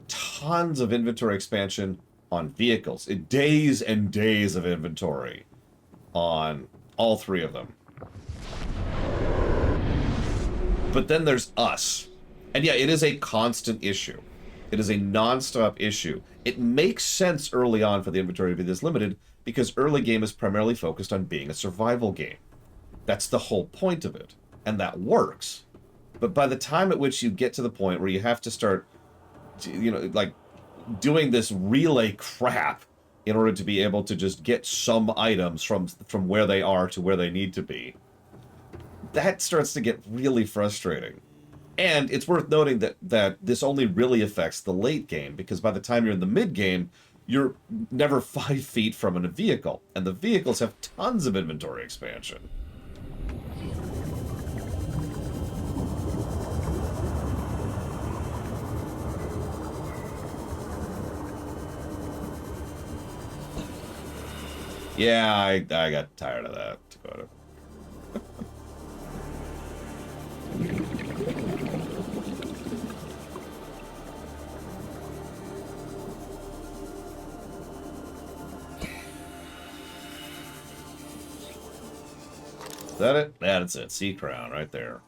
tons of inventory expansion on vehicles. Days and days of inventory on all three of them. But then there's us. And yeah, it is a constant issue. It is a non-stop issue. It makes sense early on for the inventory to be this limited because early game is primarily focused on being a survival game. That's the whole point of it. And that works. But by the time at which you get to the point where you have to start, you know, like, doing this relay crap in order to be able to just get some items from where they are to where they need to be. That starts to get really frustrating. And it's worth noting that this only really affects the late game, because by the time you're in the mid-game, you're never 5 feet from a vehicle, and the vehicles have tons of inventory expansion. Yeah, I got tired of that, Dakota. Is that it? That's it. Sea Crown right there.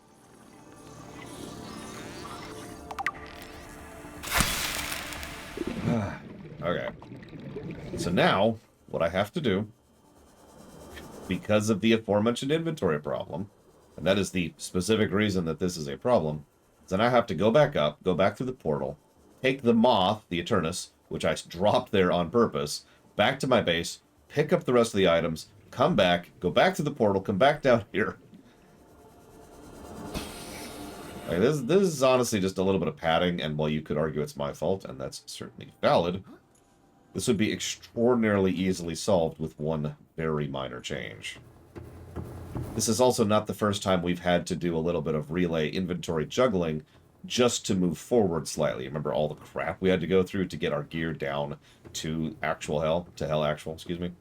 Okay. So now, what I have to do, because of the aforementioned inventory problem, and that is the specific reason that this is a problem, is then I have to go back up, go back through the portal, take the Moth, the Eternus, which I dropped there on purpose, back to my base, pick up the rest of the items, come back, go back to the portal, come back down here. Like, this is honestly just a little bit of padding, and while you could argue it's my fault, and that's certainly valid, this would be extraordinarily easily solved with one very minor change. This is also not the first time we've had to do a little bit of relay inventory juggling just to move forward slightly. Remember all the crap we had to go through to get our gear down to Hell Actual, excuse me?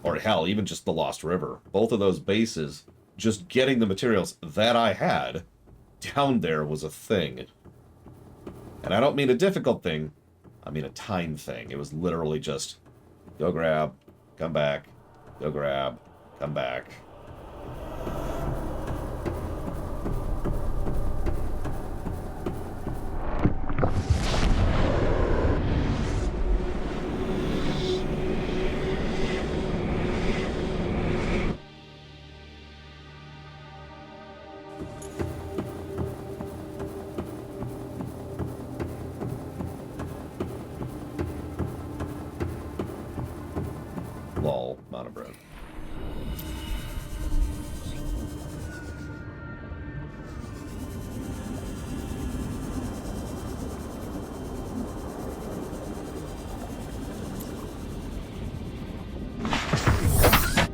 Or hell, even just the Lost River. Both of those bases, just getting the materials that I had down there was a thing. And I don't mean a difficult thing, I mean a time thing. It was literally just go grab, come back, go grab, come back. Lol, not a bread.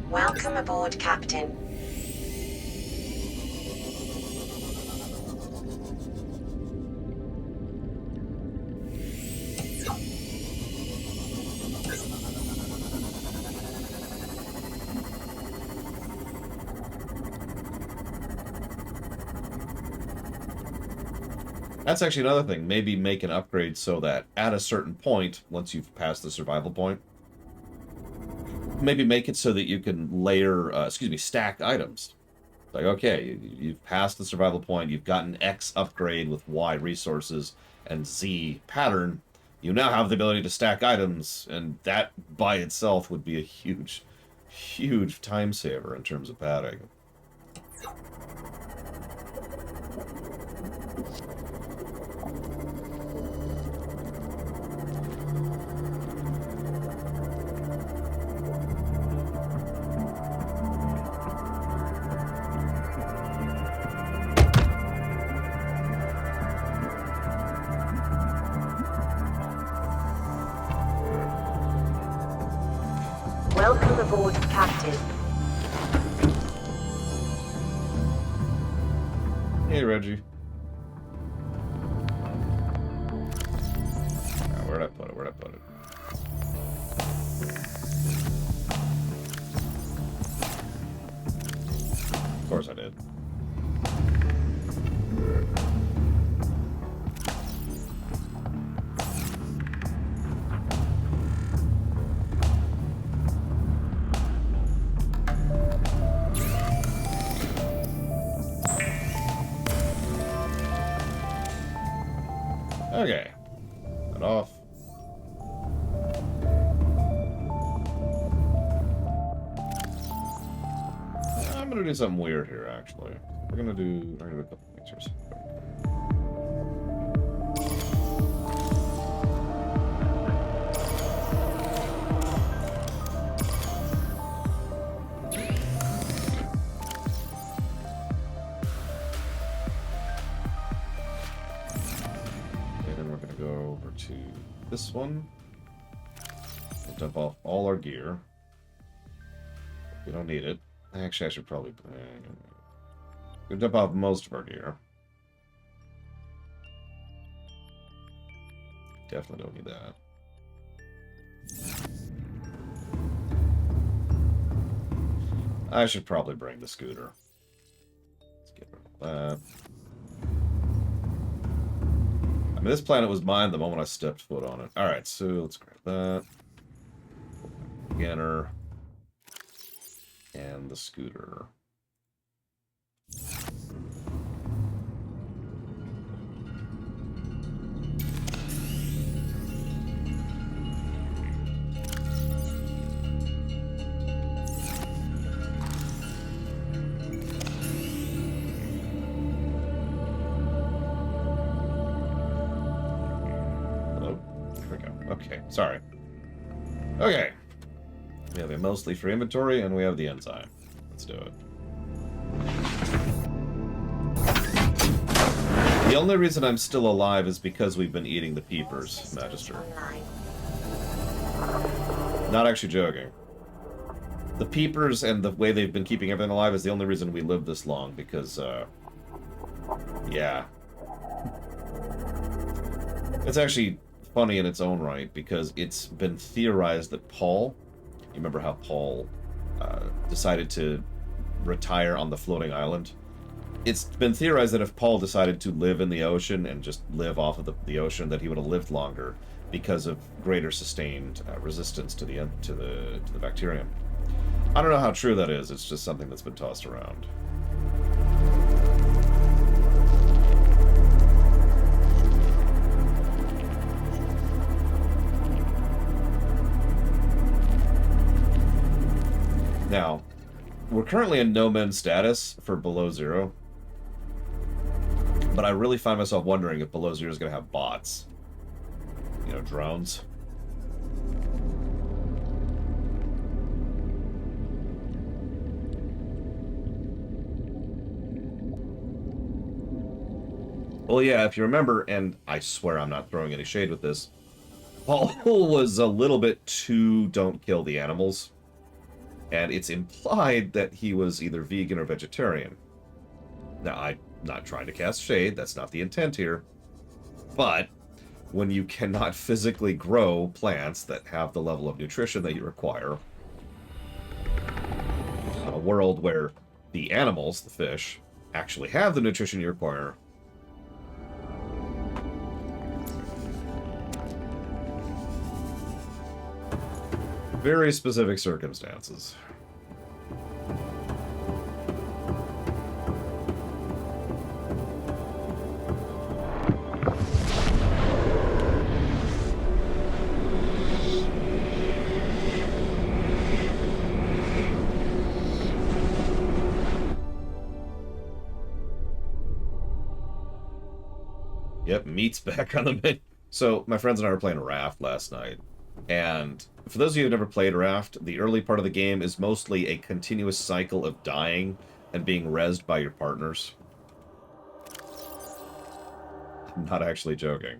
Welcome aboard, Captain. That's actually another thing. Maybe make an upgrade so that at a certain point, once you've passed the survival point, maybe make it so that you can layer, stack items. Like, okay, you've passed the survival point, you've gotten X upgrade with Y resources and Z pattern. You now have the ability to stack items, and that by itself would be a huge, huge time saver in terms of padding. Welcome aboard, Captain. Hey, Reggie. Where'd I put it? Where'd I put it? Of course I did. Okay. Cut off. I'm gonna do something weird here, actually. We're gonna do a couple things here. this one. We'll dump off all our gear. We don't need it. Actually, I should probably... we'll dump off most of our gear. Definitely don't need that. I should probably bring the scooter. Let's get rid of that. I mean, this planet was mine the moment I stepped foot on it. Alright, so let's grab that. Scanner. And the scooter. Okay, sorry. Okay. We have a mostly free inventory, and we have the enzyme. Let's do it. The only reason I'm still alive is because we've been eating the peepers, Magister. Not actually joking. The peepers and the way they've been keeping everything alive is the only reason we live this long, because, yeah. It's actually funny in its own right, because it's been theorized that Paul, you remember how Paul decided to retire on the floating island? It's been theorized that if Paul decided to live in the ocean and just live off of the ocean, that he would have lived longer because of greater sustained resistance to the bacterium. I don't know how true that is. It's just something that's been tossed around. Now, we're currently in no-men status for below zero, but I really find myself wondering if below zero is going to have bots. You know, drones. Well, yeah, if you remember, and I swear I'm not throwing any shade with this, Paul was a little bit too don't kill the animals. And it's implied that he was either vegan or vegetarian. Now, I'm not trying to cast shade, that's not the intent here. But when you cannot physically grow plants that have the level of nutrition that you require, in a world where the animals, the fish, actually have the nutrition you require, very specific circumstances. Yep, meat's back on the menu. So, my friends and I were playing Raft last night, and for those of you who've never played Raft, the early part of the game is mostly a continuous cycle of dying and being rezzed by your partners. I'm not actually joking.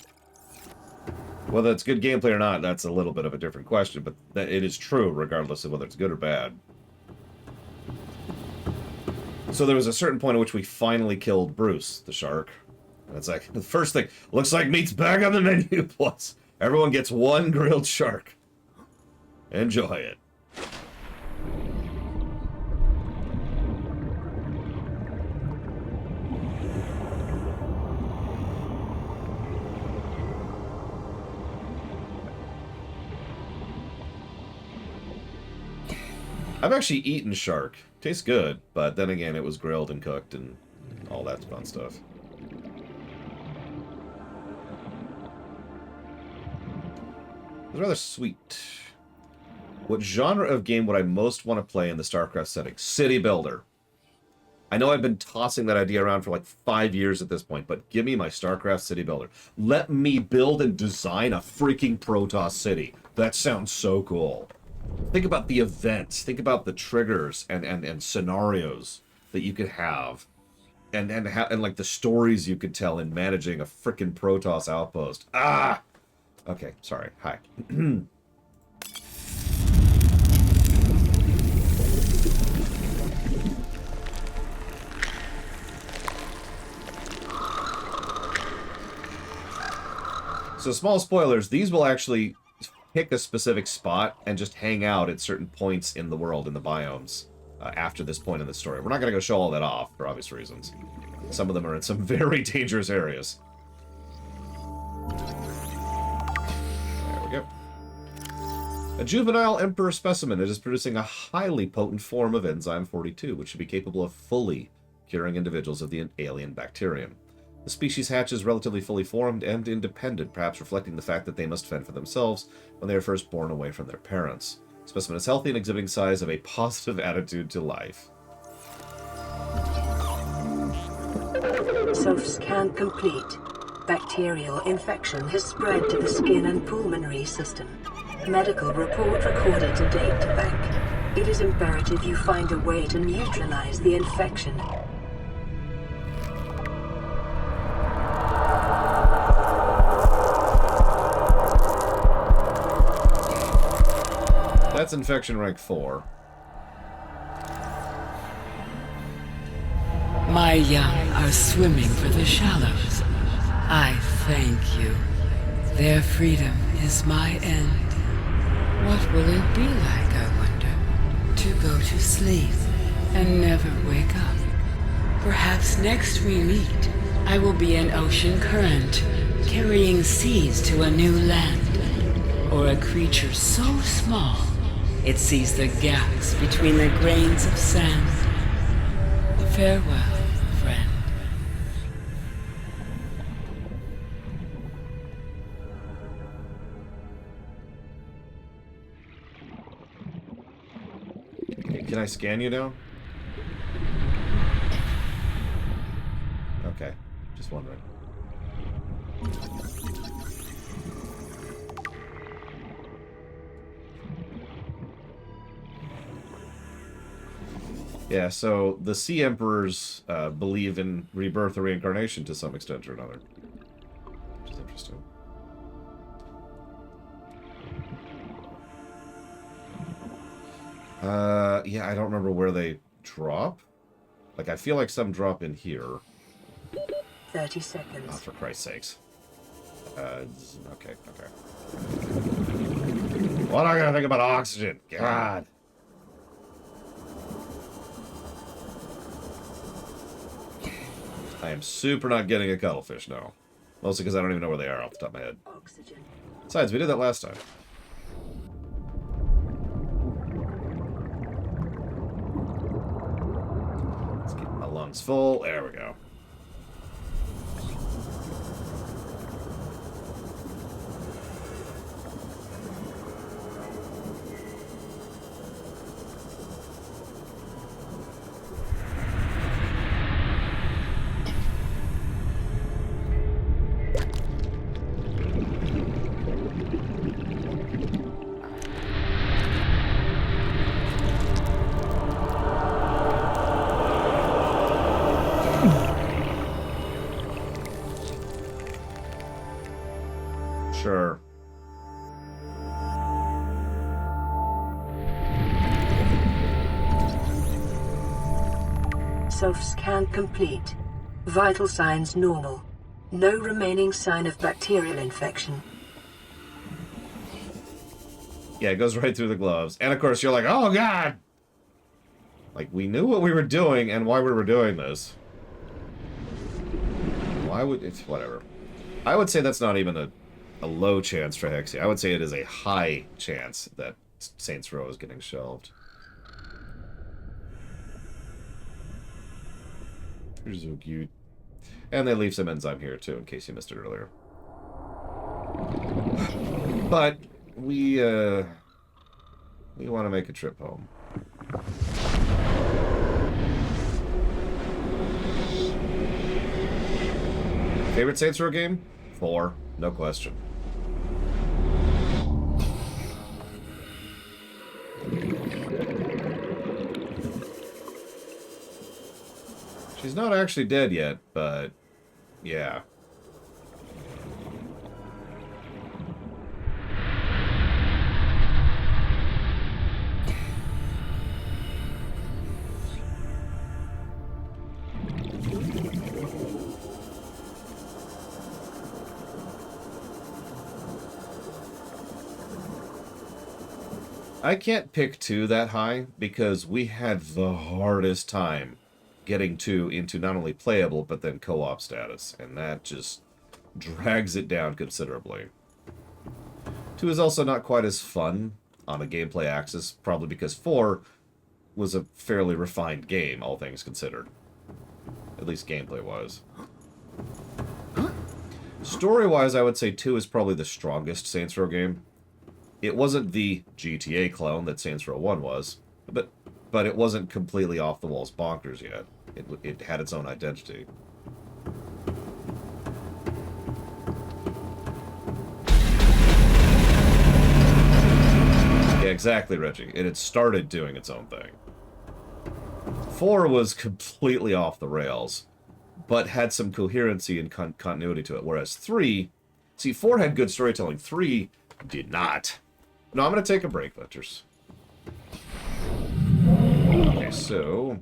Whether it's good gameplay or not, that's a little bit of a different question, but it is true regardless of whether it's good or bad. So there was a certain point at which we finally killed Bruce, the shark. And it's like, the first thing, looks like meat's back on the menu, plus everyone gets one grilled shark. Enjoy it. I've actually eaten shark. Tastes good, but then again, it was grilled and cooked and all that fun stuff. It was rather sweet. What genre of game would I most want to play in the StarCraft setting? City Builder. I know I've been tossing that idea around for like 5 years at this point, but give me my StarCraft City Builder. Let me build and design a freaking Protoss city. That sounds so cool. Think about the events. Think about the triggers and scenarios that you could have. And like the stories you could tell in managing a freaking Protoss outpost. Ah! Okay, sorry. Hi. So small spoilers, these will actually pick a specific spot and just hang out at certain points in the world, in the biomes, after this point in the story. We're not going to go show all that off, for obvious reasons. Some of them are in some very dangerous areas. There we go. A juvenile Emperor specimen. It is producing a highly potent form of Enzyme 42, which should be capable of fully curing individuals of the alien bacterium. The species hatches relatively fully formed and independent, perhaps reflecting the fact that they must fend for themselves when they are first born away from their parents. The specimen is healthy and exhibiting signs of a positive attitude to life. Self-scan complete. Bacterial infection has spread to the skin and pulmonary system. Medical report recorded to date bank. It is imperative you find a way to neutralize the infection. That's infection rank 4. My young are swimming for the shallows. I thank you. Their freedom is my end. What will it be like, I wonder, to go to sleep and never wake up? Perhaps next we meet, I will be an ocean current, carrying seeds to a new land, or a creature so small it sees the gaps between the grains of sand. Farewell, friend. Can I scan you now? Okay, just wondering. Yeah, so the Sea Emperors believe in rebirth or reincarnation to some extent or another. Which is interesting. Yeah, I don't remember where they drop. Like, I feel like some drop in here. 30 seconds. Oh, for Christ's sakes. Okay. What am I gonna think about oxygen? God. I am super not getting a cuttlefish now. Mostly because I don't even know where they are off the top of my head. Oxygen. Besides, we did that last time. Let's keep my lungs full. There we go. Sure. Self-scan complete. Vital signs normal. No remaining sign of bacterial infection. Yeah, it goes right through the gloves. And of course, you're like, oh god! Like, we knew what we were doing and why we were doing this. Why would... It's whatever. I would say that's not even a low chance for Hexy. I would say it is a high chance that Saints Row is getting shelved. You're so cute. And they leave some enzyme here, too, in case you missed it earlier. But we want to make a trip home. Favorite Saints Row game? 4. No question. She's not actually dead yet, but yeah. I can't pick 2 that high because we had the hardest time getting 2 into not only playable but then co-op status, and that just drags it down considerably. 2 is also not quite as fun on a gameplay axis, probably because 4 was a fairly refined game, all things considered. At least gameplay-wise. Story-wise, I would say 2 is probably the strongest Saints Row game. It wasn't the GTA clone that Saints Row 1 was, but it wasn't completely off-the-walls bonkers yet. It had its own identity. Yeah, exactly, Reggie. It had started doing its own thing. 4 was completely off the rails, but had some coherency and continuity to it, whereas 3... See, 4 had good storytelling. 3 did not. No, I'm going to take a break, Ventures. Okay, so...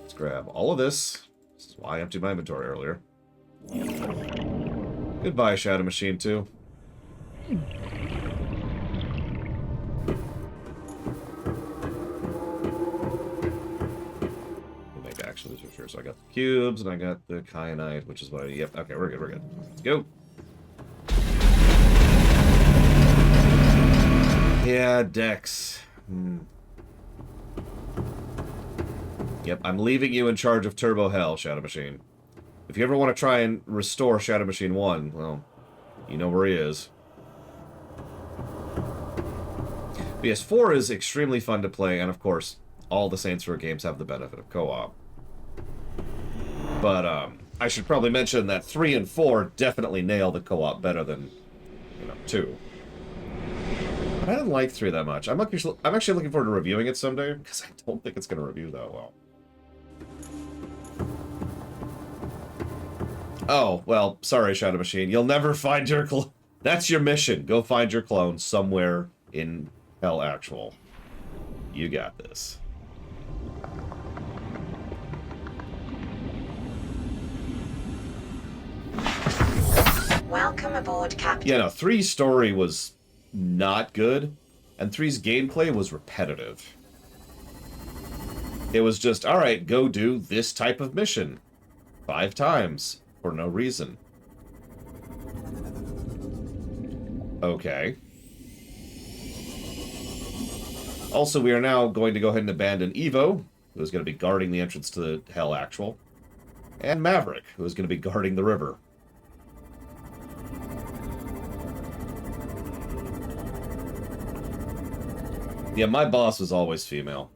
let's grab all of this. This is why I emptied my inventory earlier. Goodbye, Shadow Machine 2. Actually, for sure. So I got the cubes, and I got the kyanite, which is what I... Yep, okay, we're good, we're good. Let's go. Yeah, Dex. Yep, I'm leaving you in charge of Turbo Hell, Shadow Machine. If you ever want to try and restore Shadow Machine 1, well, you know where he is. PS4 is extremely fun to play, and of course, all the Saints Row games have the benefit of co-op. But, I should probably mention that 3 and 4 definitely nail the co-op better than, 2. But I didn't like 3 that much. I'm actually looking forward to reviewing it someday, because I don't think it's going to review that well. Oh, well, sorry, Shadow Machine. You'll never find your clone. That's your mission. Go find your clone somewhere in Hell Actual. You got this. Welcome aboard, Captain. Yeah, no, 3's story was not good, and 3's gameplay was repetitive. It was just, alright, go do this type of mission 5 times, for no reason. Okay. Also, we are now going to go ahead and abandon Evo, who is going to be guarding the entrance to the Hell Actual, and Maverick, who is going to be guarding the river. Yeah, my boss was always female.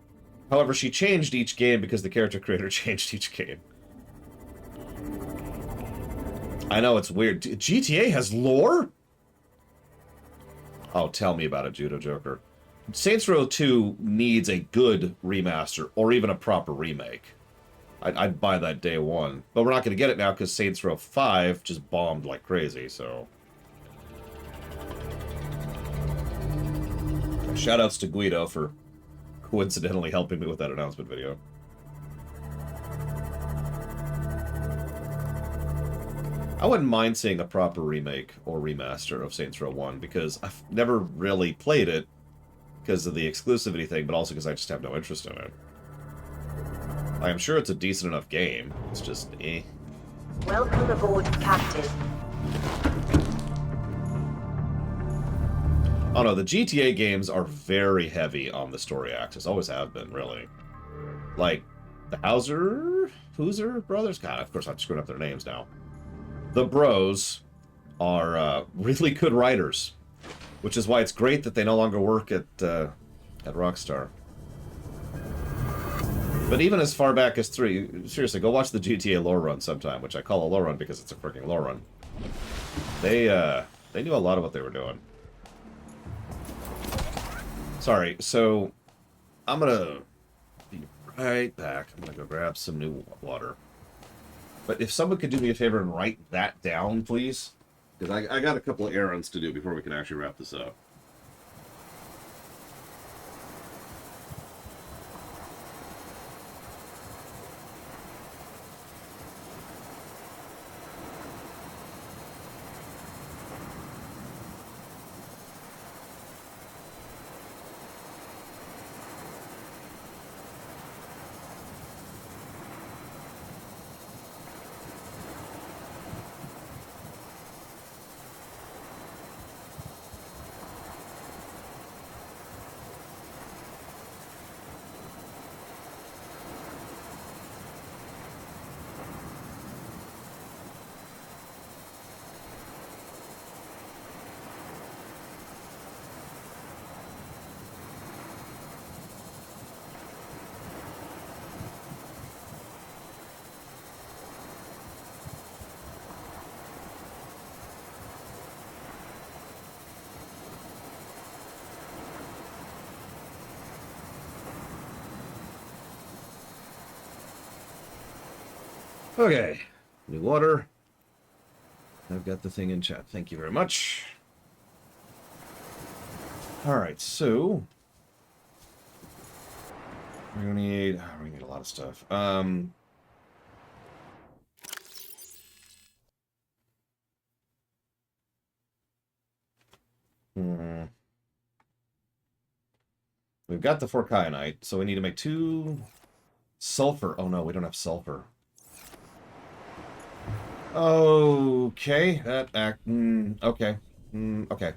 However, she changed each game because the character creator changed each game. I know, it's weird. GTA has lore? Oh, tell me about it, Judo Joker. Saints Row 2 needs a good remaster, or even a proper remake. I'd buy that day one. But we're not going to get it now because Saints Row 5 just bombed like crazy, so... Shoutouts to Guido for coincidentally helping me with that announcement video. I wouldn't mind seeing a proper remake or remaster of Saints Row 1, because I've never really played it because of the exclusivity thing, but also because I just have no interest in it. I am sure it's a decent enough game. It's just, eh. Welcome aboard, Captain. Oh no, the GTA games are very heavy on the story axis. Always have been, really. Like, the Hooser brothers? God, of course I'm screwing up their names now. The Bros are really good writers, which is why it's great that they no longer work at Rockstar. But even as far back as 3, seriously, go watch the GTA lore run sometime, which I call a lore run because it's a freaking lore run. They knew a lot of what they were doing. Sorry, so I'm gonna be right back. I'm gonna go grab some new water. But if someone could do me a favor and write that down, please, because I got a couple of errands to do before we can actually wrap this up. Okay. New water. I've got the thing in chat. Thank you very much. Alright, so... we're gonna need a lot of stuff. We've got the 4 kyanite, so we need to make 2 sulfur. Oh no, we don't have sulfur. Okay, that act. Okay. Okay.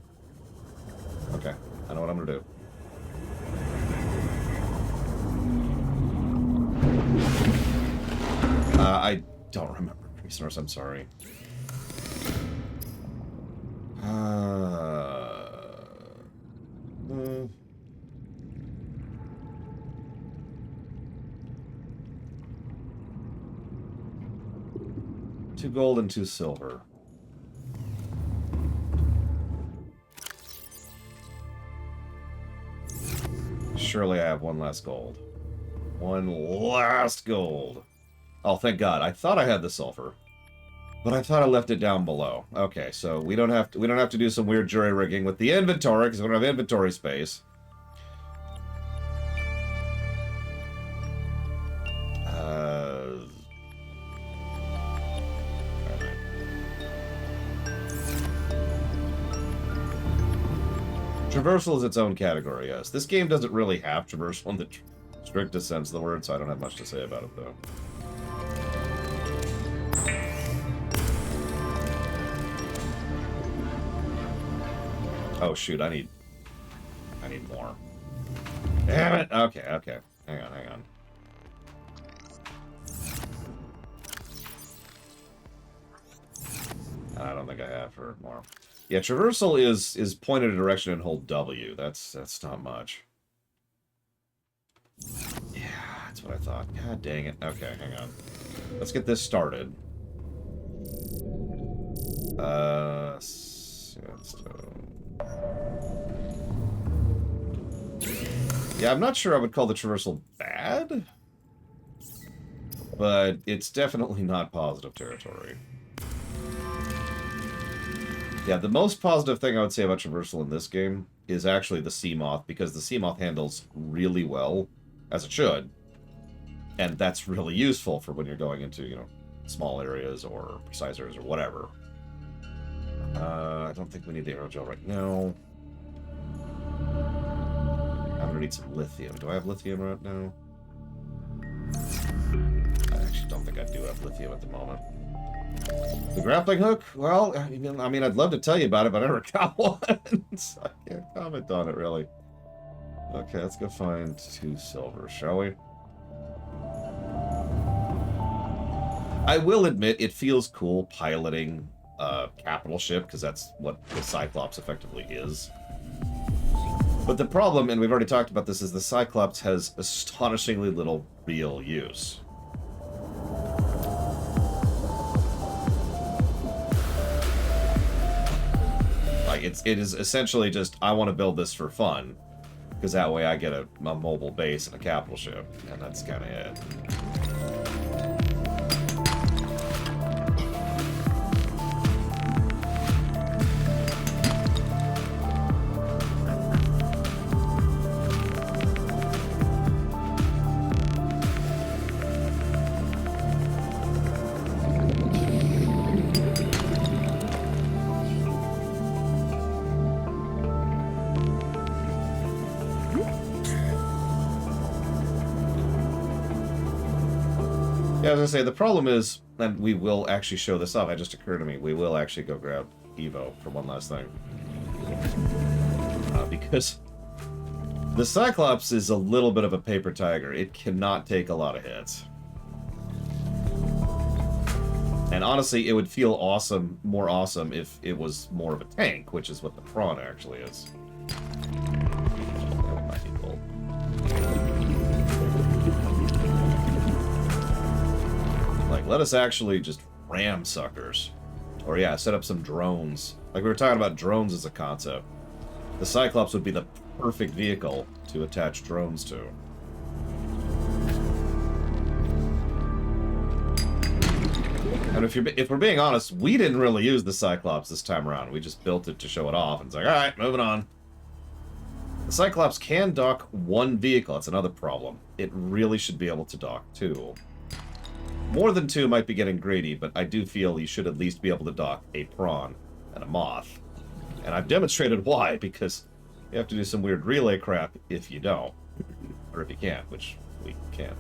Okay. I know what I'm gonna do. I don't remember resource. I'm sorry. Two gold and 2 silver. Surely I have 1 last gold. 1 last gold. Oh, thank God. I thought I had the sulfur, but I thought I left it down below. Okay, so we don't have to do some weird jury rigging with the inventory because we don't have inventory space. Traversal is its own category, yes. This game doesn't really have traversal in the strictest sense of the word, so I don't have much to say about it, though. Oh, shoot, I need more. Damn it! Okay, okay. Hang on. I don't think I have for more. Yeah, traversal is point in a direction and hold W. That's not much. Yeah, that's what I thought. God dang it. Okay, hang on. Let's get this started. Yeah, I'm not sure I would call the traversal bad, but it's definitely not positive territory. Yeah, the most positive thing I would say about traversal in this game is actually the Seamoth, because the Seamoth handles really well, as it should, and that's really useful for when you're going into, you know, small areas or precise areas or whatever. I don't think we need the aerogel right now. I'm gonna need some lithium. Do I have lithium right now? I actually don't think I do have lithium at the moment. The grappling hook? Well, I mean, I'd love to tell you about it, but I never got one, so I can't comment on it, really. Okay, let's go find 2 silver, shall we? I will admit, it feels cool piloting a capital ship, because that's what the Cyclops effectively is. But the problem, and we've already talked about this, is the Cyclops has astonishingly little real use. Like, it is essentially just, I want to build this for fun, because that way I get a mobile base and a capital ship, and that's kind of it. Yeah, I was gonna say, the problem is, and we will actually show this off, it just occurred to me, we will actually go grab Evo for one last thing. Because the Cyclops is a little bit of a paper tiger. It cannot take a lot of hits. And honestly, it would feel awesome, more awesome, if it was more of a tank, which is what the prawn actually is. That might be cool. Like, let us actually just ram suckers. Or yeah, set up some drones. Like we were talking about drones as a concept. The Cyclops would be the perfect vehicle to attach drones to. And if we're being honest, we didn't really use the Cyclops this time around. We just built it to show it off, and it's like, all right, moving on. The Cyclops can dock one vehicle. That's another problem. It really should be able to dock two. More than two might be getting greedy, but I do feel you should at least be able to dock a prawn and a moth. And I've demonstrated why, because you have to do some weird relay crap if you don't. Or if you can't, which we can't.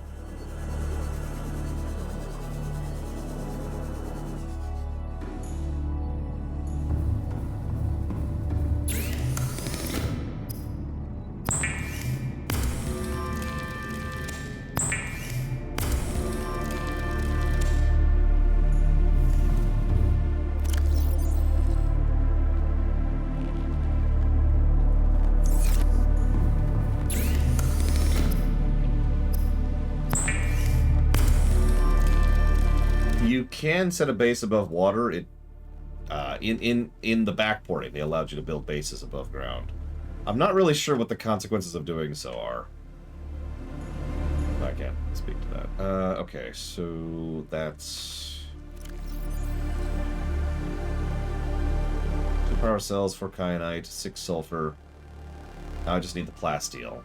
You can set a base above water. It in the backporting, they allowed you to build bases above ground. I'm not really sure what the consequences of doing so are. I can't speak to that. Okay, so that's 2 power cells, 4 kyanite, 6 sulfur. Now I just need the plasteel.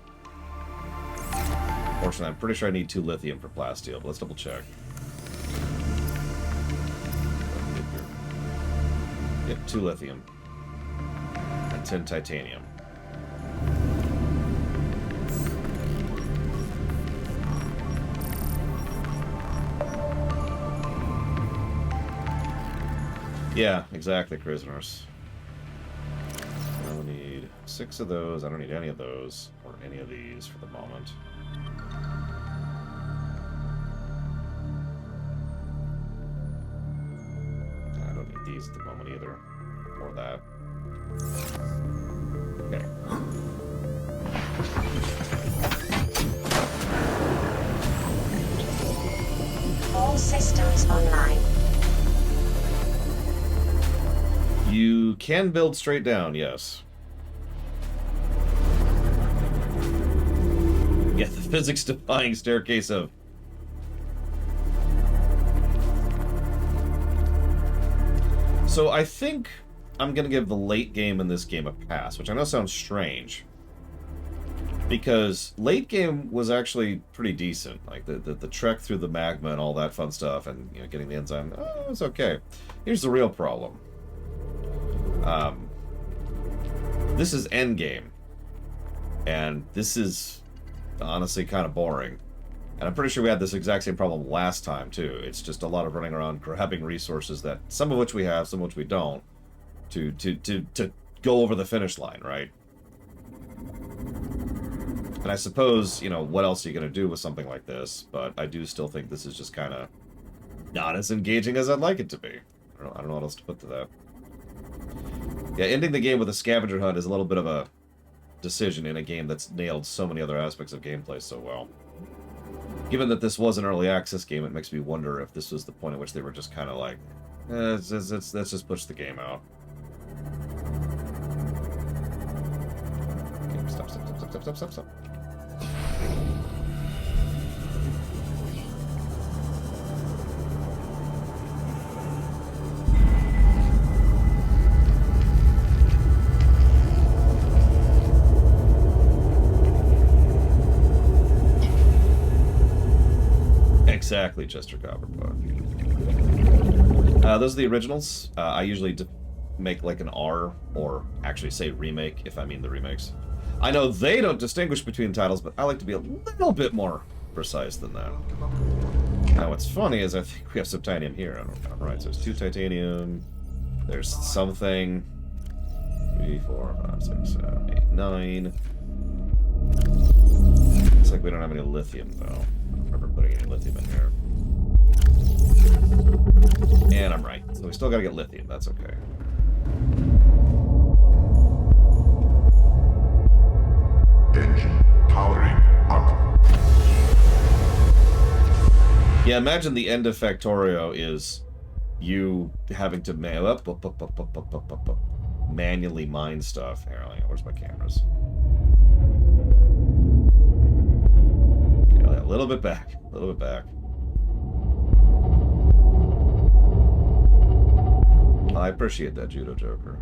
Fortunately, I'm pretty sure I need 2 lithium for plasteel, but let's double check. Yep, 2 lithium. And 10 titanium. Yeah, exactly, prisoners. I will need 6 of those. I don't need any of those, or any of these for the moment. I don't need these at the moment either. Or that. Okay. All systems online. You can build straight down, yes. Yeah, the physics-defying staircase of... So I think I'm going to give the late game in this game a pass, which I know sounds strange. Because late game was actually pretty decent. Like, the trek through the magma and all that fun stuff, and, you know, getting the enzyme, oh, it's okay. Here's the real problem. This is endgame. And this is honestly kind of boring. And I'm pretty sure we had this exact same problem last time, too. It's just a lot of running around grabbing resources that, some of which we have, some of which we don't, to go over the finish line, right? And I suppose, you know, what else are you going to do with something like this? But I do still think this is just kind of not as engaging as I'd like it to be. I don't know what else to put to that. Yeah, ending the game with a scavenger hunt is a little bit of a decision in a game that's nailed so many other aspects of gameplay so well. Given that this was an early access game, it makes me wonder if this was the point at which they were just kind of like, let's just push the game out. Okay, stop. Exactly, Chester Copperpot. Those are the originals. I usually make like an R, or actually say remake, if I mean the remakes. I know they don't distinguish between titles, but I like to be a little bit more precise than that. Now, what's funny is I think we have some titanium here. I don't know. Right, so there's 2 titanium. There's something. 3, 4, 5, 6, 7, 8, 9. Looks like we don't have any lithium, though. I don't remember putting any lithium in here. And I'm right. So we still gotta get lithium. That's okay. Engine powering up. Yeah, imagine the end of Factorio is you having to manually mine stuff. Here, where's my cameras? Okay, a little bit back. A little bit back. I appreciate that, Judo Joker.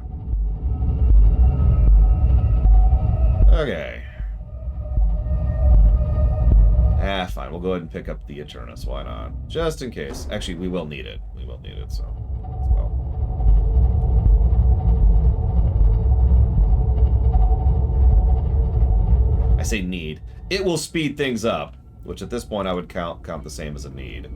Okay. Fine. We'll go ahead and pick up the Eternus. Why not? Just in case. Actually, we will need it. We will need it, so... as well. I say need. It will speed things up, which at this point I would count the same as a need.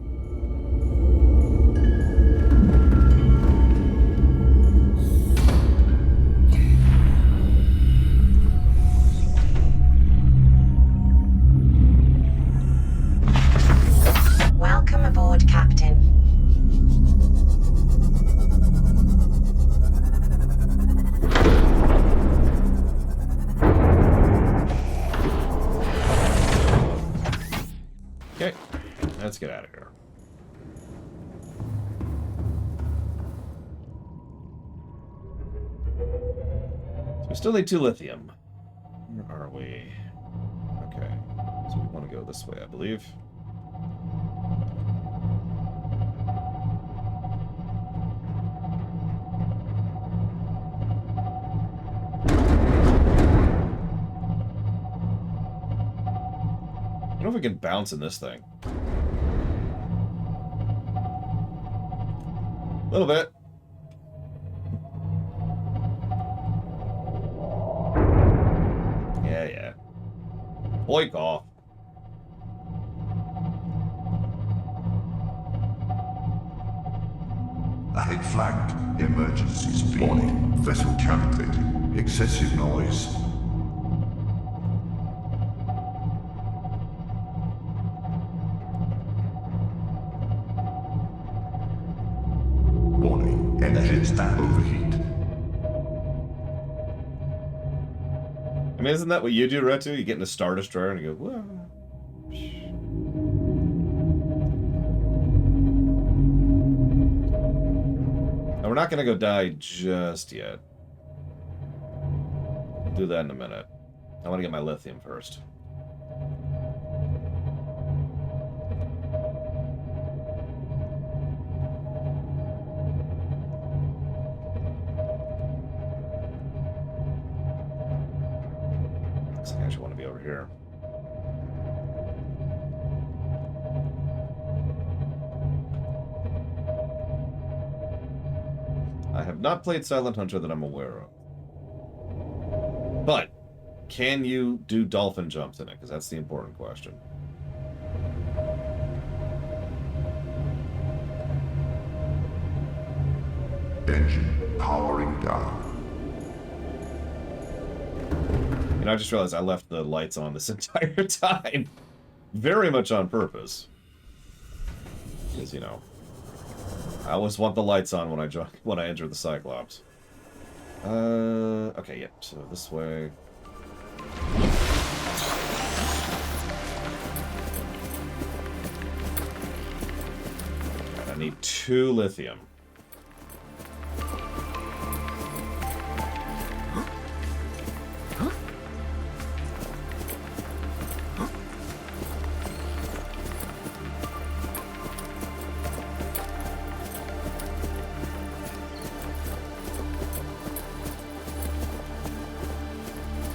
Welcome aboard, Captain. Okay, let's get out of here. So we still need 2 lithium. Where are we? Okay, so we want to go this way, I believe. I don't know if we can bounce in this thing. A little bit. Yeah. Boink off. Ahead flagged. Emergency speed. Warning. Vessel calculated. Excessive noise. Warning. Engines overheat. I mean, isn't that what you do, Retu? You get in a Star Destroyer and you go, whoa. And we're not going to go die just yet. We'll do that in a minute. I want to get my lithium first. Looks like I actually want to be over here. I have not played Silent Hunter that I'm aware of. But, can you do dolphin jumps in it? Because that's the important question. Engine powering down. You know, I just realized I left the lights on this entire time. Very much on purpose. Because, you know, I always want the lights on when I enter the Cyclops. Okay, yep, so this way. I need 2 lithium.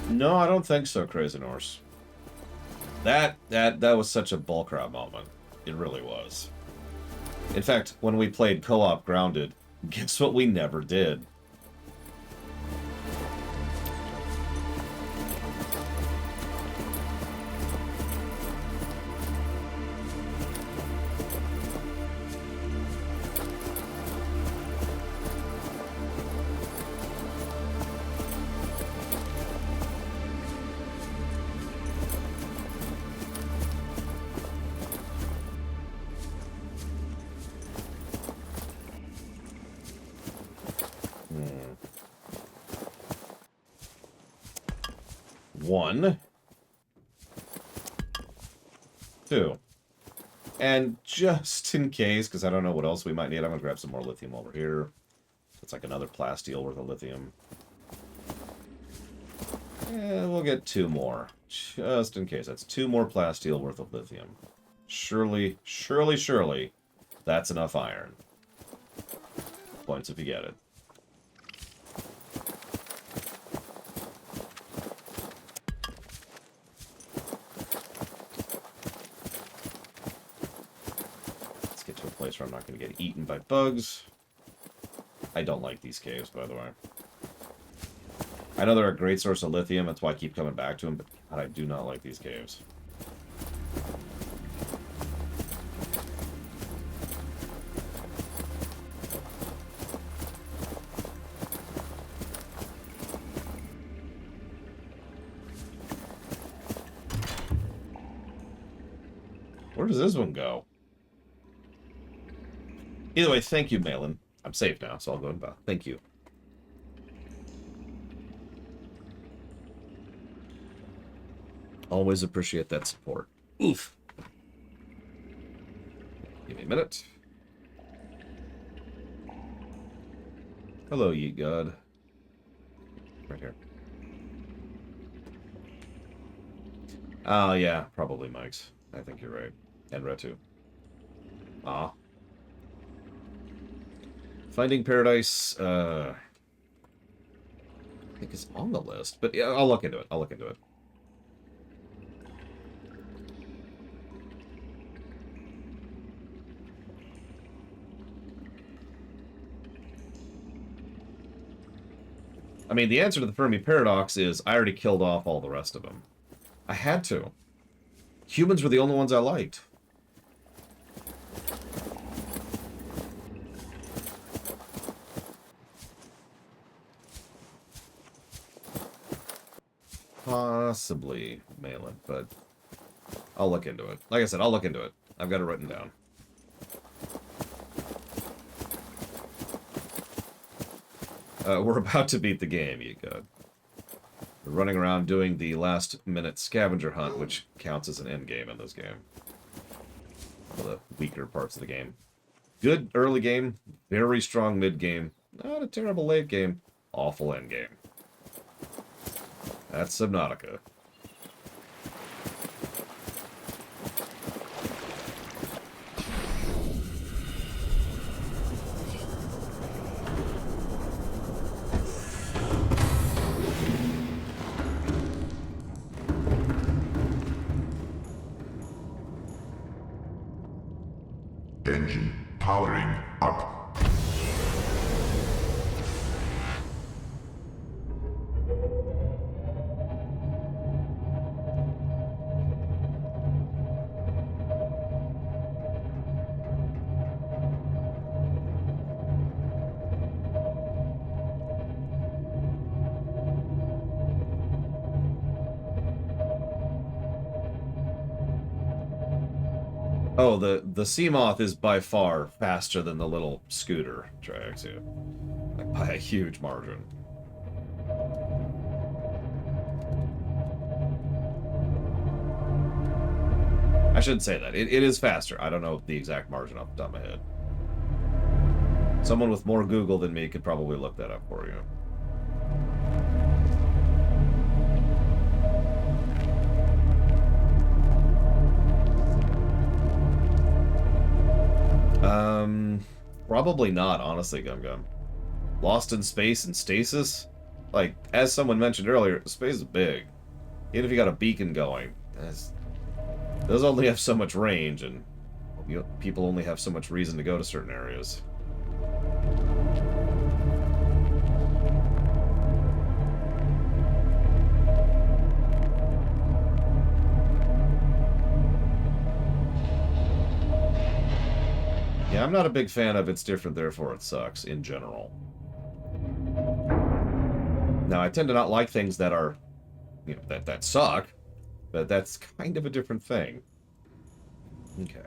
No, I don't think so, Crazy Norse. That was such a bullcrap moment. It really was. In fact, when we played co-op Grounded, guess what we never did? One. 2. And just in case, because I don't know what else we might need, I'm going to grab some more lithium over here. It's like another plasteel worth of lithium. And we'll get 2 more. Just in case. That's 2 more plasteel worth of lithium. Surely, surely, surely, that's enough iron. Points if you get it. where I'm not going to get eaten by bugs. I don't like these caves, by the way. I know they're a great source of lithium, that's why I keep coming back to them, but God, I do not like these caves. Where does this one go? Either way, thank you, Malin. I'm safe now, so I'll go and bow. Thank you. Always appreciate that support. Oof. Give me a minute. Hello, ye god. Right here. Oh, yeah, probably Mike's. I think you're right. And Retu. Ah. Finding Paradise, I think it's on the list, but yeah, I'll look into it. I'll look into it. I mean, the answer to the Fermi Paradox is I already killed off all the rest of them. I had to. Humans were the only ones I liked. Possibly Malin, but I'll look into it. Like I said, I'll look into it. I've got it written down. We're about to beat the game, you god. We're running around doing the last-minute scavenger hunt, which counts as an endgame in this game. For the weaker parts of the game. Good early game, very strong mid-game, not a terrible late game, awful endgame. That's Subnautica. Engine powering up. Oh, the Seamoth is by far faster than the little scooter drags you. Like, by a huge margin. I shouldn't say that. It is faster. I don't know the exact margin off the top of my head. Someone with more Google than me could probably look that up for you. Probably not, honestly, Gum Gum. Lost in space and stasis? Like, as someone mentioned earlier, space is big. Even if you got a beacon going, those only have so much range, and people only have so much reason to go to certain areas. Yeah, I'm not a big fan of it's different, therefore it sucks, in general. Now, I tend to not like things that are, that suck, but that's kind of a different thing. Okay.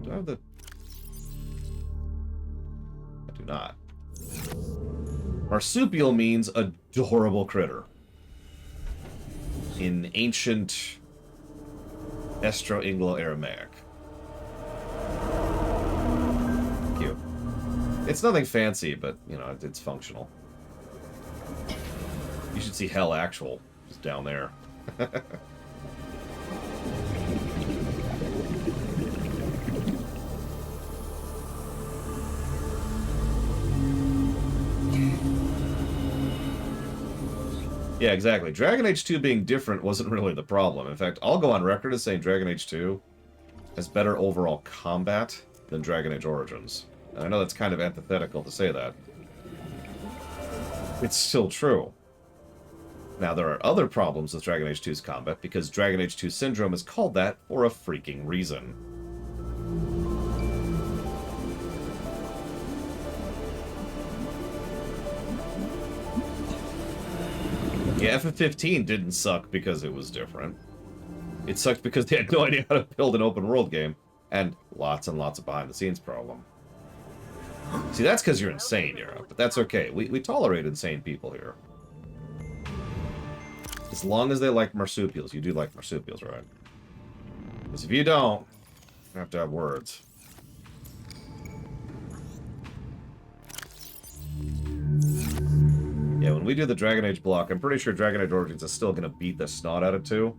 Do I have the... I do not. Marsupial means adorable critter. In ancient Estro-Anglo-Aramaic. Cute. It's nothing fancy, but, it's functional. You should see Hell Actual, just down there. Yeah, exactly. Dragon Age 2 being different wasn't really the problem. In fact, I'll go on record as saying Dragon Age 2 has better overall combat than Dragon Age Origins. And I know that's kind of antithetical to say that. It's still true. Now, there are other problems with Dragon Age 2's combat, because Dragon Age 2 Syndrome is called that for a freaking reason. Yeah, FF15 didn't suck because it was different. It sucked because they had no idea how to build an open world game. And lots of behind-the-scenes problem. See, that's because you're insane, Yara, but that's okay. We tolerate insane people here. As long as they like marsupials. You do like marsupials, right? Because if you don't, you have to have words. Yeah, when we do the Dragon Age block, I'm pretty sure Dragon Age Origins is still going to beat the snot out of 2.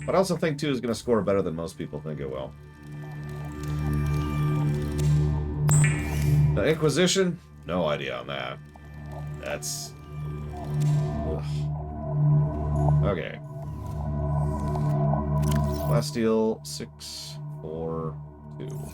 But I also think 2 is going to score better than most people think it will. Now, Inquisition? No idea on that. That's... Ugh. Okay. Plasteel 6, 4, 2.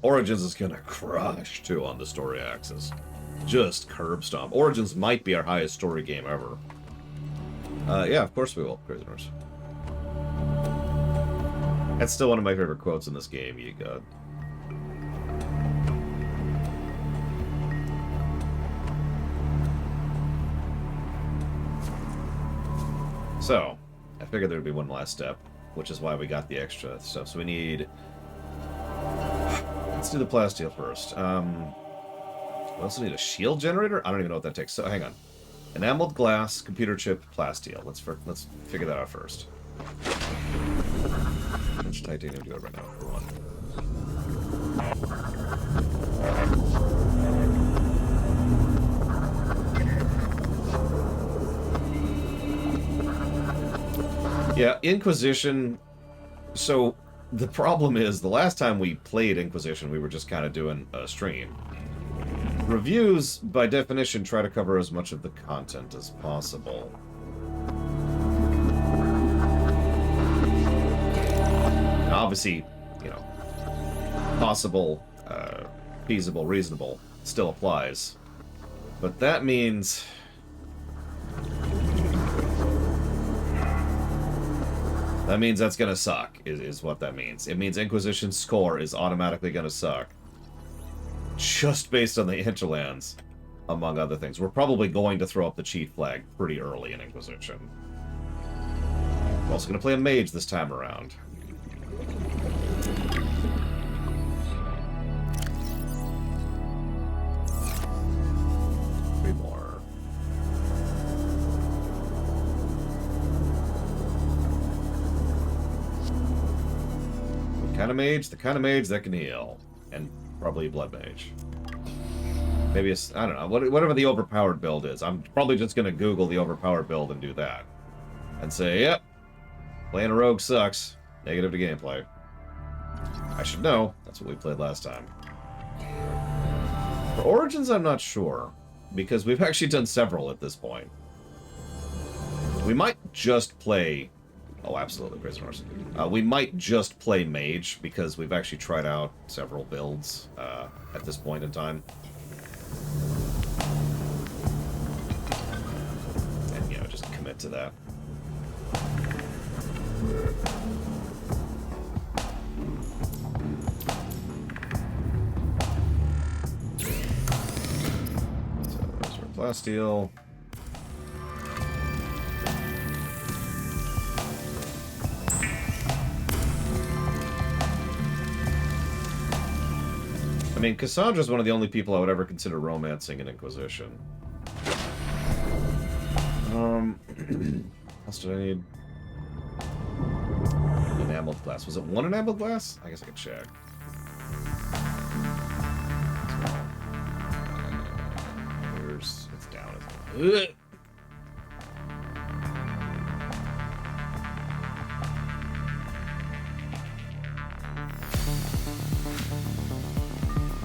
Origins is gonna crush, too, on the story axis. Just curb stomp. Origins might be our highest story game ever. Yeah, of course we will, prisoners. That's still one of my favorite quotes in this game, you god. So, I figured there'd be one last step, which is why we got the extra stuff. So we need... Let's do the plasteel first. We also need a shield generator? I don't even know what that takes. So, hang on. Enameled glass, computer chip, plasteel. Let's figure that out first. How much titanium do I have right now? For one. Yeah, Inquisition... So... The problem is, the last time we played Inquisition, we were just kind of doing a stream. Reviews, by definition, try to cover as much of the content as possible. Now, obviously, you know, possible, feasible, reasonable still applies. But that means... That means that's gonna suck, is what that means. It means Inquisition's score is automatically gonna suck. Just based on the hinterlands, among other things. We're probably going to throw up the cheat flag pretty early in Inquisition. We're also gonna play a mage this time around. Three more. Kind of mage, the kind of mage that can heal. And probably a blood mage. Maybe it's, I don't know, whatever the overpowered build is. I'm probably just going to Google the overpowered build and do that. And say, yep, playing a rogue sucks. Negative to gameplay. I should know. That's what we played last time. For Origins, I'm not sure. Because we've actually done several at this point. We might just play... Oh, absolutely, prisoners. We might just play mage, because we've actually tried out several builds at this point in time. And, you know, just commit to that. So, there's our plasteel. I mean, Cassandra's one of the only people I would ever consider romancing in Inquisition. What else did I need? Enameled glass. Was it one enameled glass? I guess I could check. there's... It's down. Ugh.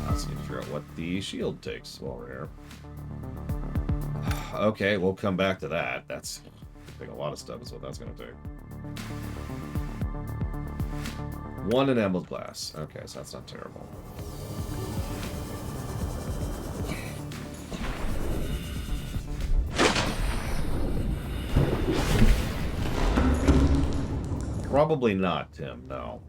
Let's need to figure out what the shield takes while we're here. Okay, we'll come back to that. That's... I think a lot of stuff is what that's going to take. 1 enameled glass. Okay, so that's not terrible. Probably not, Tim, no.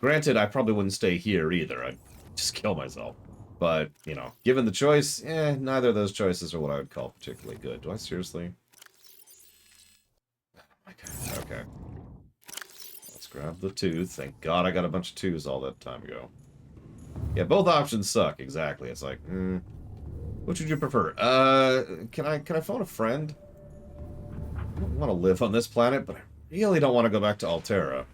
Granted, I probably wouldn't stay here either. I'd just kill myself. But, you know, given the choice, neither of those choices are what I would call particularly good. Do I seriously? Okay. Let's grab the tooth. Thank God I got a bunch of twos all that time ago. Yeah, both options suck, exactly. It's like, which would you prefer? Can I phone a friend? I don't want to live on this planet, but I really don't want to go back to Altera.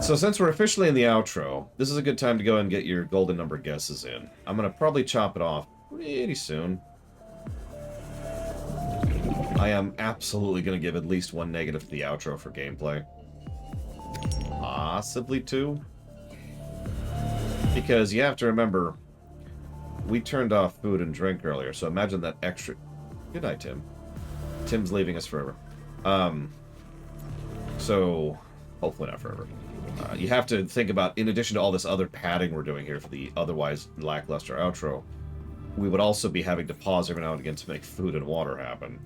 So since we're officially in the outro, this is a good time to go and get your golden number guesses in. I'm going to probably chop it off pretty soon. I am absolutely going to give at least 1 negative to the outro for gameplay. Possibly 2. Because you have to remember, we turned off food and drink earlier, so imagine that extra... Good night, Tim. Tim's leaving us forever. So, hopefully not forever. You have to think about, in addition to all this other padding we're doing here for the otherwise lackluster outro, we would also be having to pause every now and again to make food and water happen.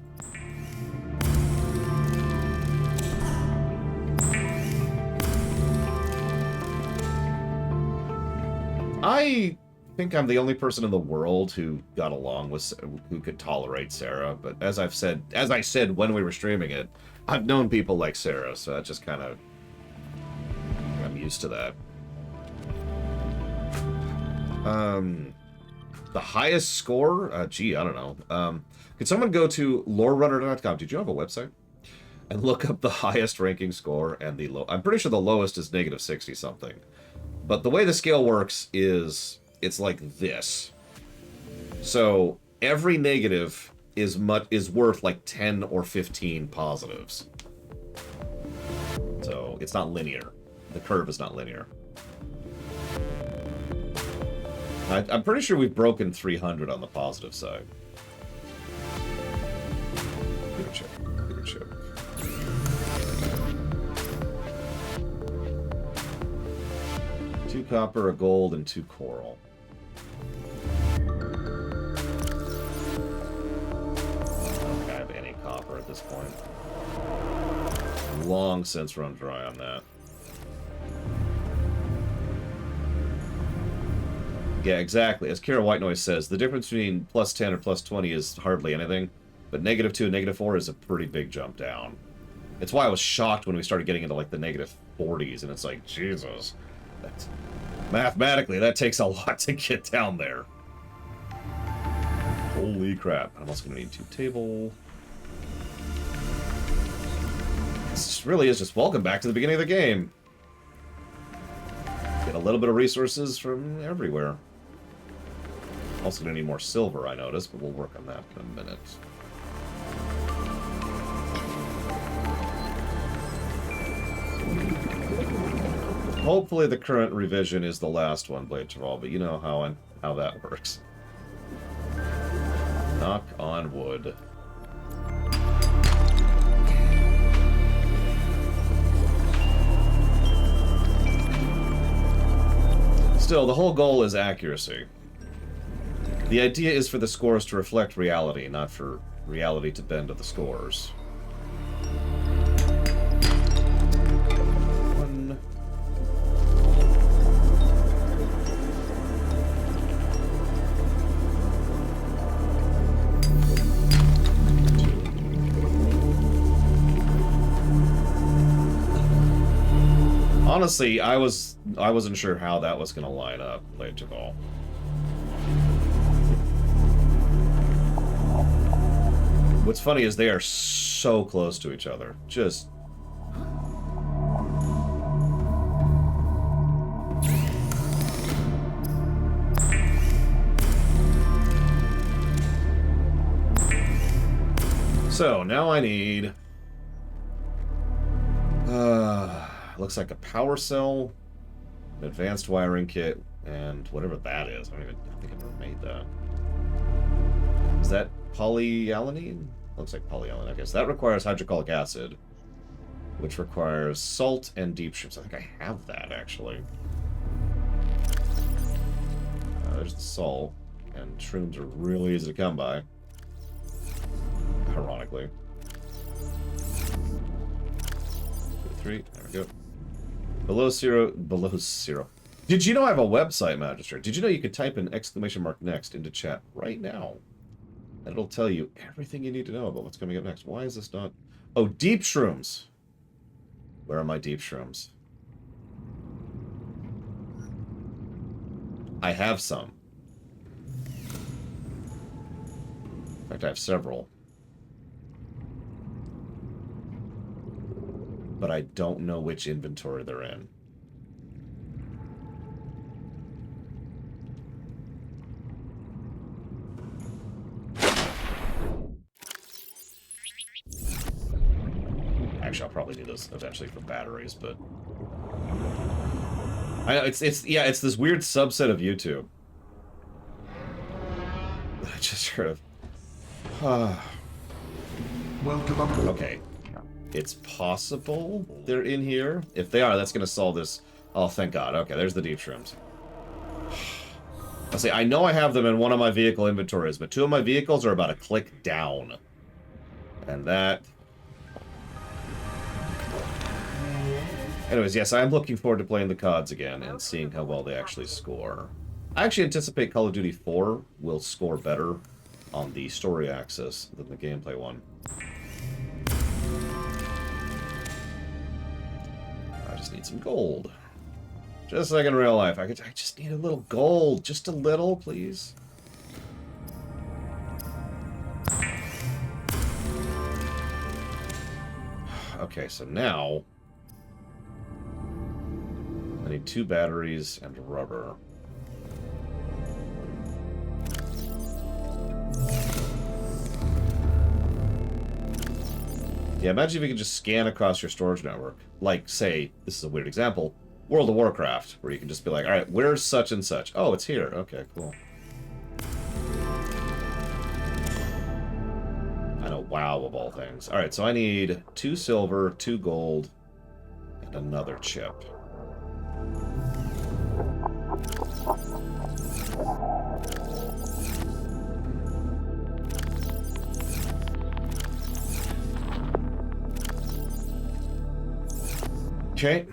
I think I'm the only person in the world who got along with, who could tolerate Sarah, but as I said when we were streaming it, I've known people like Sarah, so that just kind of... I'm used to that. The highest score? Gee, I don't know. Could someone go to lorerunner.com? Did you have a website? And look up the highest ranking score and the low... I'm pretty sure the lowest is negative 60 something. But the way the scale works is... It's like this. So, every negative is worth like 10 or 15 positives. So, it's not linear. The curve is not linear. I'm pretty sure we've broken 300 on the positive side. Good chip. Good chip. Two copper, a gold, and 2 coral. I don't have any copper at this point. Long since run dry on that. Yeah, exactly. As Kara White Noise says, the difference between plus 10 or plus 20 is hardly anything, but negative 2 and negative 4 is a pretty big jump down. It's why I was shocked when we started getting into like the negative 40s, and it's like, Jesus. That's... Mathematically, that takes a lot to get down there. Holy crap. I'm also going to need 2 table. This really is just welcome back to the beginning of the game. Get a little bit of resources from everywhere. Also going to need more silver, I noticed, but we'll work on that in a minute. Hopefully the current revision is the last one, Blade Travel, but you know how that works. Knock on wood. Still, the whole goal is accuracy. The idea is for the scores to reflect reality, not for reality to bend to the scores. One. Honestly, I wasn't sure how that was going to line up later on. What's funny is they are so close to each other. Just So, now I need... looks like a power cell, an advanced wiring kit, and whatever that is. I think I've never made that. Is that polyalanine? Looks like polyalanine. Okay, so that requires hydrochloric acid, which requires salt and deep shrooms. I think I have that, actually. There's the salt, and shrooms are really easy to come by. Ironically. 3, there we go. Below zero. Did you know I have a website, Magister? Did you know you could type an ! next into chat right now? And it'll tell you everything you need to know about what's coming up next. Why is this not... Oh, deep shrooms! Where are my deep shrooms? I have some. In fact, I have several. But I don't know which inventory they're in. Actually, I'll probably do this eventually for batteries, but I know it's this weird subset of YouTube. I just heard of. Welcome aboard. Okay. It's possible they're in here. If they are, that's going to solve this. Oh, thank God. Okay, there's the deep shrooms. I say, I know I have them in one of my vehicle inventories, but 2 of my vehicles are about a click down. And that... Anyways, yes, I'm looking forward to playing the CODs again and seeing how well they actually score. I actually anticipate Call of Duty 4 will score better on the story axis than the gameplay one. I just need some gold. Just like in real life. I just need a little gold. Just a little, please. Okay, so now... I need 2 batteries and rubber. Yeah, imagine if you could just scan across your storage network. Like, say, this is a weird example, World of Warcraft, where you can just be like, alright, where's such and such? Oh, it's here. Okay, cool. I know, WoW of all things. Alright, so I need 2 silver, 2 gold, and another chip. Okay.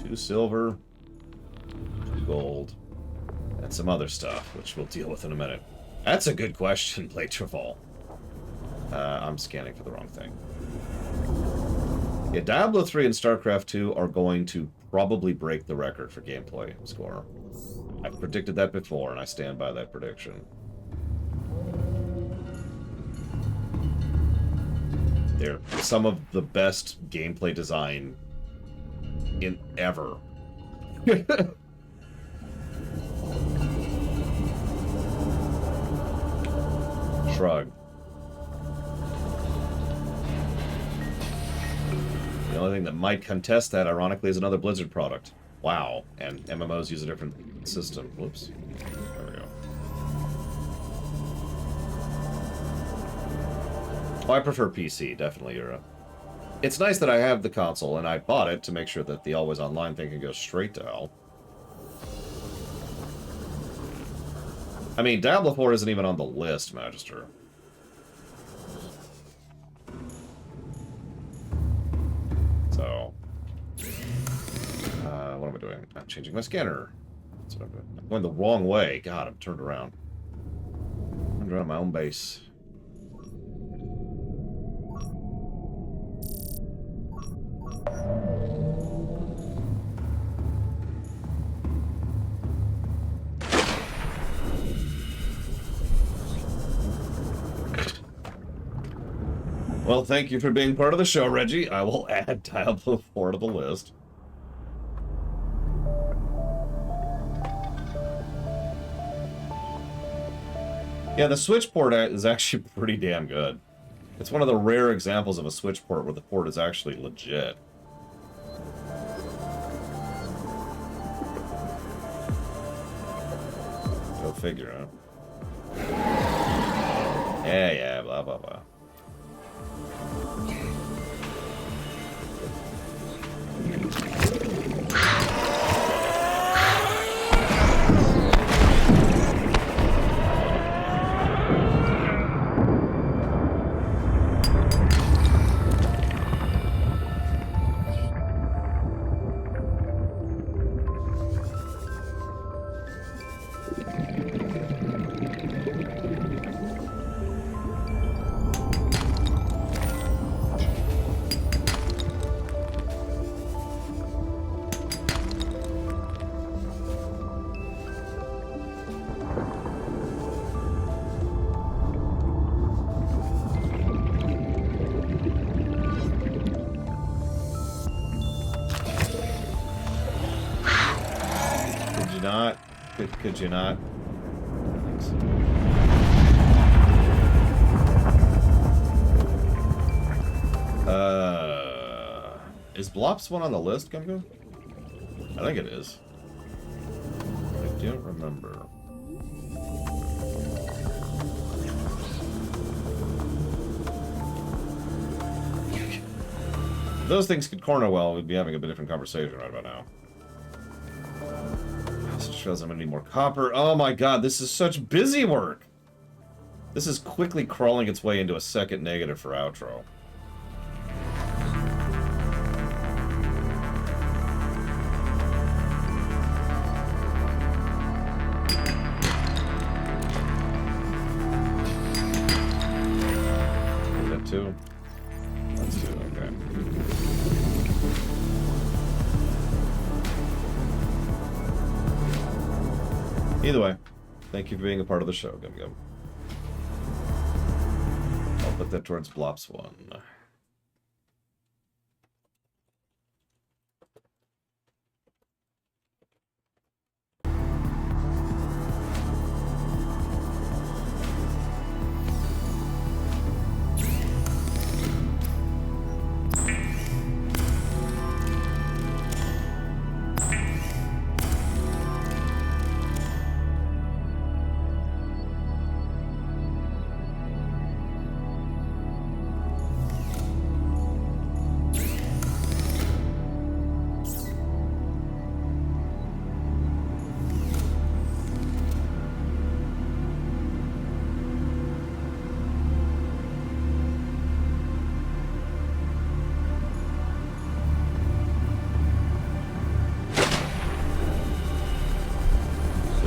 2 silver, 2 gold, and some other stuff, which we'll deal with in a minute. That's a good question, Blake Traval. I'm scanning for the wrong thing. Yeah, Diablo 3 and StarCraft 2 are going to probably break the record for gameplay score. I've predicted that before, and I stand by that prediction. They're some of the best gameplay design in ever. Shrug. The only thing that might contest that, ironically, is another Blizzard product. Wow. And MMOs use a different system. Whoops. There we go. Oh, I prefer PC, definitely, Yura. It's nice that I have the console, and I bought it to make sure that the always online thing can go straight to hell. I mean, Diablo 4 isn't even on the list, Magister. So... what am I doing? I'm changing my scanner. That's what I'm doing. I'm going the wrong way. God, I'm turned around. I'm around my own base. Well, thank you for being part of the show, Reggie. I will add Diablo 4 to the list. Yeah, the Switch port is actually pretty damn good. It's one of the rare examples of a Switch port where the port is actually legit. Go figure, huh? Yeah, blah, blah, blah. Could you not? Thanks. Is Blops one on the list, Gumgo? I think it is. I don't remember. If those things could corner well, we'd be having a bit different conversation right about now. Shows I'm gonna need more copper. Oh my god, this is such busy work! This is quickly crawling its way into a second negative for outro. Is that two? That's two, okay. Either way, thank you for being a part of the show, Gum Gum. I'll put that towards Blops 1.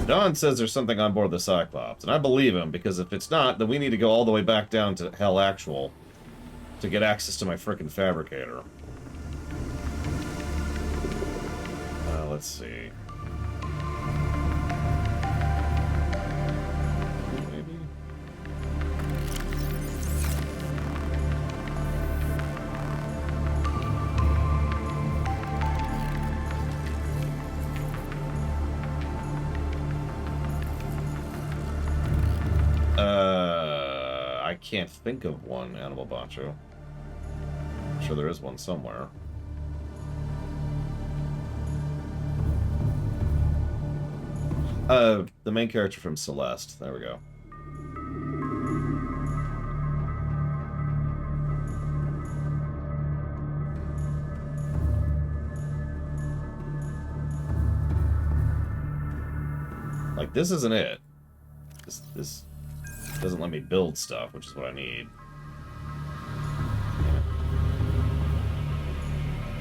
Don says there's something on board the Cyclops, and I believe him, because if it's not, then we need to go all the way back down to Hell Actual to get access to my frickin' fabricator. Let's see. Maybe? I can't think of one, Animal Bancho. I'm sure there is one somewhere. The main character from Celeste. There we go. Like, this isn't it. This doesn't let me build stuff, which is what I need.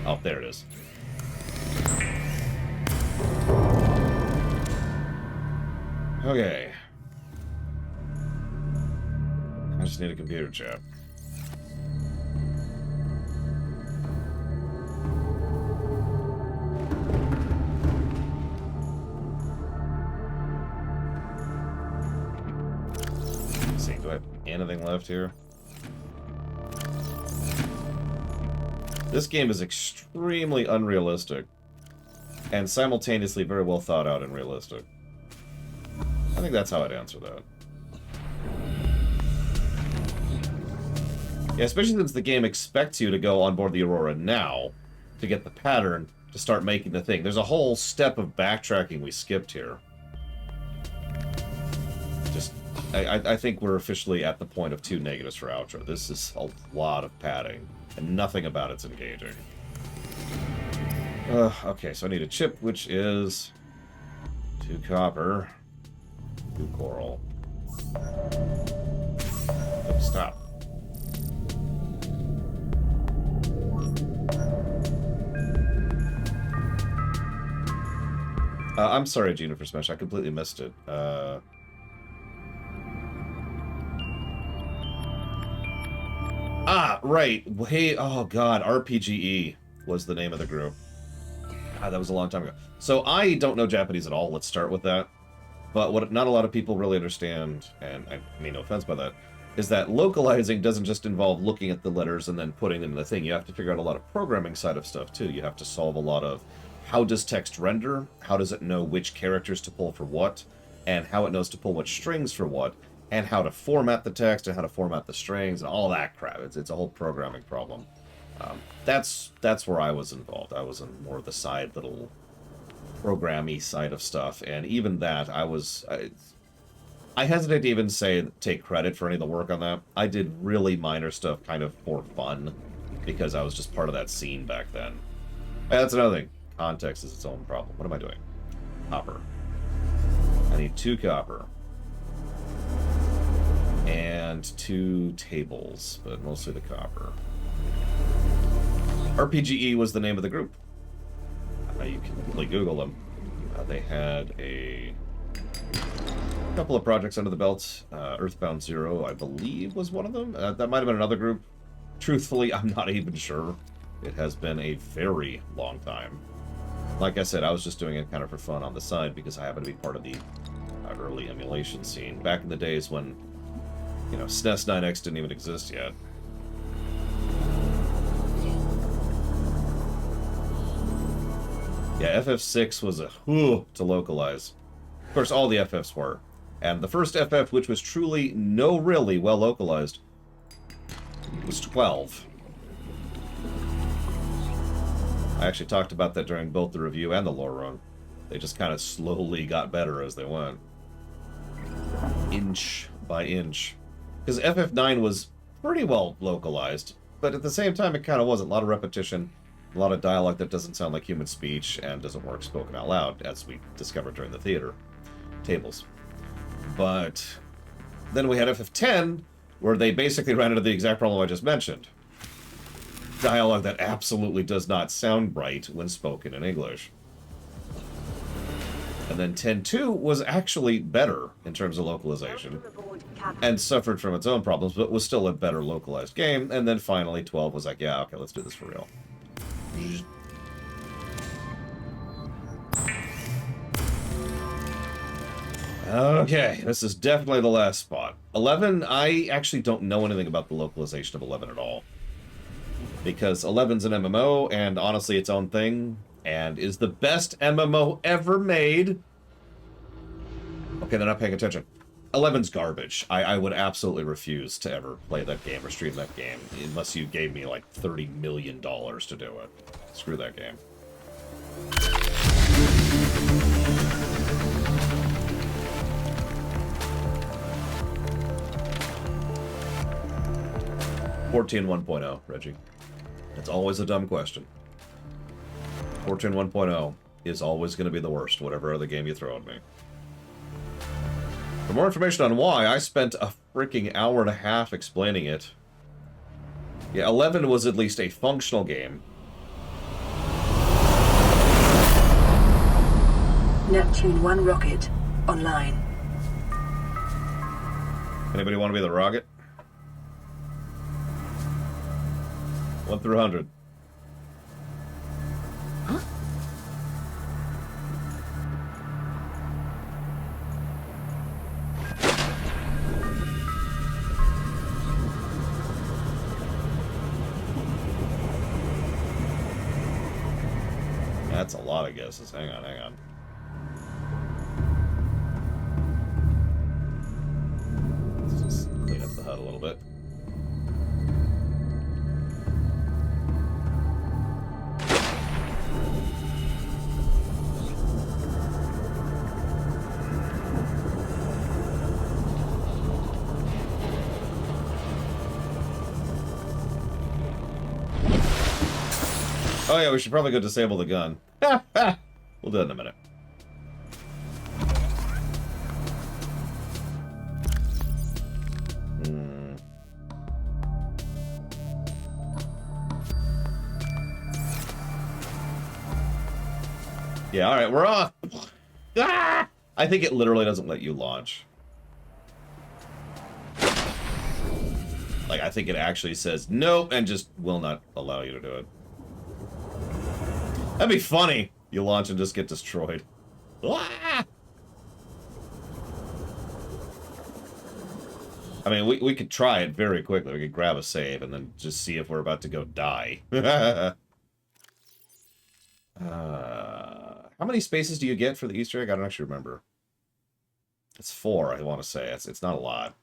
Oh, there it is. Okay. I just need a computer chat. Let's see, do I have anything left here? This game is extremely unrealistic and simultaneously very well thought out and realistic. I think that's how I'd answer that. Yeah, especially since the game expects you to go on board the Aurora now to get the pattern to start making the thing. There's a whole step of backtracking we skipped here. Just, I think we're officially at the point of 2 negatives for outro. This is a lot of padding, and nothing about it's engaging. Okay, so I need a chip, which is 2 copper, 2 coral. Oh, stop. I'm sorry, Jennifer Smash. I completely missed it. Right. Hey, oh god, RPGE was the name of the group. God, that was a long time ago. So I don't know Japanese at all. Let's start with that. But what not a lot of people really understand, and I mean no offense by that, is that localizing doesn't just involve looking at the letters and then putting them in the thing. You have to figure out a lot of programming side of stuff too. You have to solve a lot of how does text render, how does it know which characters to pull for what, and how it knows to pull which strings for what, and how to format the text and how to format the strings and all that crap. It's a whole programming problem. That's where I was involved. I was in more of the side little programmy side of stuff, and even that I hesitate to even take credit for any of the work on that. I did really minor stuff kind of for fun because I was just part of that scene back then. That's another thing. Context is its own problem. What am I doing? Copper. I need 2 copper. And 2 tables, but mostly the copper. RPGE was the name of the group. You can really Google them. They had a couple of projects under the belt. Earthbound Zero, I believe, was one of them. That might have been another group. Truthfully, I'm not even sure. It has been a very long time. Like I said, I was just doing it kind of for fun on the side because I happen to be part of the early emulation scene. Back in the days when, you know, SNES 9X didn't even exist yet. Yeah, FF6 was a whew to localize. Of course, all the FFs were. And the first FF, which was truly really well localized, was 12. I actually talked about that during both the review and the lore run. They just kind of slowly got better as they went. Inch by inch. Because FF9 was pretty well localized, but at the same time it kind of wasn't. A lot of repetition, a lot of dialogue that doesn't sound like human speech and doesn't work spoken out loud, as we discovered during the theater tables. But then we had FF10, where they basically ran into the exact problem I just mentioned. Dialogue that absolutely does not sound right when spoken in English. And then 10.2 was actually better in terms of localization, and suffered from its own problems, but was still a better localized game. And then finally 12 was like, yeah, okay, let's do this for real. Okay, this is definitely the last spot. 11, I actually don't know anything about the localization of 11 at all. Because 11's an MMO, and honestly its own thing, and is the best MMO ever made. Okay, they're not paying attention. 11's garbage. I would absolutely refuse to ever play that game or stream that game, unless you gave me like $30 million to do it. Screw that game. Fourteen 1.0, Reggie. It's always a dumb question. 14 1.0 is always going to be the worst, whatever other game you throw at me. For more information on why, I spent a freaking hour and a half explaining it. Yeah, 11 was at least a functional game. Neptune 1 rocket online. Anybody want to be the rocket? 1 through 100. Huh? That's a lot of guesses. Hang on, hang on. Let's just clean up the HUD a little bit. Oh yeah, we should probably go disable the gun. We'll do it in a minute. Yeah, alright, we're off! Ah! I think it literally doesn't let you launch. Like, I think it actually says nope and just will not allow you to do it. That'd be funny. You launch and just get destroyed. Ah! I mean, we could try it very quickly. We could grab a save and then just see if we're about to go die. How many spaces do you get for the Easter egg? I don't actually remember. It's 4, I want to say. It's not a lot.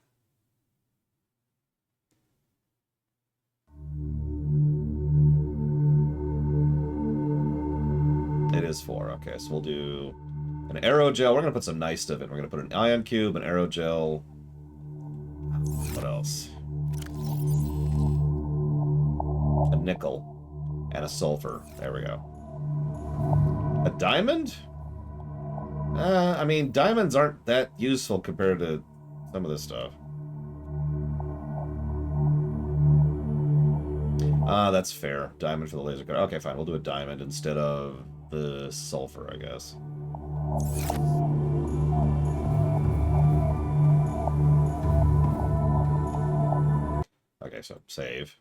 It is 4. Okay, so we'll do an aerogel. We're going to put some nice stuff in. We're going to put an ion cube, an aerogel. What else? A nickel and a sulfur. There we go. A diamond? I mean, diamonds aren't that useful compared to some of this stuff. That's fair. Diamond for the laser cutter. Okay, fine. We'll do a diamond instead of the sulfur, I guess. Okay, so save.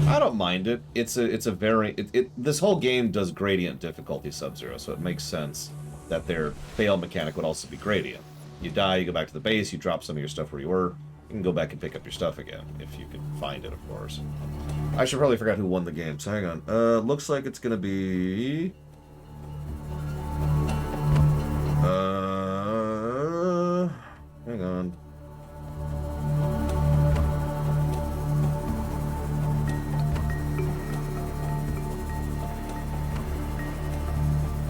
I don't mind it. It's a very this whole game does gradient difficulty Sub-Zero, so it makes sense that their fail mechanic would also be gradient. You die, you go back to the base, you drop some of your stuff where you were, you can go back and pick up your stuff again if you can find it, of course. I should probably forget who won the game. So hang on. Looks like it's gonna be hang on.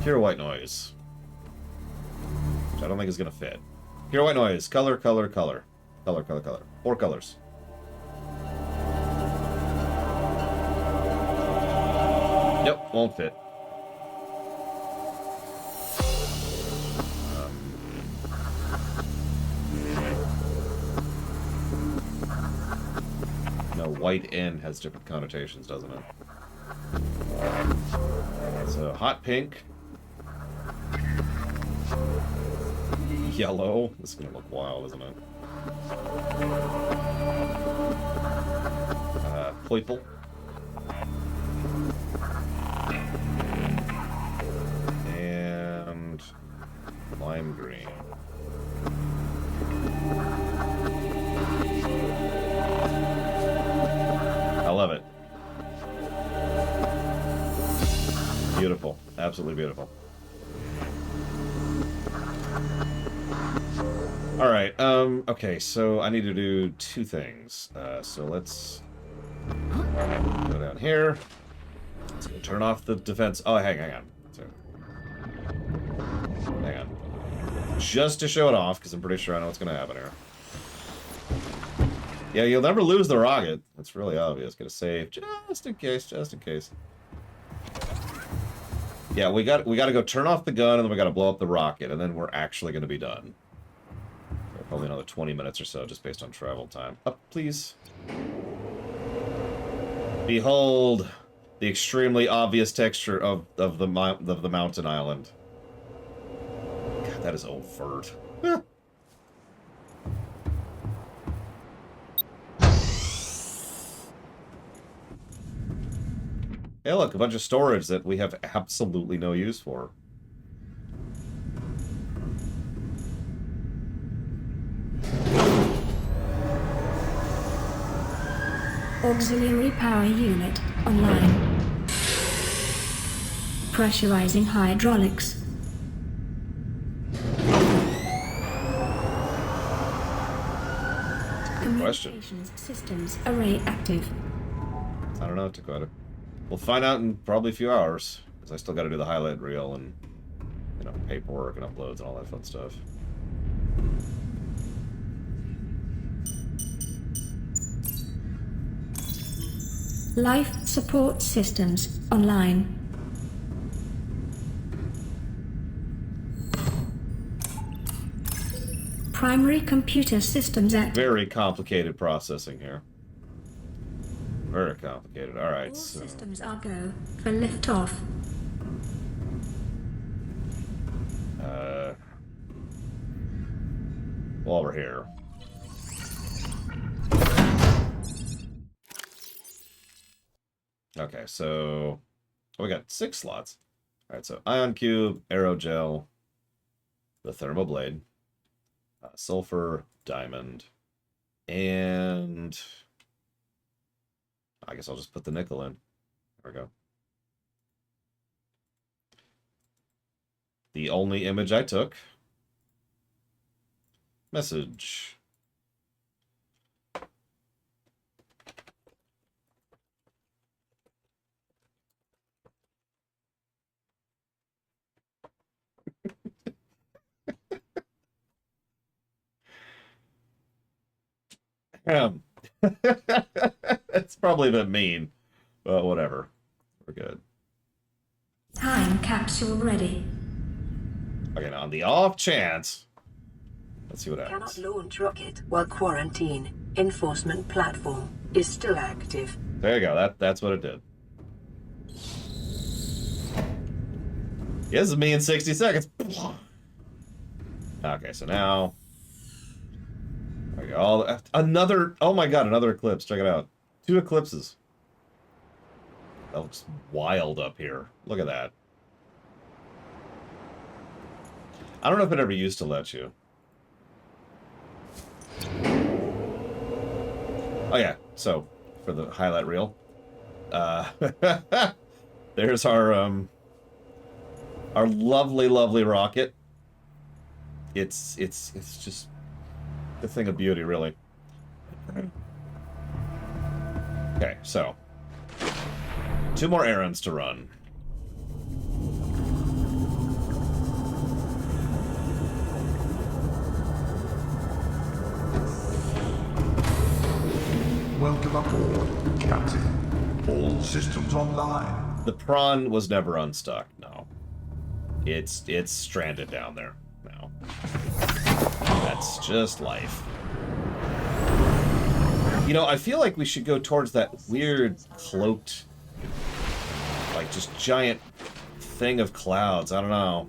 Pure white noise. Which I don't think is gonna fit. Pure white noise. Color, color, color. Color, color, color. 4 colors. Nope, won't fit. No, white N has different connotations, doesn't it? So, hot pink. Yellow. This is gonna look wild, isn't it? Purple. And lime green. I love it. Beautiful. Absolutely beautiful. Alright, okay, so I need to do 2 things. So let's go down here. Let's go turn off the defense. Oh, hang on. So, hang on. Just to show it off, because I'm pretty sure I know what's going to happen here. Yeah, you'll never lose the rocket. That's really obvious. Gonna save just in case, just in case. Yeah, we got to go turn off the gun, and then we got to blow up the rocket, and then we're actually going to be done. So probably another 20 minutes or so, just based on travel time. Up, please. Behold the extremely obvious texture of the mountain island. God, that is overt. Hey, look, a bunch of storage that we have absolutely no use for. Auxiliary power unit online. Pressurizing hydraulics. Good question. Communications systems array active. I don't know, Dakota. We'll find out in probably a few hours, because I still got to do the highlight reel and, you know, paperwork and uploads and all that fun stuff. Life support systems online. Primary computer systems active. Very complicated processing here. Very complicated. All right. All So. systems are go for liftoff. While we're here. Okay, so we got 6 slots. All right, so ion cube, aerogel, the thermal blade, sulfur, diamond, and I guess I'll just put the nickel in. There we go. The only image I took. Message. It's probably a bit mean, but whatever. We're good. Time capsule ready. Okay, now on the off chance, let's see what Cannot happens. launch rocket while quarantine. Enforcement platform is still active. There you go. That's what it did. This is me in 60 seconds. Okay, so now. There we go. Another. Oh my god, another eclipse. Check it out. 2 eclipses. That looks wild up here. Look at that. I don't know if it ever used to let you. Oh yeah, so for the highlight reel, there's our lovely rocket. It's just a thing of beauty, really. Okay, so 2 more errands to run. Welcome aboard, Captain. All systems online. The prawn was never unstuck. No, it's stranded down there now. That's just life. You know, I feel like we should go towards that weird cloaked, like just giant thing of clouds. I don't know.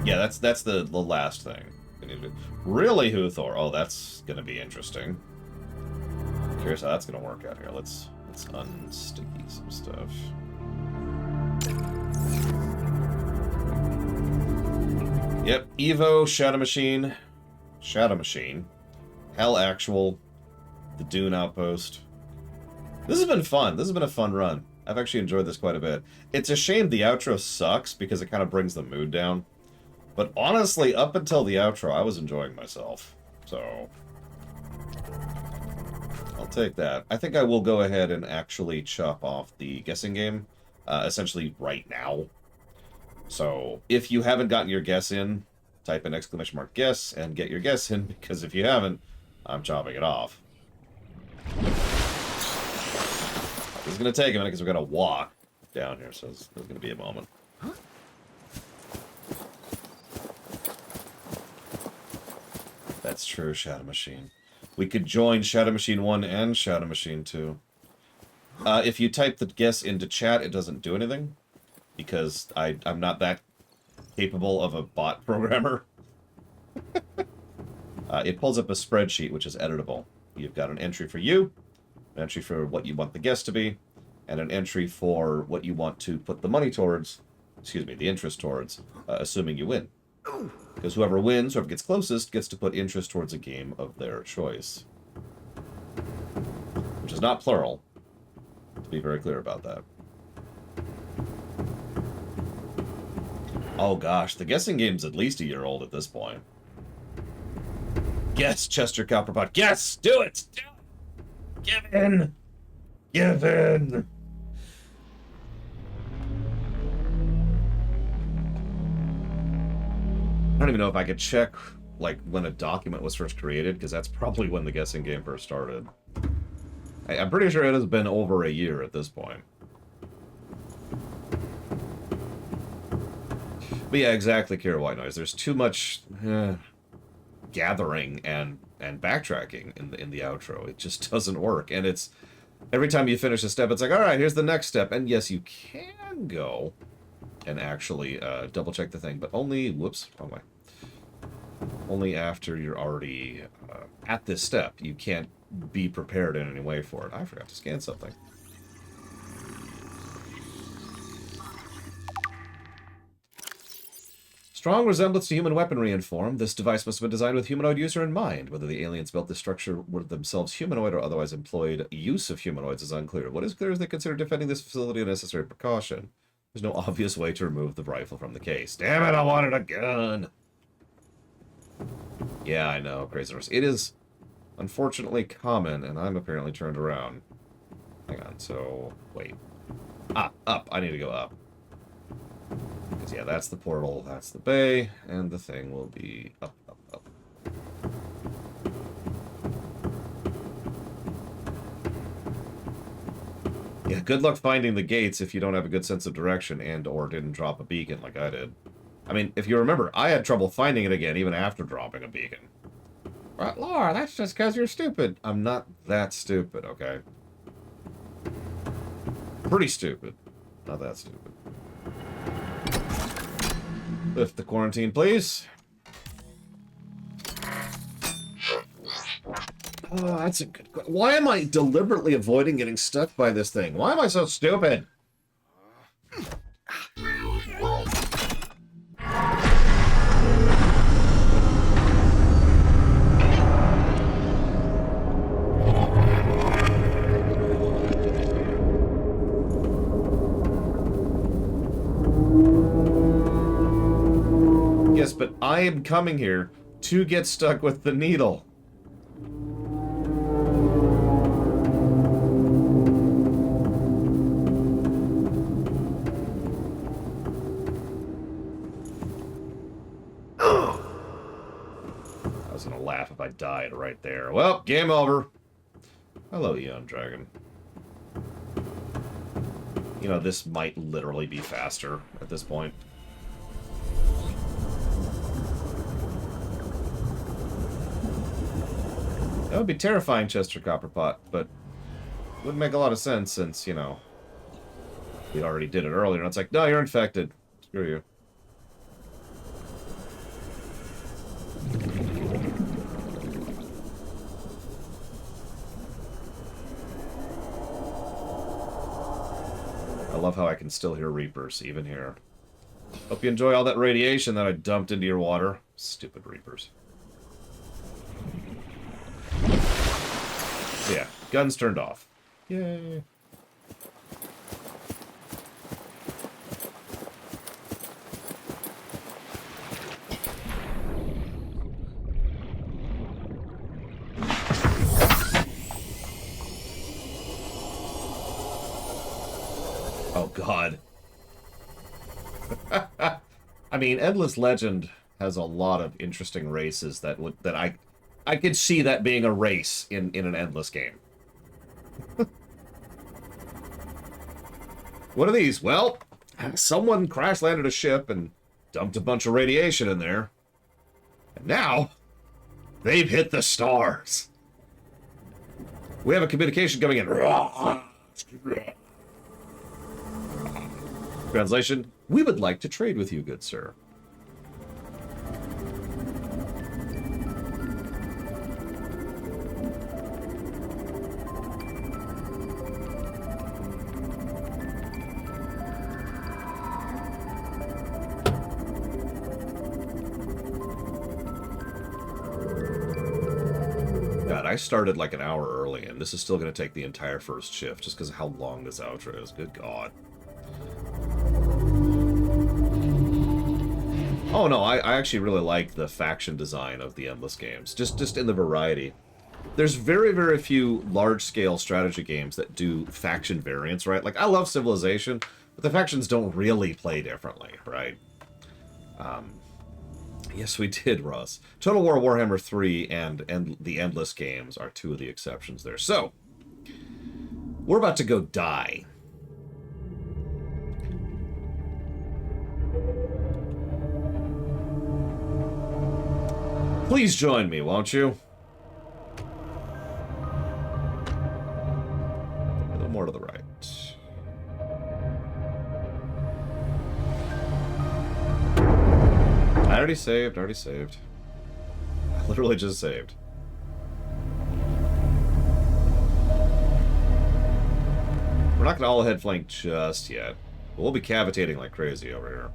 Yeah, that's the last thing. Really, Huthor? Oh, that's gonna be interesting. Curious how that's gonna work out here. Let's unsticky some stuff. Yep, Evo, Shadow Machine, Hell Actual, the Dune Outpost. This has been fun. This has been a fun run. I've actually enjoyed this quite a bit. It's a shame the outro sucks because it kind of brings the mood down. But honestly, up until the outro, I was enjoying myself. So I'll take that. I think I will go ahead and actually chop off the guessing game, essentially right now. So if you haven't gotten your guess in, type in !guess and get your guess in, because if you haven't, I'm chopping it off. This is going to take a minute because we're going to walk down here, so there's going to be a moment. That's true, Shadow Machine. We could join Shadow Machine 1 and Shadow Machine 2. If you type the guess into chat, it doesn't do anything. Because I'm not that capable of a bot programmer. It pulls up a spreadsheet, which is editable. You've got an entry for you, an entry for what you want the guess to be, and an entry for what you want to put the money towards, excuse me, the interest towards, assuming you win. Because whoever wins, whoever gets closest, gets to put interest towards a game of their choice. Which is not plural. To be very clear about that. Oh gosh, the guessing game's at least a year old at this point. Yes, Chester Copperpot. Yes, do it. Do it. Give in. Give in. I don't even know if I could check, like, when a document was first created, because that's probably when the guessing game first started. I'm pretty sure it has been over a year at this point. But yeah, exactly, Kira White Noise. There's too much gathering and backtracking in the outro. It just doesn't work. And it's every time you finish a step, it's like, all right, here's the next step. And yes, you can go and actually double check the thing, but only, whoops, wrong way. Only after you're already at this step. You can't be prepared in any way for it. I forgot to scan something. Strong resemblance to human weaponry in form. This device must have been designed with humanoid user in mind. Whether the aliens built this structure were themselves humanoid or otherwise employed use of humanoids is unclear. What is clear is they consider defending this facility a necessary precaution. There's no obvious way to remove the rifle from the case. Damn it, I wanted a gun! Yeah, I know, Crazy Horse. It is unfortunately common, and I'm apparently turned around. Hang on, so... wait. Ah, up. I need to go up. Because, yeah, that's the portal, that's the bay, and the thing will be up, up, up. Yeah, good luck finding the gates if you don't have a good sense of direction and or didn't drop a beacon like I did. I mean, if you remember, I had trouble finding it again even after dropping a beacon. But, Laura, that's just because you're stupid. I'm not that stupid, okay? Pretty stupid. Not that stupid. Lift the quarantine, please. Oh, that's a good question. Why am I deliberately avoiding getting stuck by this thing? Why am I so stupid? Yes, but I am coming here to get stuck with the needle. I was gonna laugh if I died right there. Well, game over. Hello, Eon Dragon. You know, this might literally be faster at this point. That would be terrifying, Chester Copperpot, but wouldn't make a lot of sense since, you know, we already did it earlier. And it's like, no, you're infected. Screw you. I love how I can still hear Reapers, even here. Hope you enjoy all that radiation that I dumped into your water. Stupid Reapers. Yeah, guns turned off. Yay. Oh, God. I mean, Endless Legend has a lot of interesting races that I could see that being a race in an Endless game. What are these? Well, someone crash-landed a ship and dumped a bunch of radiation in there. And now, they've hit the stars. We have a communication coming in. Translation, we would like to trade with you, good sir. God, I started like an hour early, and this is still going to take the entire first shift just because of how long this outro is. Good God. Oh no, I actually really like the faction design of the Endless games. Just in the variety. There's very, very few large-scale strategy games that do faction variants, right? Like, I love Civilization, but the factions don't really play differently, right? Yes, we did, Russ. Total War Warhammer 3 and the Endless games are two of the exceptions there. So, we're about to go die. Please join me, won't you? A little more to the right. I already saved, I literally just saved. We're not gonna all head flank just yet. But we'll be cavitating like crazy over here.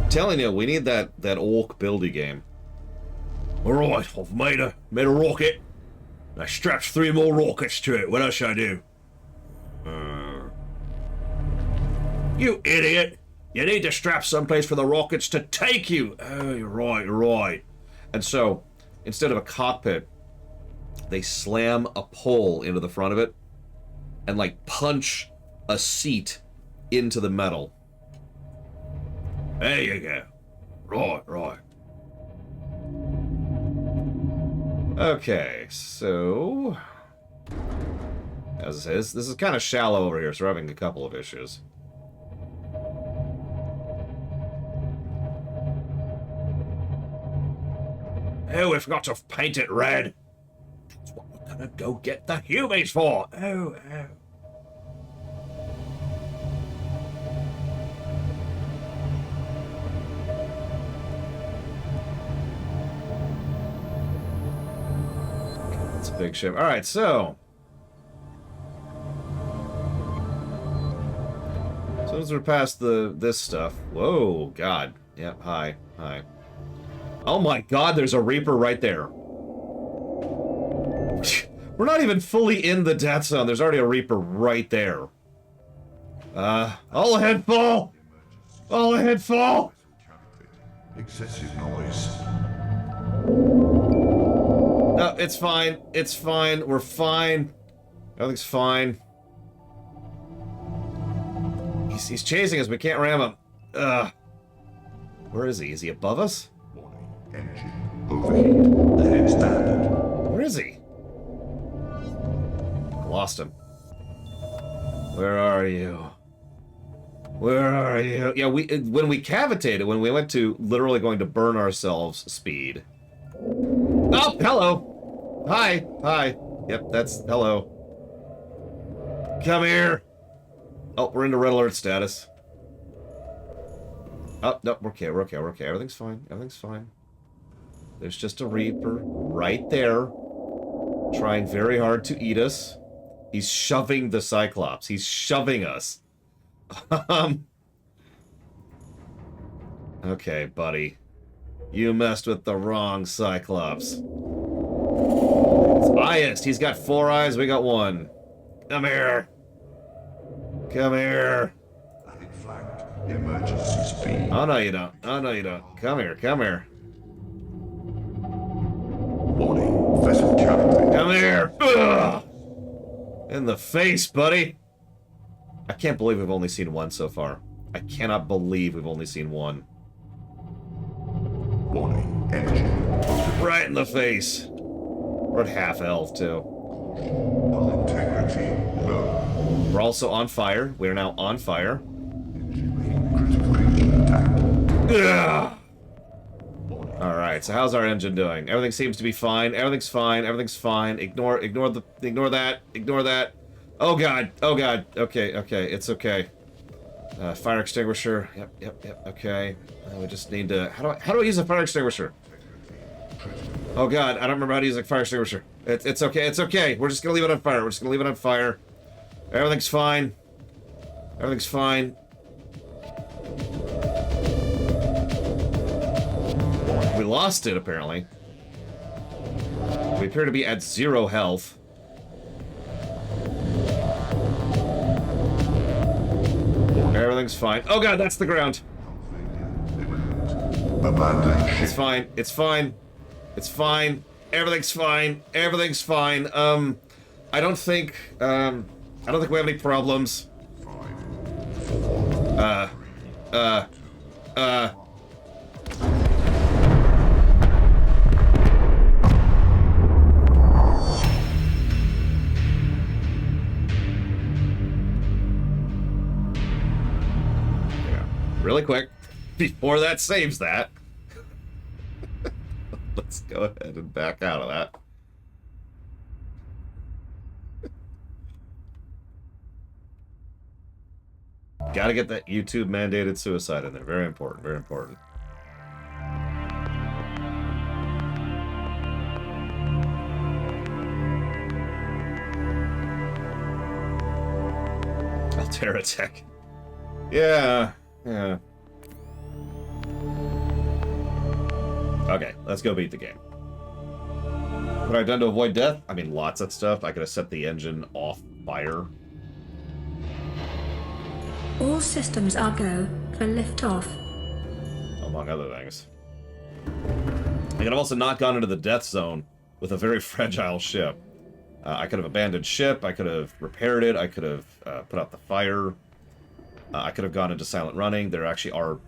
Telling you, we need that orc buildy game. Alright, I've made a rocket. I strapped 3 more rockets to it. What else should I do? You idiot! You need to strap someplace for the rockets to take you! Oh, you're right. And so, instead of a cockpit, they slam a pole into the front of it and, like, punch a seat into the metal. There you go. Right. Okay, so... As I say, this is kind of shallow over here, so we're having a couple of issues. Oh, we forgot to paint it red. That's what we're gonna go get the humans for. Oh. Okay, that's a big ship. All right, so as we're past this stuff. Whoa, God. Yep. Hi. Oh my God, there's a Reaper right there. We're not even fully in the death zone. There's already a Reaper right there. All ahead, fall! All ahead, fall! Excessive noise. No, it's fine. It's fine. We're fine. Everything's fine. He's chasing us. We can't ram him. Where is he? Is he above us? Engine overheat. Ahead standard. Where is he? Lost him. Where are you? Where are you? Yeah, when we cavitated, when we went to literally going to burn ourselves speed. Oh, hello. Hi. Yep, that's hello. Come here. Oh, we're into red alert status. Oh, no, we're okay. Everything's fine. There's just a Reaper right there, trying very hard to eat us. He's shoving the Cyclops. He's shoving us. Okay, buddy. You messed with the wrong Cyclops. It's biased. He's got 4 eyes, we got 1. Come here. Ahead flanked. Emergency speed. Oh, no, you don't. Come here. Warning. Vessel captain. Come here! Ugh! In the face, buddy! I can't believe we've only seen 1 so far. I cannot believe we've only seen 1. Warning. Engine. Right in the face. We're at half health, too. Hull integrity low. We're also on fire. We are now on fire. Engine critically intact. Ugh! Alright, so how's our engine doing? Everything seems to be fine. Everything's fine. Ignore that. Oh god. Okay, it's okay. Fire extinguisher. Yep, okay. We just need to... How do I use a fire extinguisher? Oh god, I don't remember how to use a fire extinguisher. It's okay. We're just gonna leave it on fire. Everything's fine. We lost it, apparently. We appear to be at 0 health. Everything's fine. Oh god, that's the ground. Abandon ship. It's fine. It's fine. It's fine. Everything's fine. Everything's fine. I don't think we have any problems. Really quick, before that saves that, let's go ahead and back out of that. Gotta get that YouTube mandated suicide in there. Very important, very important. Altera Tech. Yeah. Yeah. Okay, let's go beat the game. What I've done to avoid death? I mean, lots of stuff. I could have set the engine off fire. All systems are go for liftoff. Among other things. I could have also not gone into the death zone with a very fragile ship. I could have abandoned ship. I could have repaired it. I could have put out the fire. I could have gone into silent running. There actually are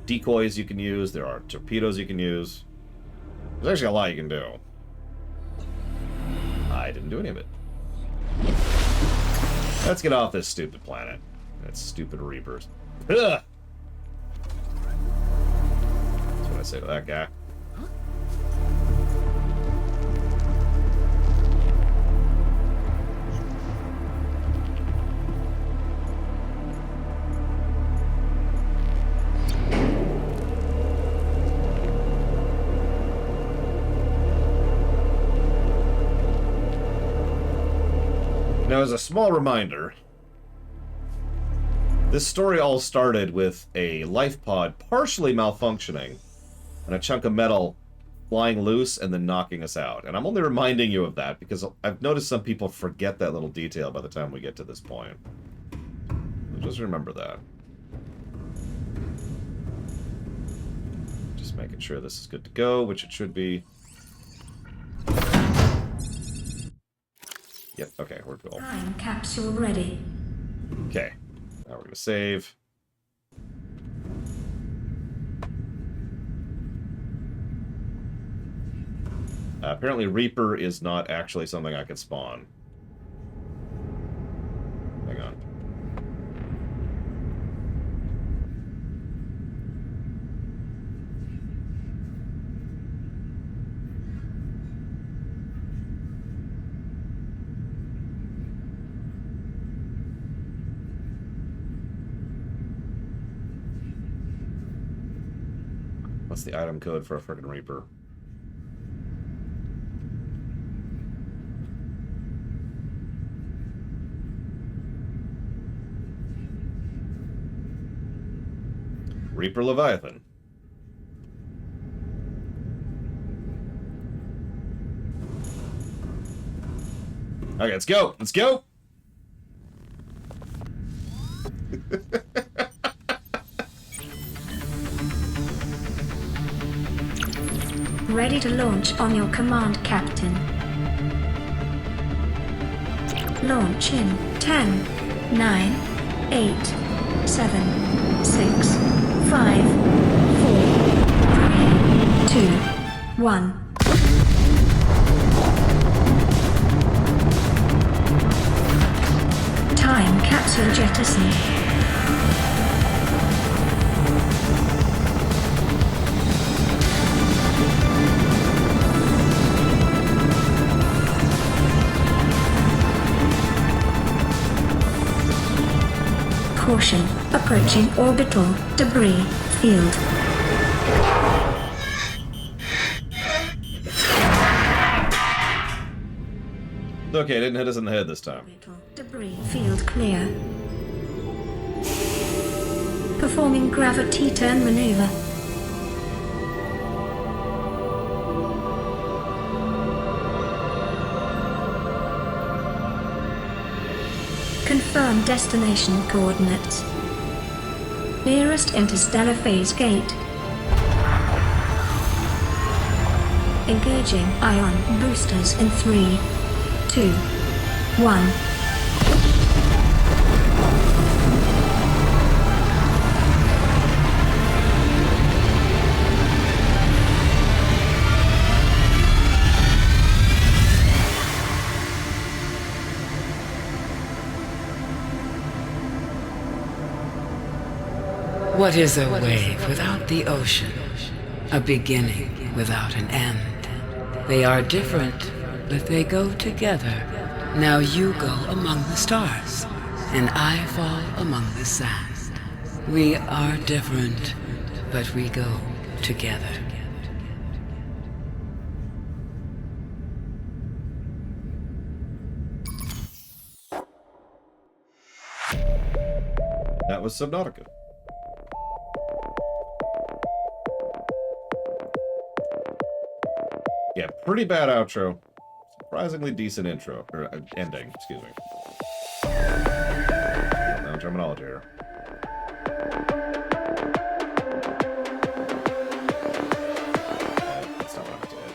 decoys you can use. There are torpedoes you can use. There's actually a lot you can do. I didn't do any of it. Let's get off this stupid planet. That stupid Reapers. Ugh! That's what I say to that guy. Now, as a small reminder, this story all started with a life pod partially malfunctioning and a chunk of metal flying loose and then knocking us out. And I'm only reminding you of that because I've noticed some people forget that little detail by the time we get to this point. So just remember that. Just making sure this is good to go, which it should be. Yep, okay, we're cool. Time capsule ready. Okay, now we're gonna save. Apparently Reaper is not actually something I can spawn. Hang on. What's the item code for a frickin' Reaper? Reaper Leviathan. Okay, let's go. Let's go. Ready to launch on your command, Captain. Launch in 10, 9, 8, 7, 6, 5, 4, 3, 2, 1. Time capsule jettison. Caution, approaching orbital debris field. Okay, didn't hit us in the head this time. Orbital debris field clear. Performing gravity turn maneuver. Confirm destination coordinates. Nearest interstellar phase gate. Engaging ion boosters in 3, 2, 1. What is a wave without the ocean? A beginning without an end. They are different, but they go together. Now you go among the stars, and I fall among the sand. We are different, but we go together. That was Subnautica. Yeah, pretty bad outro. Surprisingly decent intro. Or ending, excuse me. No terminology here. That's not what I meant to hit.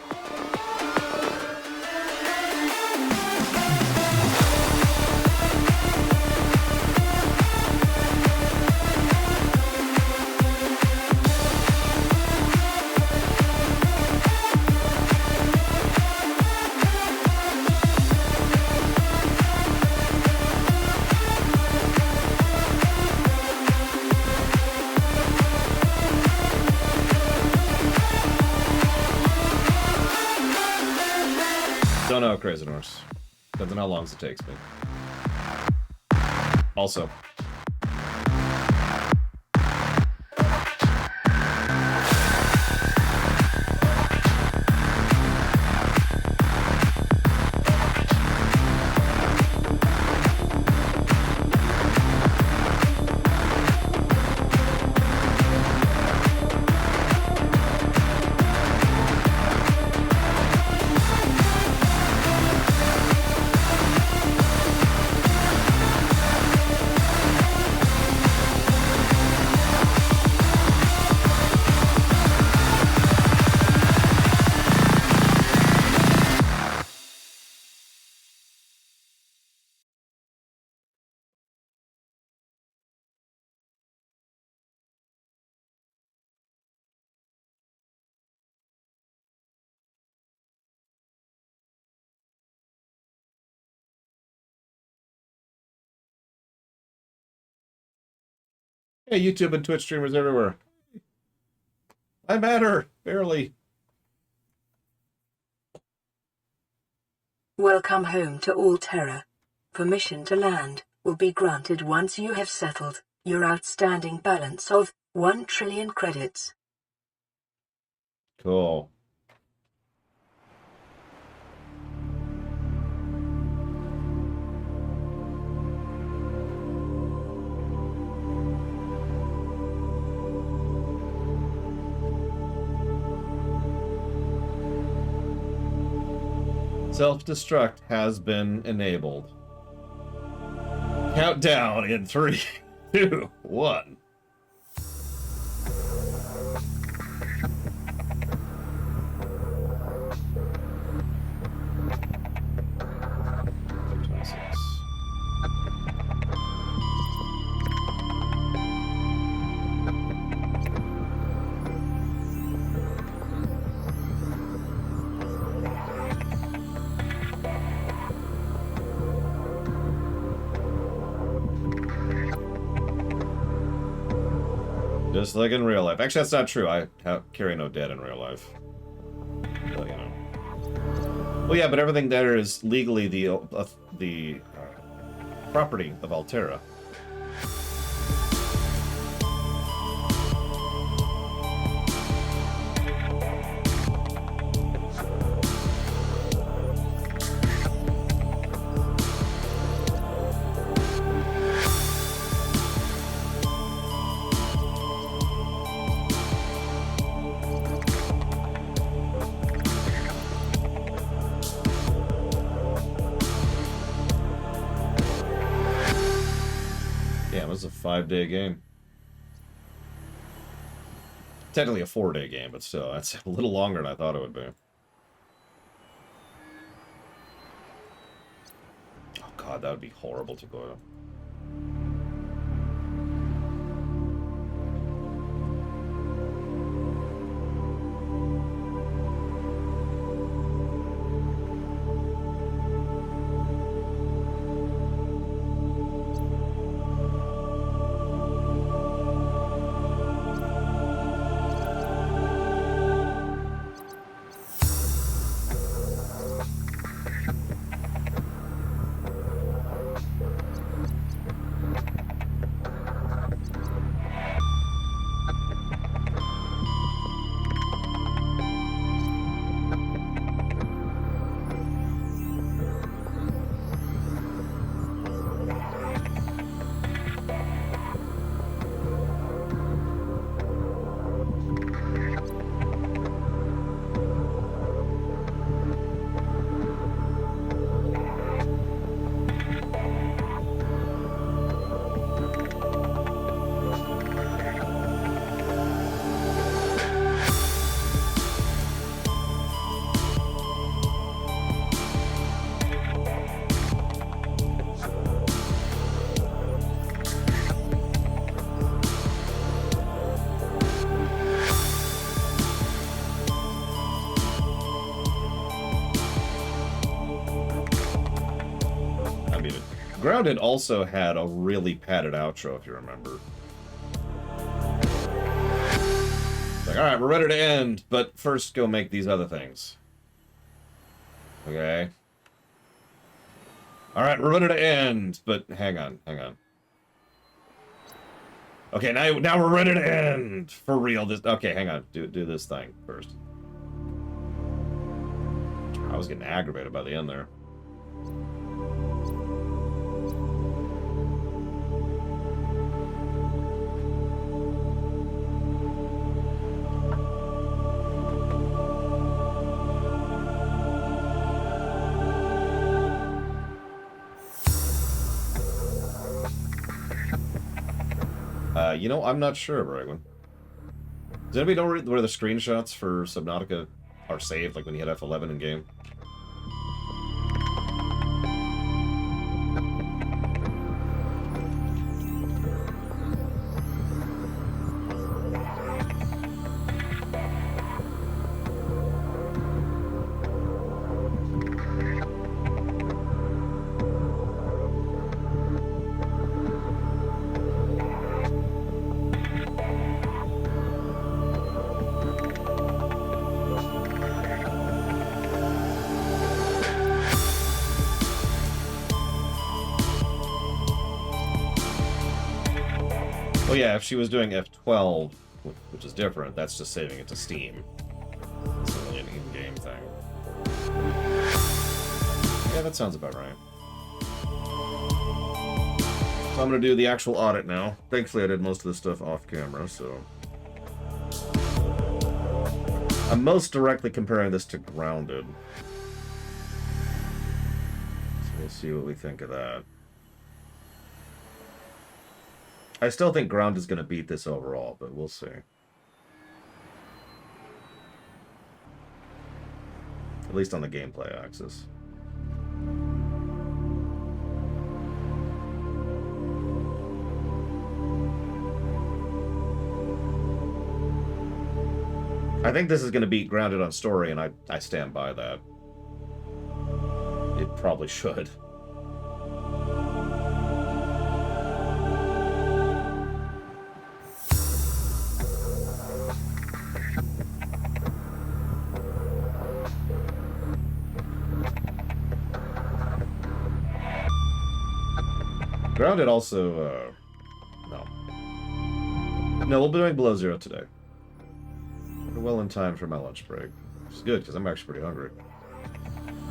Don't know, Crazy Norse. Depends on how long it takes me. Also. Hey, YouTube and Twitch streamers everywhere. I matter, barely. Welcome home to all Terra. Permission to land will be granted once you have settled your outstanding balance of 1 trillion credits. Cool. Self-destruct has been enabled. Countdown in 3, 2, 1. Just like in real life. Actually, that's not true. I carry no debt in real life. Well, you know. Well, yeah, but everything there is legally the property of Alterra. Yeah, it was a 5-day game. technically a 4-day game, but still, that's a little longer than I thought it would be. Oh god, that would be horrible to go. Grounded also had a really padded outro, if you remember. Like, alright, we're ready to end, but first go make these other things. Okay. Alright, we're ready to end, but hang on. Okay, now we're ready to end! For real, okay, hang on, do this thing first. I was getting aggravated by the end there. You know, I'm not sure, Bragwin. Does anybody know where the screenshots for Subnautica are saved, like when you hit F11 in game? Oh yeah, if she was doing F12, which is different, that's just saving it to Steam. It's really an in-game thing. Yeah, that sounds about right. So I'm gonna do the actual audit now. Thankfully I did most of this stuff off camera, so... I'm most directly comparing this to Grounded. So we'll see what we think of that. I still think Ground is going to beat this overall, but we'll see. At least on the gameplay axis. I think this is going to beat Grounded on story, and I stand by that. It probably should. Grounded also, no. No, we'll be doing Below Zero today. We're well in time for my lunch break. Which is good, because I'm actually pretty hungry.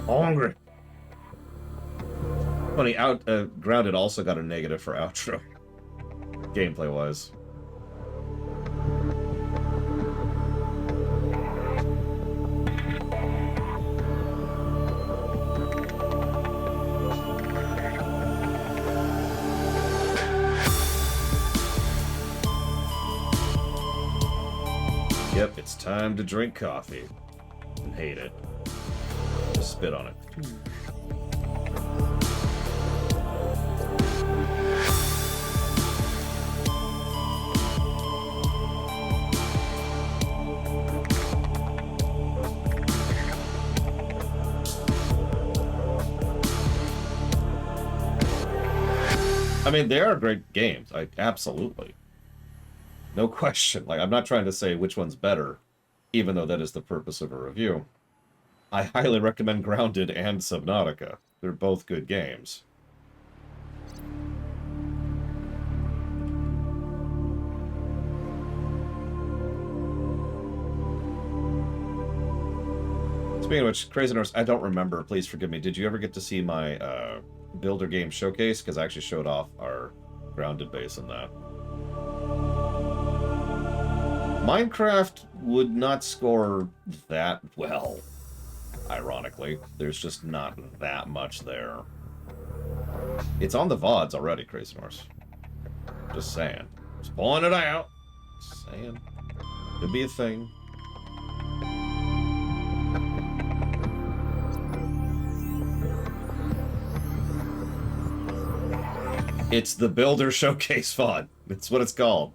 Hungry! Funny, Grounded also got a negative for outro. Gameplay-wise. Yep, it's time to drink coffee. And hate it. Just spit on it. I mean, they are great games. Absolutely. No question. Like, I'm not trying to say which one's better, even though that is the purpose of a review. I highly recommend Grounded and Subnautica. They're both good games. Speaking of which, Crazy Norse, I don't remember. Please forgive me. Did you ever get to see my Builder Game Showcase? Because I actually showed off our Grounded base in that. Minecraft would not score that well, ironically. There's just not that much there. It's on the VODs already, Crazy Norse. Just saying. Just pulling it out. Just saying. Could be a thing. It's the Builder Showcase VOD. That's what it's called.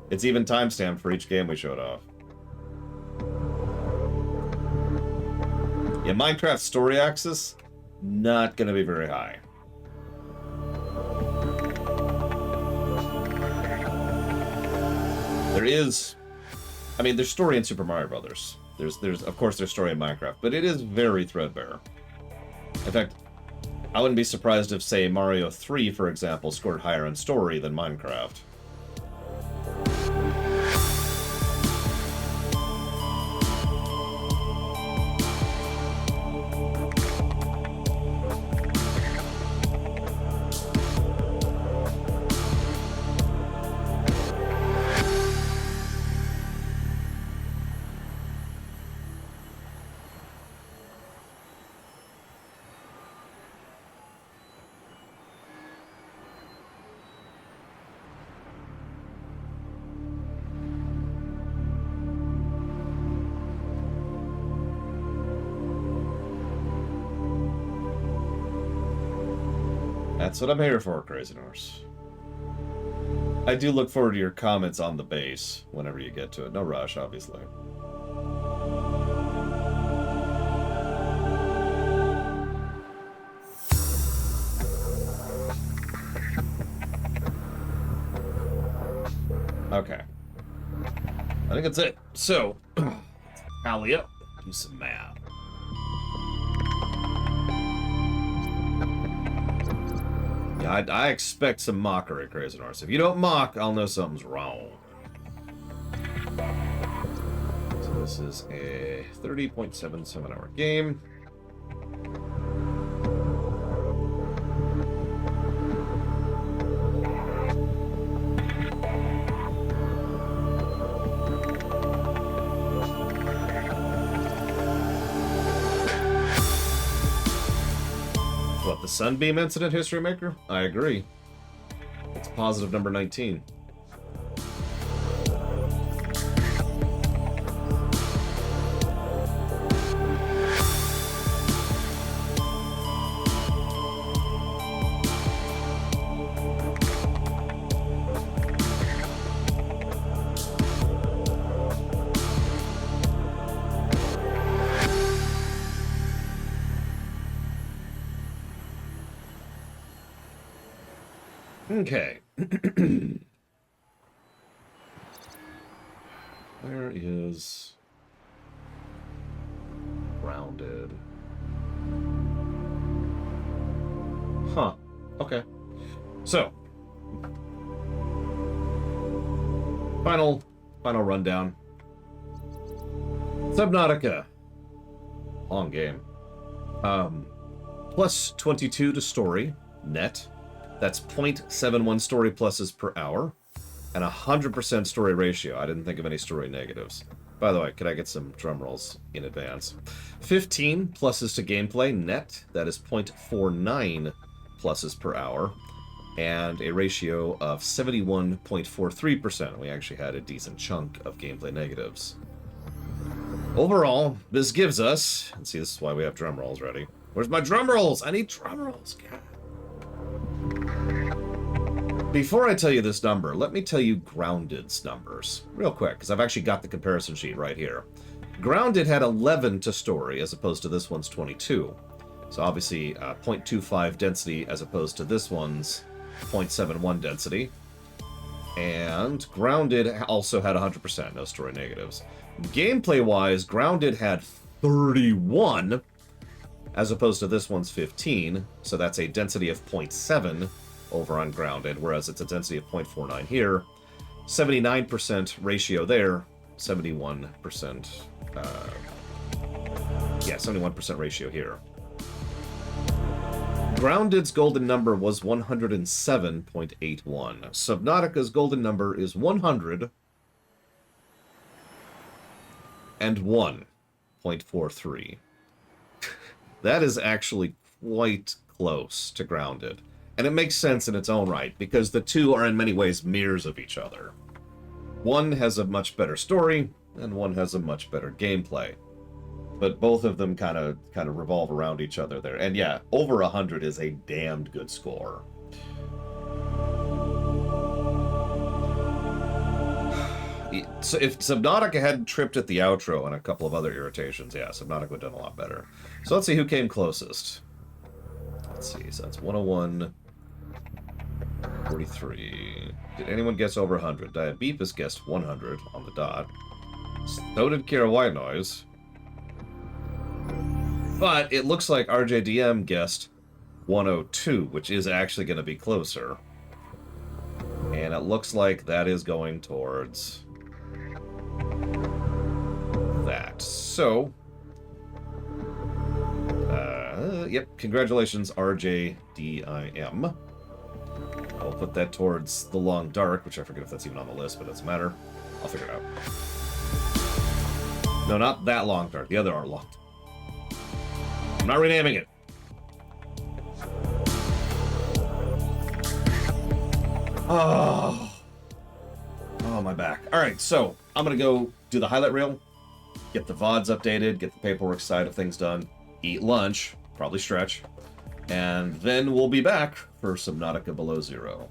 It's even timestamped for each game we showed off. Yeah, Minecraft story axis, not going to be very high. There is... I mean, there's story in Super Mario Brothers. There's of course, there's story in Minecraft, but it is very threadbare. In fact, I wouldn't be surprised if, say, Mario 3, for example, scored higher in story than Minecraft. That's what I'm here for, Crazy Norse. I do look forward to your comments on the base whenever you get to it. No rush, obviously. Okay. I think that's it. So, tally up. Do some math. Yeah, I expect some mockery, Crazy Norse. If you don't mock, I'll know something's wrong. So this is a 30.77 hour game. What, the Sunbeam Incident, History Maker? I agree. It's positive number 19. Okay. Where is Grounded? Huh. Okay. So, final rundown. Subnautica. Long game. Plus 22 to story, net. That's 0.71 story pluses per hour, and 100% story ratio. I didn't think of any story negatives. By the way, could I get some drum rolls in advance? 15 pluses to gameplay net. That is 0.49 pluses per hour. and a ratio of 71.43%. We actually had a decent chunk of gameplay negatives. Overall, this gives us, and see, this is why we have drum rolls ready. Where's my drum rolls? I need drum rolls. God. Before I tell you this number, let me tell you Grounded's numbers real quick, because I've actually got the comparison sheet right here. Grounded had 11 to story as opposed to this one's 22. So obviously 0.25 density as opposed to this one's 0.71 density. And Grounded also had 100%, no story negatives. Gameplay-wise, Grounded had 31 as opposed to this one's 15. So that's a density of 0.7 over on Grounded, whereas it's a density of 0.49 here. 79% ratio there, 71%, 71% ratio here. Grounded's golden number was 107.81. Subnautica's golden number is 101.43. That is actually quite close to Grounded. And it makes sense in its own right, because the two are in many ways mirrors of each other. One has a much better story, and one has a much better gameplay. But both of them kind of revolve around each other there. And yeah, over 100 is a damned good score. So if Subnautica hadn't tripped at the outro and a couple of other irritations, yeah, Subnautica would have done a lot better. So let's see who came closest. Let's see, so that's 101, 43. Did anyone guess over 100? Diabeepus guessed 100 on the dot. So did Kira White Noise. But it looks like RJDM guessed 102, which is actually going to be closer. And it looks like that is going towards that. So, yep, congratulations, RJDIM. I'll put that towards the Long Dark, which I forget if that's even on the list, but it doesn't matter. I'll figure it out. No, not that Long Dark. The other are Long. I'm not renaming it. Oh, my back. All right, so I'm going to go do the highlight reel, get the VODs updated, get the paperwork side of things done, eat lunch, probably stretch, and then we'll be back for Subnautica Below Zero.